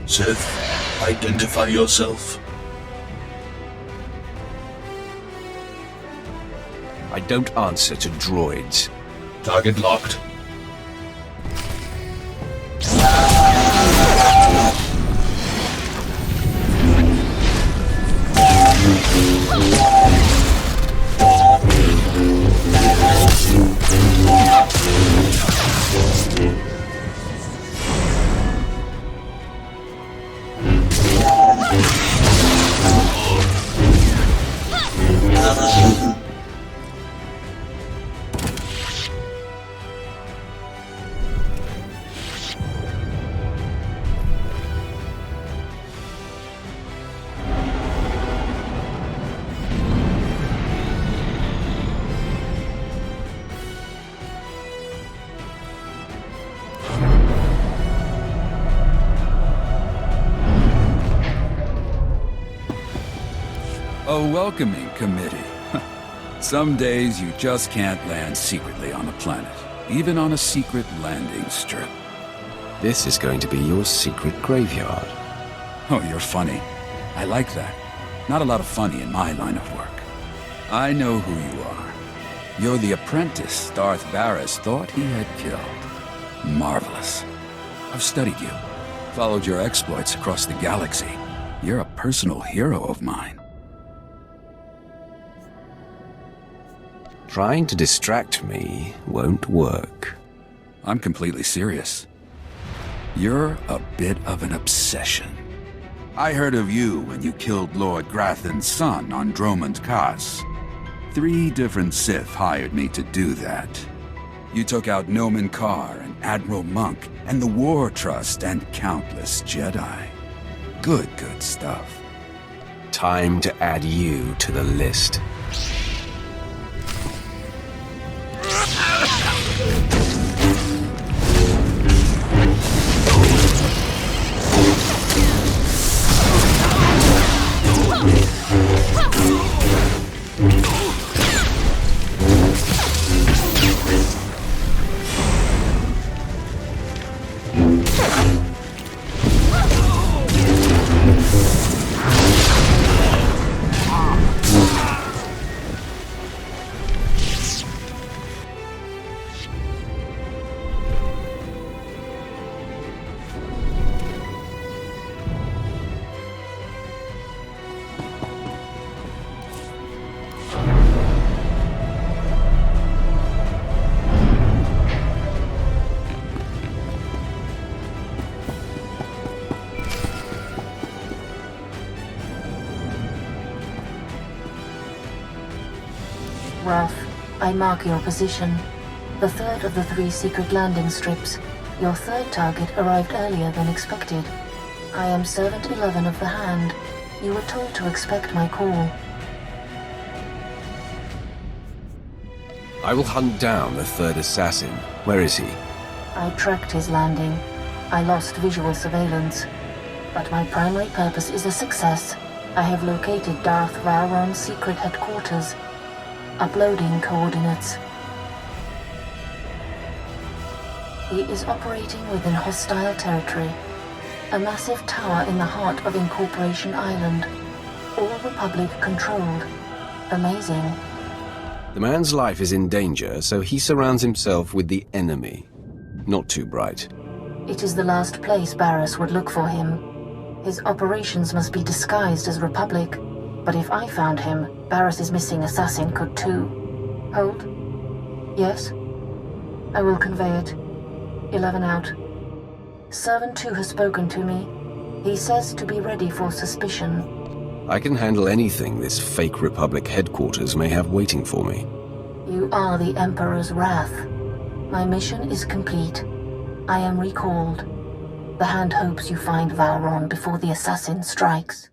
Sith, identify yourself. I don't answer to droids. Target locked. A welcoming committee. Some days you just can't land secretly on a planet, even on a secret landing strip. This is going to be your secret graveyard. Oh, you're funny. I like that. Not a lot of funny in my line of work. I know who you are. You're the apprentice Darth Barris thought he had killed. Marvelous. I've studied you, followed your exploits across the galaxy. You're a personal hero of mine. Trying to distract me won't work. I'm completely serious. You're a bit of an obsession. I heard of you when you killed Lord Grathan's son on Dromund Kaas. 3 different Sith hired me to do that. You took out Nomen Karr and Admiral Monk and the War Trust and countless Jedi. Good stuff. Time to add you to the list. Ralph, I mark your position. The 3rd of the 3 secret landing strips. Your 3rd target arrived earlier than expected. I am Servant 11 of the Hand. You were told to expect my call. I will hunt down the third assassin. Where is he? I tracked his landing. I lost visual surveillance. But my primary purpose is a success. I have located Darth Vowron's secret headquarters. Uploading coordinates. He is operating within hostile territory. A massive tower in the heart of Incorporation Island. All Republic controlled. Amazing. The man's life is in danger, so he surrounds himself with the enemy. Not too bright. It is the last place Barriss would look for him. His operations must be disguised as Republic. But if I found him, Barriss's missing assassin could too. Hold. Yes? I will convey it. 11 out. Servant 2 has spoken to me. He says to be ready for suspicion. I can handle anything this fake Republic headquarters may have waiting for me. You are the Emperor's wrath. My mission is complete. I am recalled. The Hand hopes you find Vowron before the assassin strikes.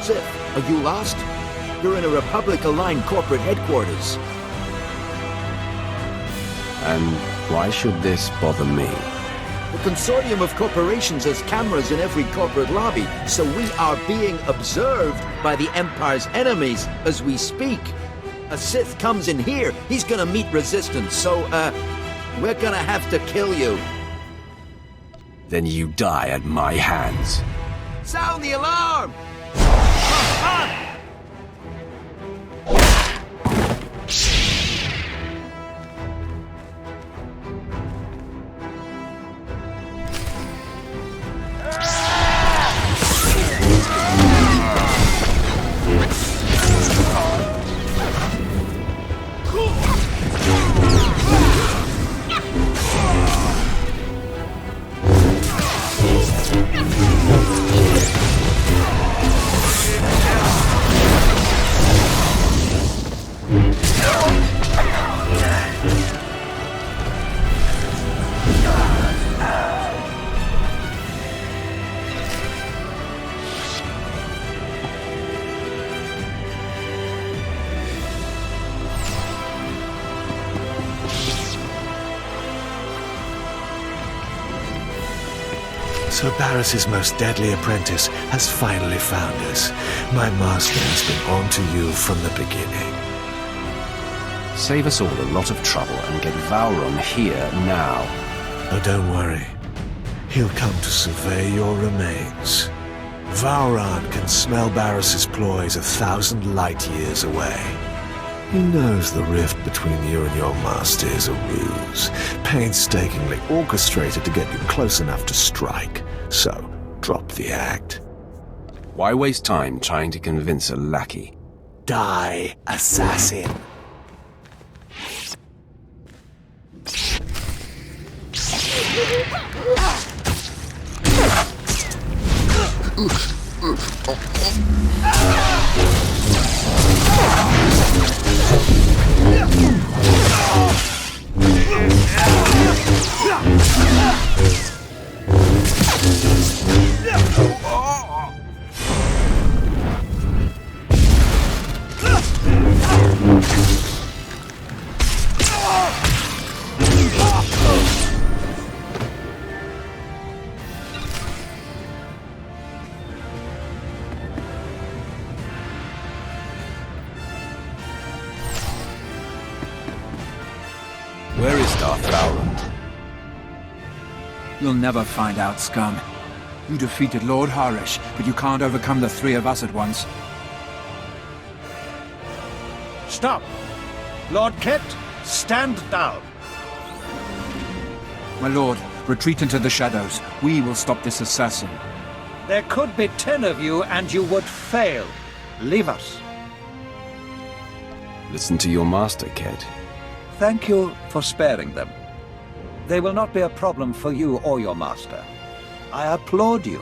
Sith, are you lost? You're in a Republic-aligned corporate headquarters. And why should this bother me? The consortium of corporations has cameras in every corporate lobby, so we are being observed by the Empire's enemies as we speak. A Sith comes in here, he's gonna meet resistance, so, we're gonna have to kill you. Then you die at my hands. Sound the alarm! So Barriss's most deadly apprentice has finally found us. My master has been on to you from the beginning. Save us all a lot of trouble and get Vowron here now. Oh, don't worry. He'll come to survey your remains. Vowron can smell Barriss's ploys 1,000 light years away. He knows the rift between you and your master is a ruse, painstakingly orchestrated to get you close enough to strike. So, drop the act. Why waste time trying to convince a lackey? Die, assassin! You'll never find out, scum. You defeated Lord Harish, but you can't overcome the three of us at once. Stop! Lord Ket, stand down. My lord, retreat into the shadows. We will stop this assassin. There could be 10 of you, and you would fail. Leave us. Listen to your master, Ket. Thank you for sparing them. They will not be a problem for you or your master. I applaud you.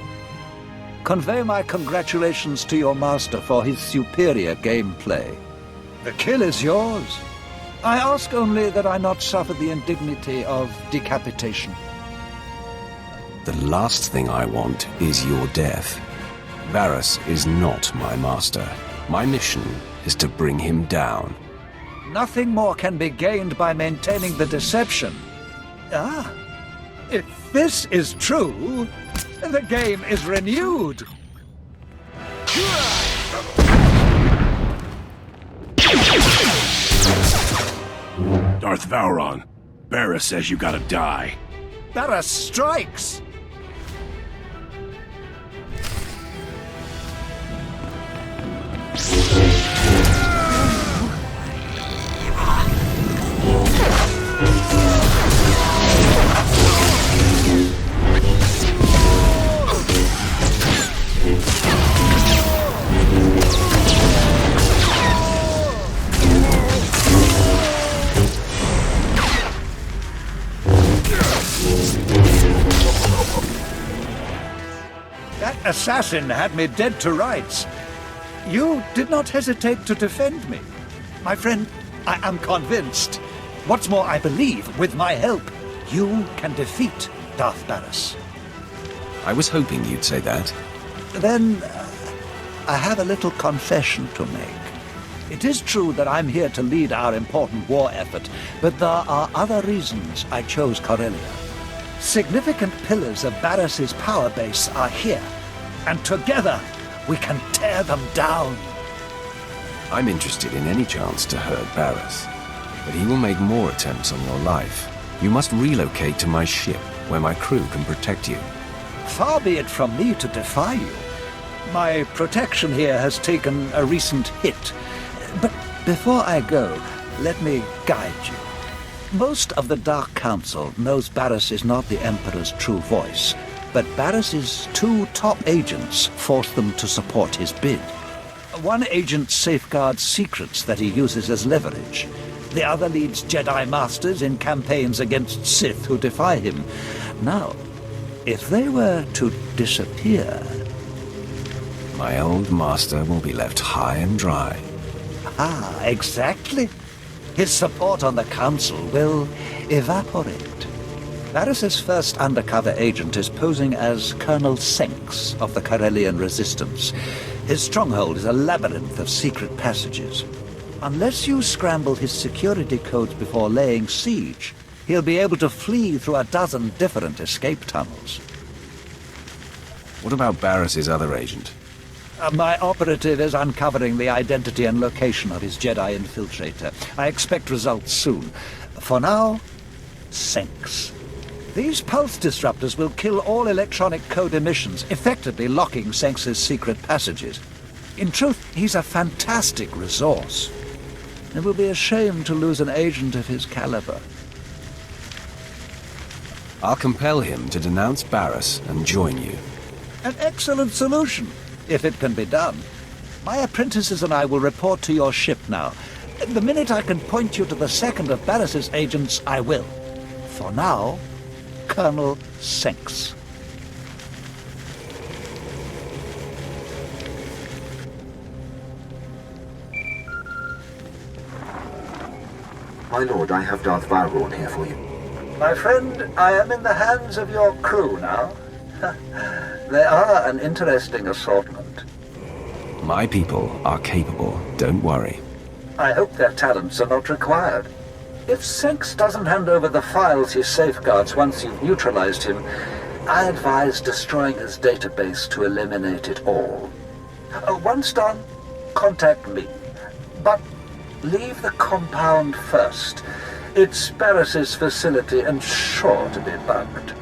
Convey my congratulations to your master for his superior gameplay. The kill is yours. I ask only that I not suffer the indignity of decapitation. The last thing I want is your death. Varys is not my master. My mission is to bring him down. Nothing more can be gained by maintaining the deception. Ah, if this is true, the game is renewed. Darth Vowron, Barris says you gotta die. Barris strikes! That assassin had me dead to rights. You did not hesitate to defend me. My friend, I am convinced. What's more, I believe, with my help, you can defeat Darth Barris. I was hoping you'd say that. Then, I have a little confession to make. It is true that I'm here to lead our important war effort, but there are other reasons I chose Corellia. Significant pillars of Barris's power base are here, and together we can tear them down. I'm interested in any chance to hurt Barris, but he will make more attempts on your life. You must relocate to my ship, where my crew can protect you. Far be it from me to defy you. My protection here has taken a recent hit. But before I go, let me guide you. Most of the Dark Council knows Barris is not the Emperor's true voice, but Barris's 2 top agents forced them to support his bid. One agent safeguards secrets that he uses as leverage. The other leads Jedi Masters in campaigns against Sith who defy him. Now, if they were to disappear... My old master will be left high and dry. Ah, exactly. His support on the Council will evaporate. Barris's first undercover agent is posing as Colonel Senks of the Corellian Resistance. His stronghold is a labyrinth of secret passages. Unless you scramble his security codes before laying siege, he'll be able to flee through a dozen different escape tunnels. What about Barris's other agent? My operative is uncovering the identity and location of his Jedi infiltrator. I expect results soon. For now, Senks. These pulse disruptors will kill all electronic code emissions, effectively locking Senks's secret passages. In truth, he's a fantastic resource. It will be a shame to lose an agent of his caliber. I'll compel him to denounce Barris and join you. An excellent solution, if it can be done. My apprentices and I will report to your ship now. The minute I can point you to the second of Barris's agents, I will. For now, Colonel Senks. My lord, I have Darth Vowron here for you. My friend, I am in the hands of your crew now. They are an interesting assortment. My people are capable, don't worry. I hope their talents are not required. If Senks doesn't hand over the files he safeguards once you've neutralized him, I advise destroying his database to eliminate it all. Once done, contact me. But leave the compound first. It's Barris's facility and sure to be bugged.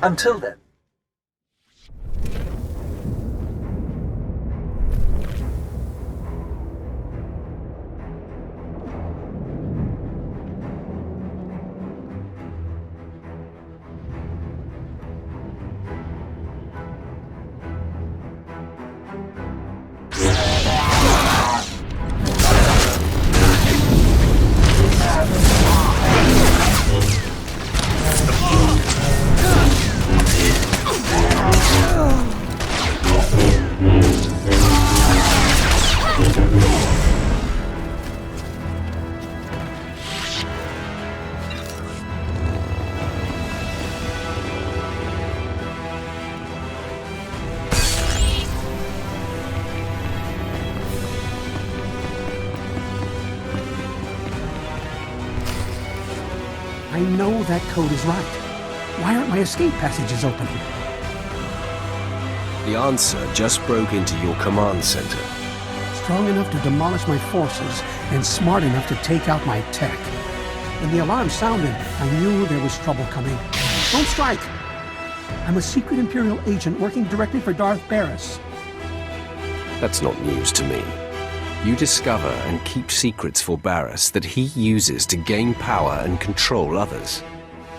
Until then. I know that code is right. Why aren't my escape passages open? The answer just broke into your command center. Strong enough to demolish my forces and smart enough to take out my tech. When the alarm sounded, I knew there was trouble coming. Don't strike! I'm a secret Imperial agent working directly for Darth Baras. That's not news to me. You discover and keep secrets for Baras that he uses to gain power and control others.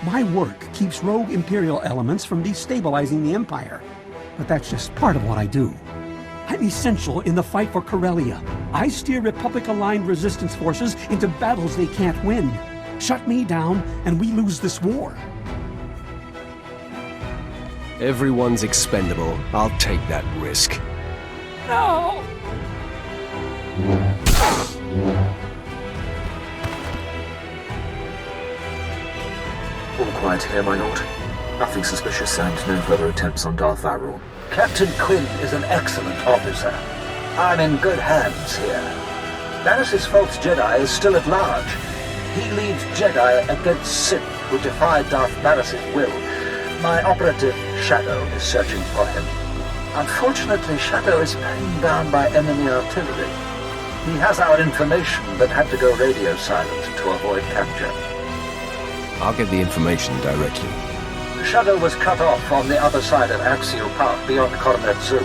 My work keeps rogue Imperial elements from destabilizing the Empire. But that's just part of what I do. I'm essential in the fight for Corellia. I steer Republic-aligned resistance forces into battles they can't win. Shut me down, and we lose this war. Everyone's expendable. I'll take that risk. No! All quiet here, my lord. Nothing suspicious and no further attempts on Darth Vader. Captain Quinn is an excellent officer. I'm in good hands here. Barris's false Jedi is still at large. He leads Jedi against Sith who defy Darth Barris's will. My operative, Shadow, is searching for him. Unfortunately, Shadow is pinned down by enemy artillery. He has our information, but had to go radio silent to avoid capture. I'll get the information directly. Shadow was cut off on the other side of Axial Park beyond Cornet Zoo.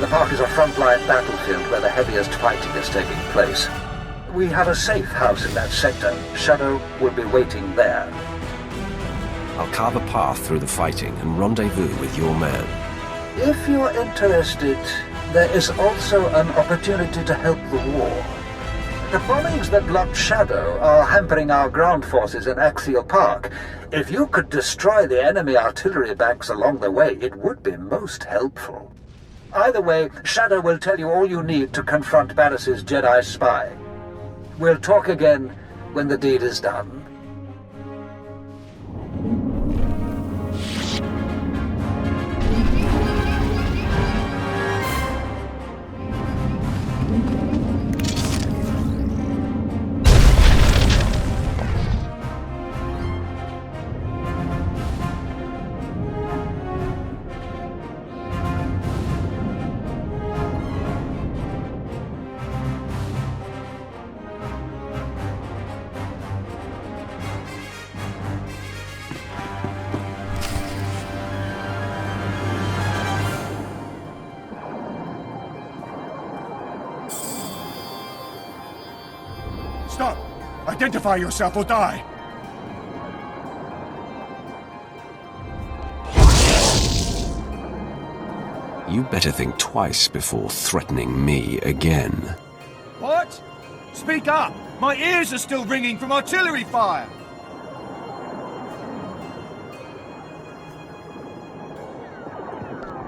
The park is a frontline battlefield where the heaviest fighting is taking place. We have a safe house in that sector. Shadow will be waiting there. I'll carve a path through the fighting and rendezvous with your man. If you're interested, there is also an opportunity to help the war. The bombings that blocked Shadow are hampering our ground forces in Axial Park. If you could destroy the enemy artillery banks along the way, it would be most helpful. Either way, Shadow will tell you all you need to confront Barris's Jedi spy. We'll talk again when the deed is done. Stop! Identify yourself or die! You better think twice before threatening me again. What? Speak up! My ears are still ringing from artillery fire!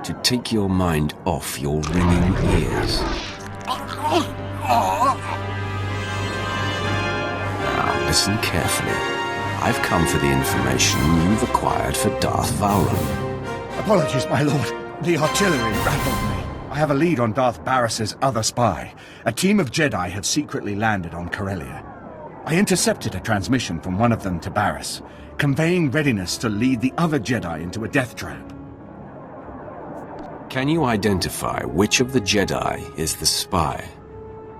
To take your mind off your ringing ears. Now, listen carefully. I've come for the information you've acquired for Darth Valron. Apologies, my lord. The artillery rattled me. I have a lead on Darth Barris's other spy. A team of Jedi have secretly landed on Corellia. I intercepted a transmission from one of them to Barris, conveying readiness to lead the other Jedi into a death trap. Can you identify which of the Jedi is the spy?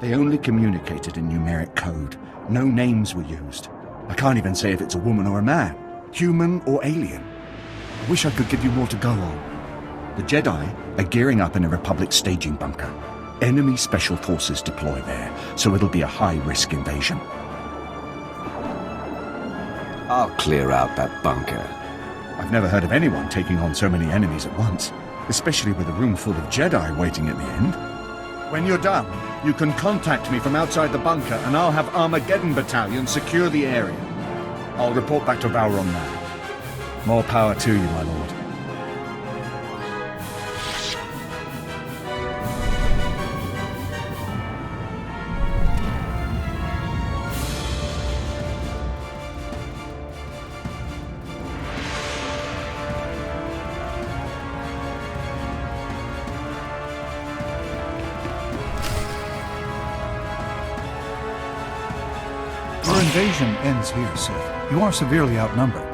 They only communicated in numeric code. No names were used. I can't even say if it's a woman or a man, human or alien. I wish I could give you more to go on. The Jedi are gearing up in a Republic staging bunker. Enemy special forces deploy there, so it'll be a high-risk invasion. I'll clear out that bunker. I've never heard of anyone taking on so many enemies at once, especially with a room full of Jedi waiting at the end. When you're done, you can contact me from outside the bunker and I'll have Armageddon Battalion secure the area. I'll report back to Valron now. More power to you, my lord. Our invasion ends here, Sith. You are severely outnumbered.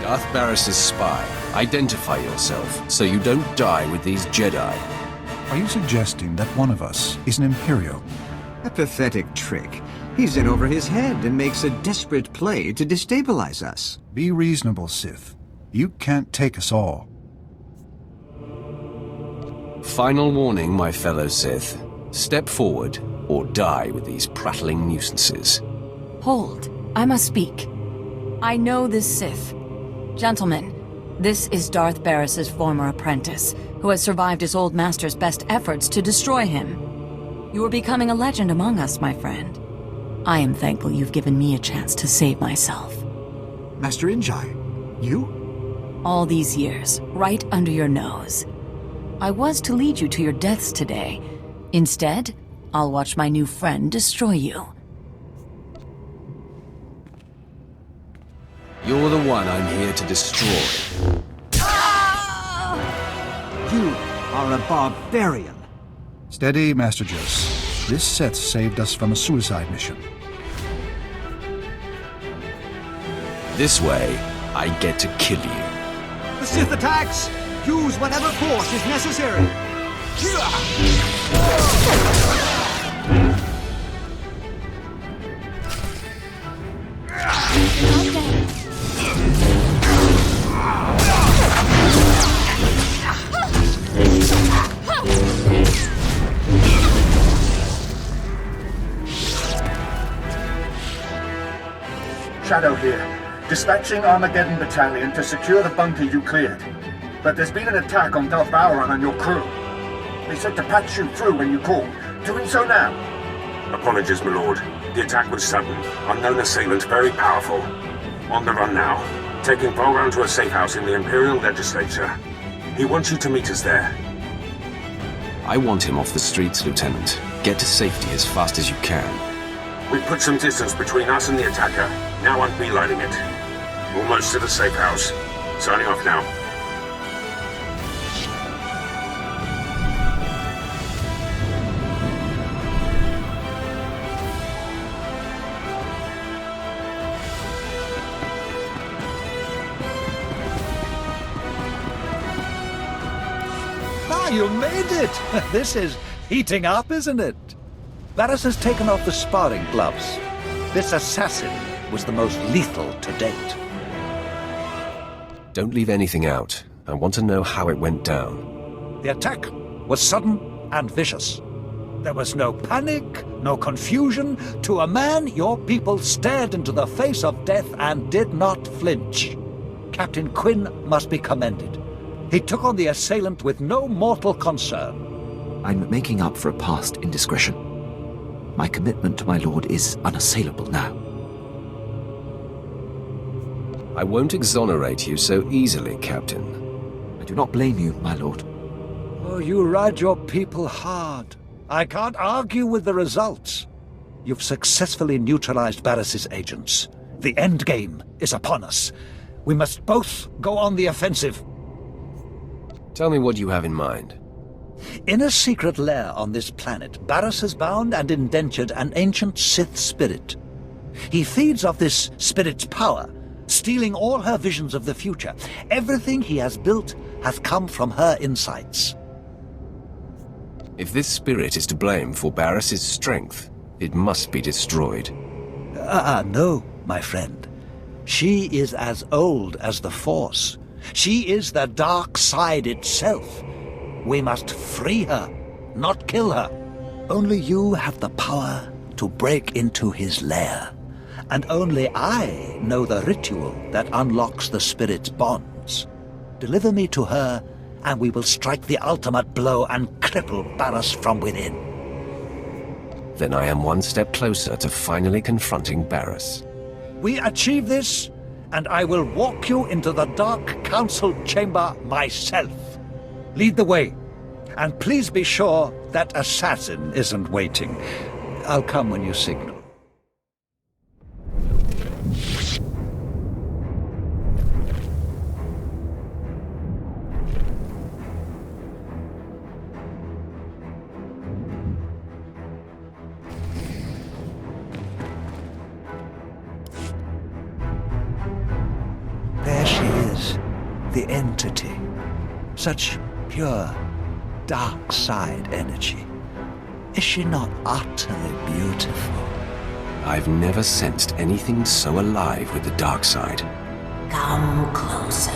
Darth Barris's spy. Identify yourself, so you don't die with these Jedi. Are you suggesting that one of us is an Imperial? A pathetic trick. He's in over his head and makes a desperate play to destabilize us. Be reasonable, Sith. You can't take us all. Final warning, my fellow Sith. Step forward, or die with these prattling nuisances. Hold. I must speak. I know this Sith. Gentlemen, this is Darth Barris's former apprentice, who has survived his old master's best efforts to destroy him. You are becoming a legend among us, my friend. I am thankful you've given me a chance to save myself. Master Injai, you? All these years, right under your nose. I was to lead you to your deaths today. Instead, I'll watch my new friend destroy you. You're the one I'm here to destroy. You are a barbarian. Steady, Master Jose. This Sith saved us from a suicide mission. This way, I get to kill you. The Sith attacks! Use whatever force is necessary! Shadow here, dispatching Armageddon Battalion to secure the bunker you cleared. But there's been an attack on Darth Bowron and your crew. They said to patch you through when you called. Doing so now. Apologies, my lord. The attack was sudden. Unknown assailant, very powerful. On the run now. Taking Bowron to a safe house in the Imperial Legislature. He wants you to meet us there. I want him off the streets, Lieutenant. Get to safety as fast as you can. We've put some distance between us and the attacker. Now I'm beelining it. Almost to the safe house. Signing off now. Ah, you made it! This is heating up, isn't it? Barris has taken off the sparring gloves. This assassin was the most lethal to date. Don't leave anything out. I want to know how it went down. The attack was sudden and vicious. There was no panic, no confusion. To a man, your people stared into the face of death and did not flinch. Captain Quinn must be commended. He took on the assailant with no mortal concern. I'm making up for a past indiscretion. My commitment to my lord is unassailable now. I won't exonerate you so easily, Captain. I do not blame you, my lord. Oh, you ride your people hard. I can't argue with the results. You've successfully neutralized Barris's agents. The Endgame is upon us. We must both go on the offensive. Tell me what you have in mind. In a secret lair on this planet, Barris has bound and indentured an ancient Sith spirit. He feeds off this spirit's power, stealing all her visions of the future. Everything he has built has come from her insights. If this spirit is to blame for Barris's strength, It must be destroyed. No, my friend. She is as old as the Force. She is the dark side itself. We must free her, not kill her. Only you have the power to break into his lair. And only I know the ritual that unlocks the spirit's bonds. Deliver me to her, and we will strike the ultimate blow and cripple Barriss from within. Then I am one step closer to finally confronting Barriss. We achieve this, and I will walk you into the Dark Council chamber myself. Lead the way, and please be sure that assassin isn't waiting. I'll come when you signal. There she is, the entity. Such pure, dark side energy. Is she not utterly beautiful? I've never sensed anything so alive with the dark side. Come closer.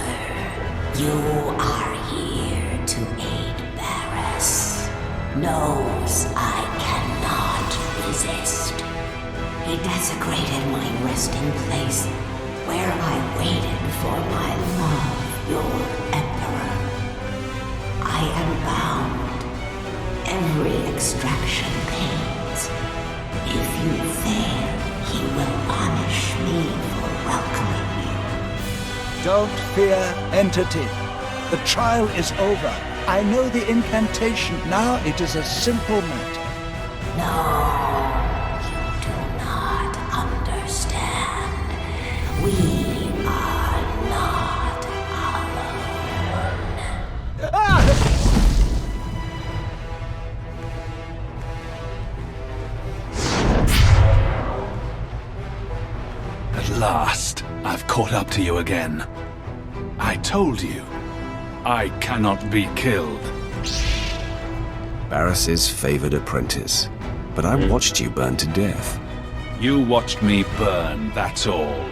You are here to aid Barriss. Knows I cannot resist. He desecrated my resting place, where I waited for my love, your Emperor. I am bound. Every extraction pains. If you fail, he will punish me for welcoming you. Don't fear, entity. The trial is over. I know the incantation. Now it is a simple matter. No, you do not understand. We are not alone. At last, I've caught up to you again. I told you, I cannot be killed. Barriss's favored apprentice. But I watched you burn to death. You watched me burn, that's all.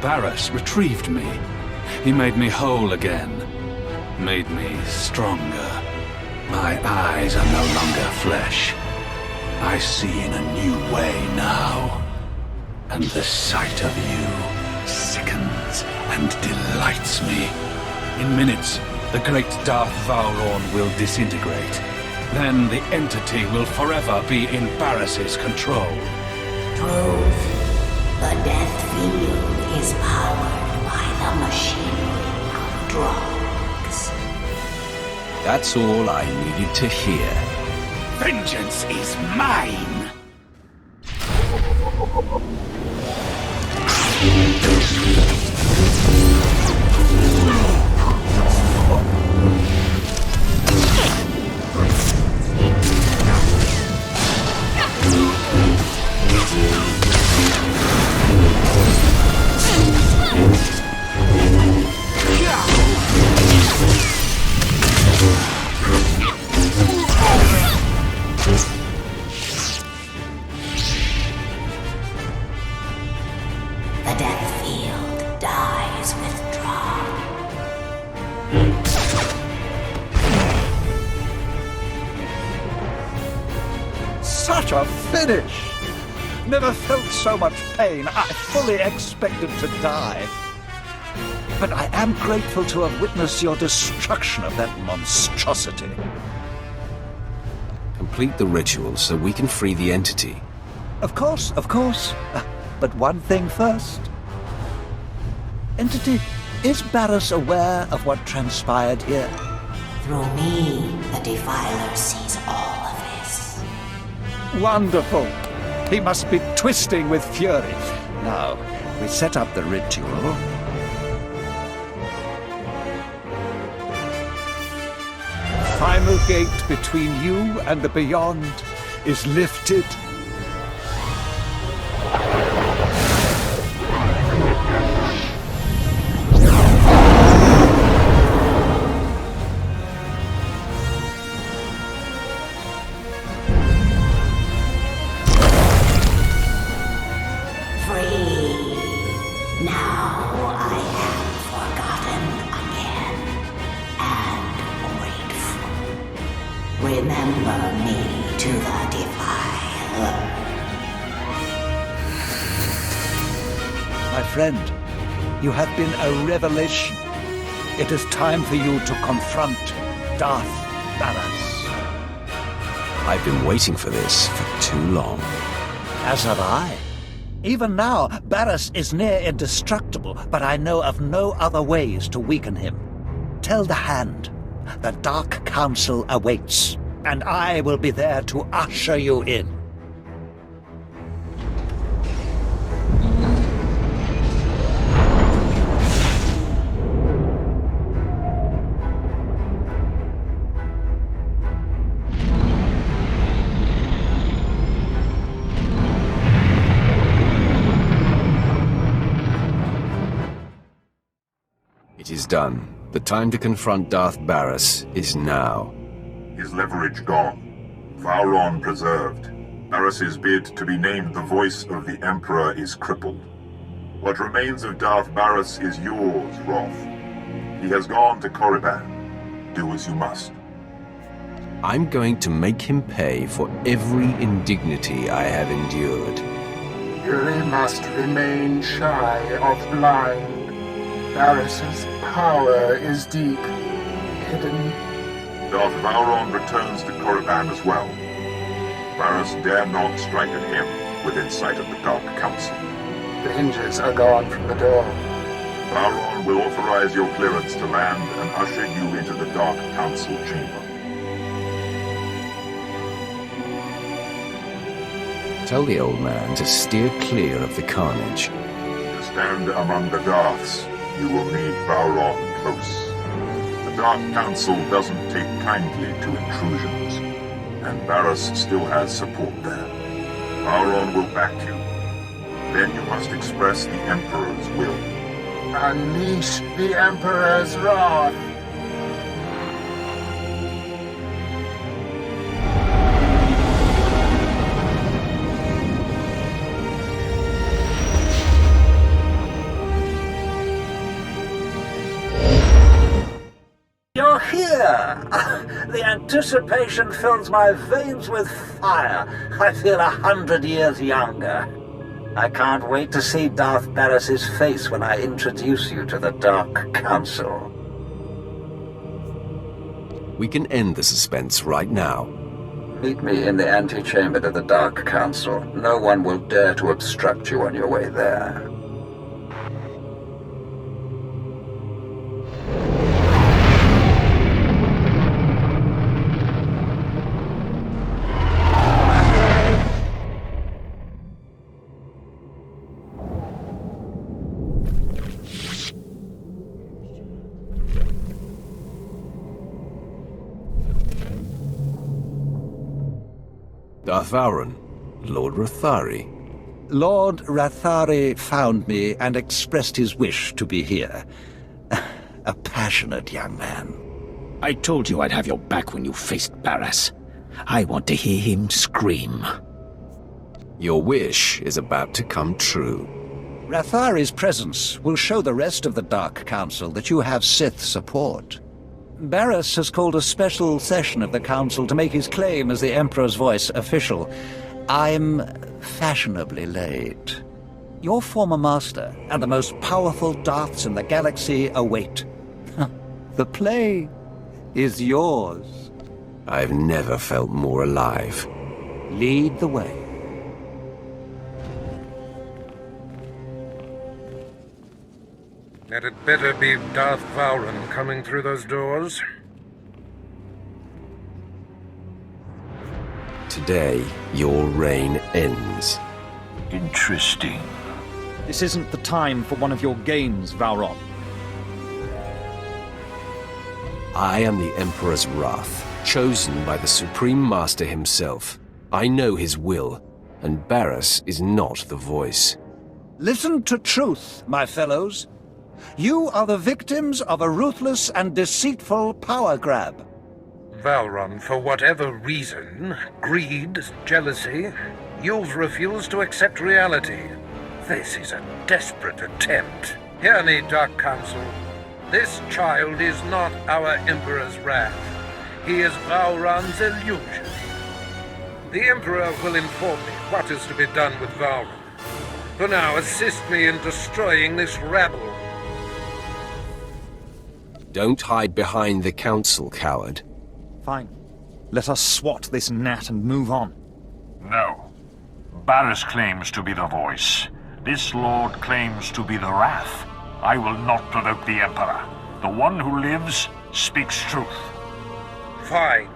Barriss retrieved me. He made me whole again. Made me stronger. My eyes are no longer flesh. I see in a new way now. And the sight of you sickens and delights me. In minutes, the great Darth Valron will disintegrate. Then the entity will forever be in Barriss's control. Truth. The death field is powered by the machinery of drugs. That's all I needed to hear. Vengeance is mine! The death field dies withdrawn. Such a finish! Never felt so much pain. I fully expected to die. But I am grateful to have witnessed your destruction of that monstrosity. Complete the ritual so we can free the entity. Of course, of course. But one thing first. Entity, is Barriss aware of what transpired here? Through me, the Defiler sees all of this. Wonderful. He must be twisting with fury. Now, we set up the ritual. Final gate between you and the beyond is lifted. friend. You have been a revelation. It is time for you to confront Darth Barras. I've been waiting for this for too long. As have I. Even now, Barras is near indestructible, but I know of no other ways to weaken him. Tell the Hand, the Dark Council awaits, and I will be there to usher you in. It is done. The time to confront Darth Barras is now. His leverage gone. Vowron preserved. Barras's bid to be named the voice of the Emperor is crippled. What remains of Darth Barras is yours, Roth. He has gone to Korriban. Do as you must. I'm going to make him pay for every indignity I have endured. You must remain shy of blind. Barras's power is deep, hidden. Darth Vowron returns to Korriban as well. Barras dare not strike at him within sight of the Dark Council. The hinges are gone from the door. Vowron will authorize your clearance to land and usher you into the Dark Council chamber. Tell the old man to steer clear of the carnage. To stand among the Darths, you will need Vowron close. The Dark Council doesn't take kindly to intrusions, and Barras still has support there. Vowron will back you. Then you must express the Emperor's will. Unleash the Emperor's wrath! You're here! The anticipation fills my veins with fire. I feel 100 years younger. I can't wait to see Darth Barras's face when I introduce you to the Dark Council. We can end the suspense right now. Meet me in the antechamber to the Dark Council. No one will dare to obstruct you on your way there. Darth Vowron, Lord Rathari. Lord Rathari found me and expressed his wish to be here. A passionate young man. I told you I'd have your back when you faced Barras. I want to hear him scream. Your wish is about to come true. Rathari's presence will show the rest of the Dark Council that you have Sith support. Barras has called a special session of the Council to make his claim as the Emperor's voice official. I'm fashionably late. Your former master and the most powerful Darths in the galaxy await. The play is yours. I've never felt more alive. Lead the way. Had it better be Darth Vowron coming through those doors? Today, your reign ends. Interesting. This isn't the time for one of your games, Vowron. I am the Emperor's wrath, chosen by the Supreme Master himself. I know his will, and Barras is not the voice. Listen to truth, my fellows. You are the victims of a ruthless and deceitful power grab. Vowron, for whatever reason, greed, jealousy, you've refused to accept reality. This is a desperate attempt. Hear me, Dark Council. This child is not our Emperor's wrath. He is Vowron's illusion. The Emperor will inform me what is to be done with Vowron. For now, assist me in destroying this rabble. Don't hide behind the Council, coward. Fine. Let us swat this gnat and move on. No. Barriss claims to be the voice. This lord claims to be the wrath. I will not provoke the Emperor. The one who lives speaks truth. Fine.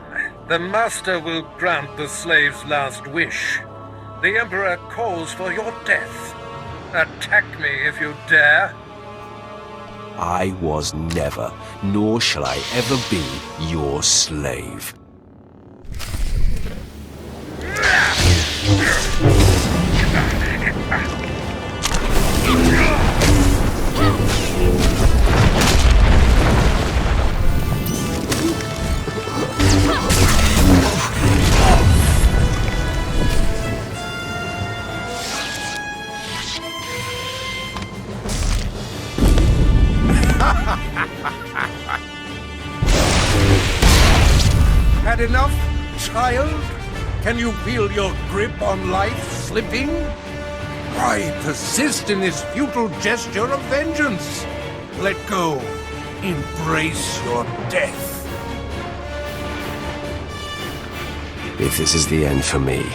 The Master will grant the slave's last wish. The Emperor calls for your death. Attack me if you dare. I was never, nor shall I ever be, your slave. Had enough, child? Can you feel your grip on life slipping? Why persist in this futile gesture of vengeance? Let go. Embrace your death. If this is the end for me,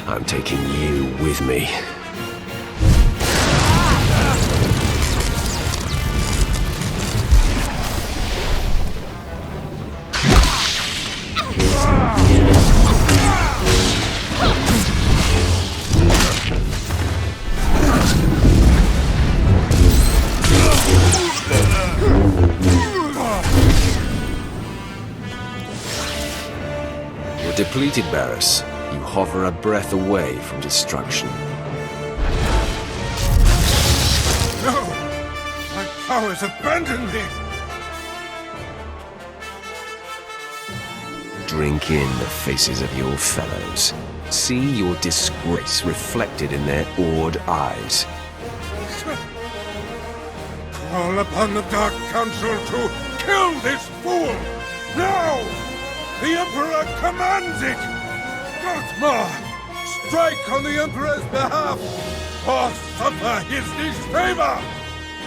I'm taking you with me. Depleted, Barriss. You hover a breath away from destruction. No! My powers abandon me! Drink in the faces of your fellows. See your disgrace reflected in their awed eyes. Call upon the Dark Council to kill this fool! Now! The Emperor commands it! Darth Maul, strike on the Emperor's behalf, or suffer his disfavor!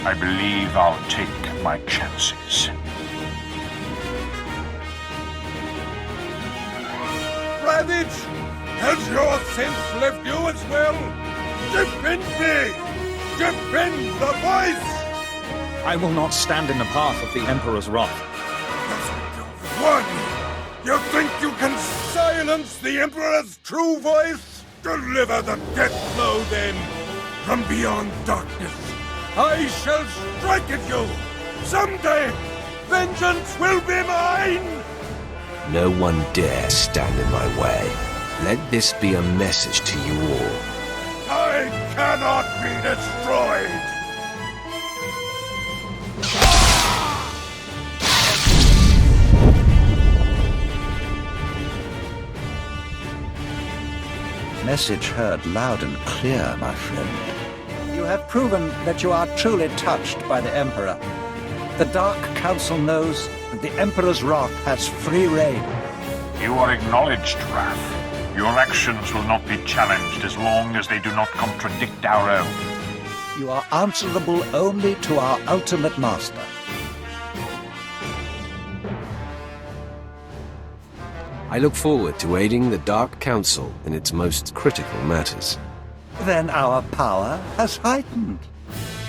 I believe I'll take my chances. Ravage! Has your sense left you as well? Defend me! Defend the voice! I will not stand in the path of the Emperor's wrath. One! You think you can silence the Emperor's true voice? Deliver the death blow, then! From beyond darkness, I shall strike at you! Someday, vengeance will be mine! No one dare stand in my way. Let this be a message to you all. I cannot be destroyed! Message heard loud and clear, my friend. You have proven that you are truly touched by the Emperor. The Dark Council knows that the Emperor's wrath has free reign. You are acknowledged, Wrath. Your actions will not be challenged as long as they do not contradict our own. You are answerable only to our ultimate master. I look forward to aiding the Dark Council in its most critical matters. Then our power has heightened.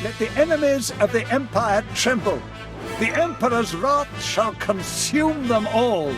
Let the enemies of the Empire tremble. The Emperor's wrath shall consume them all.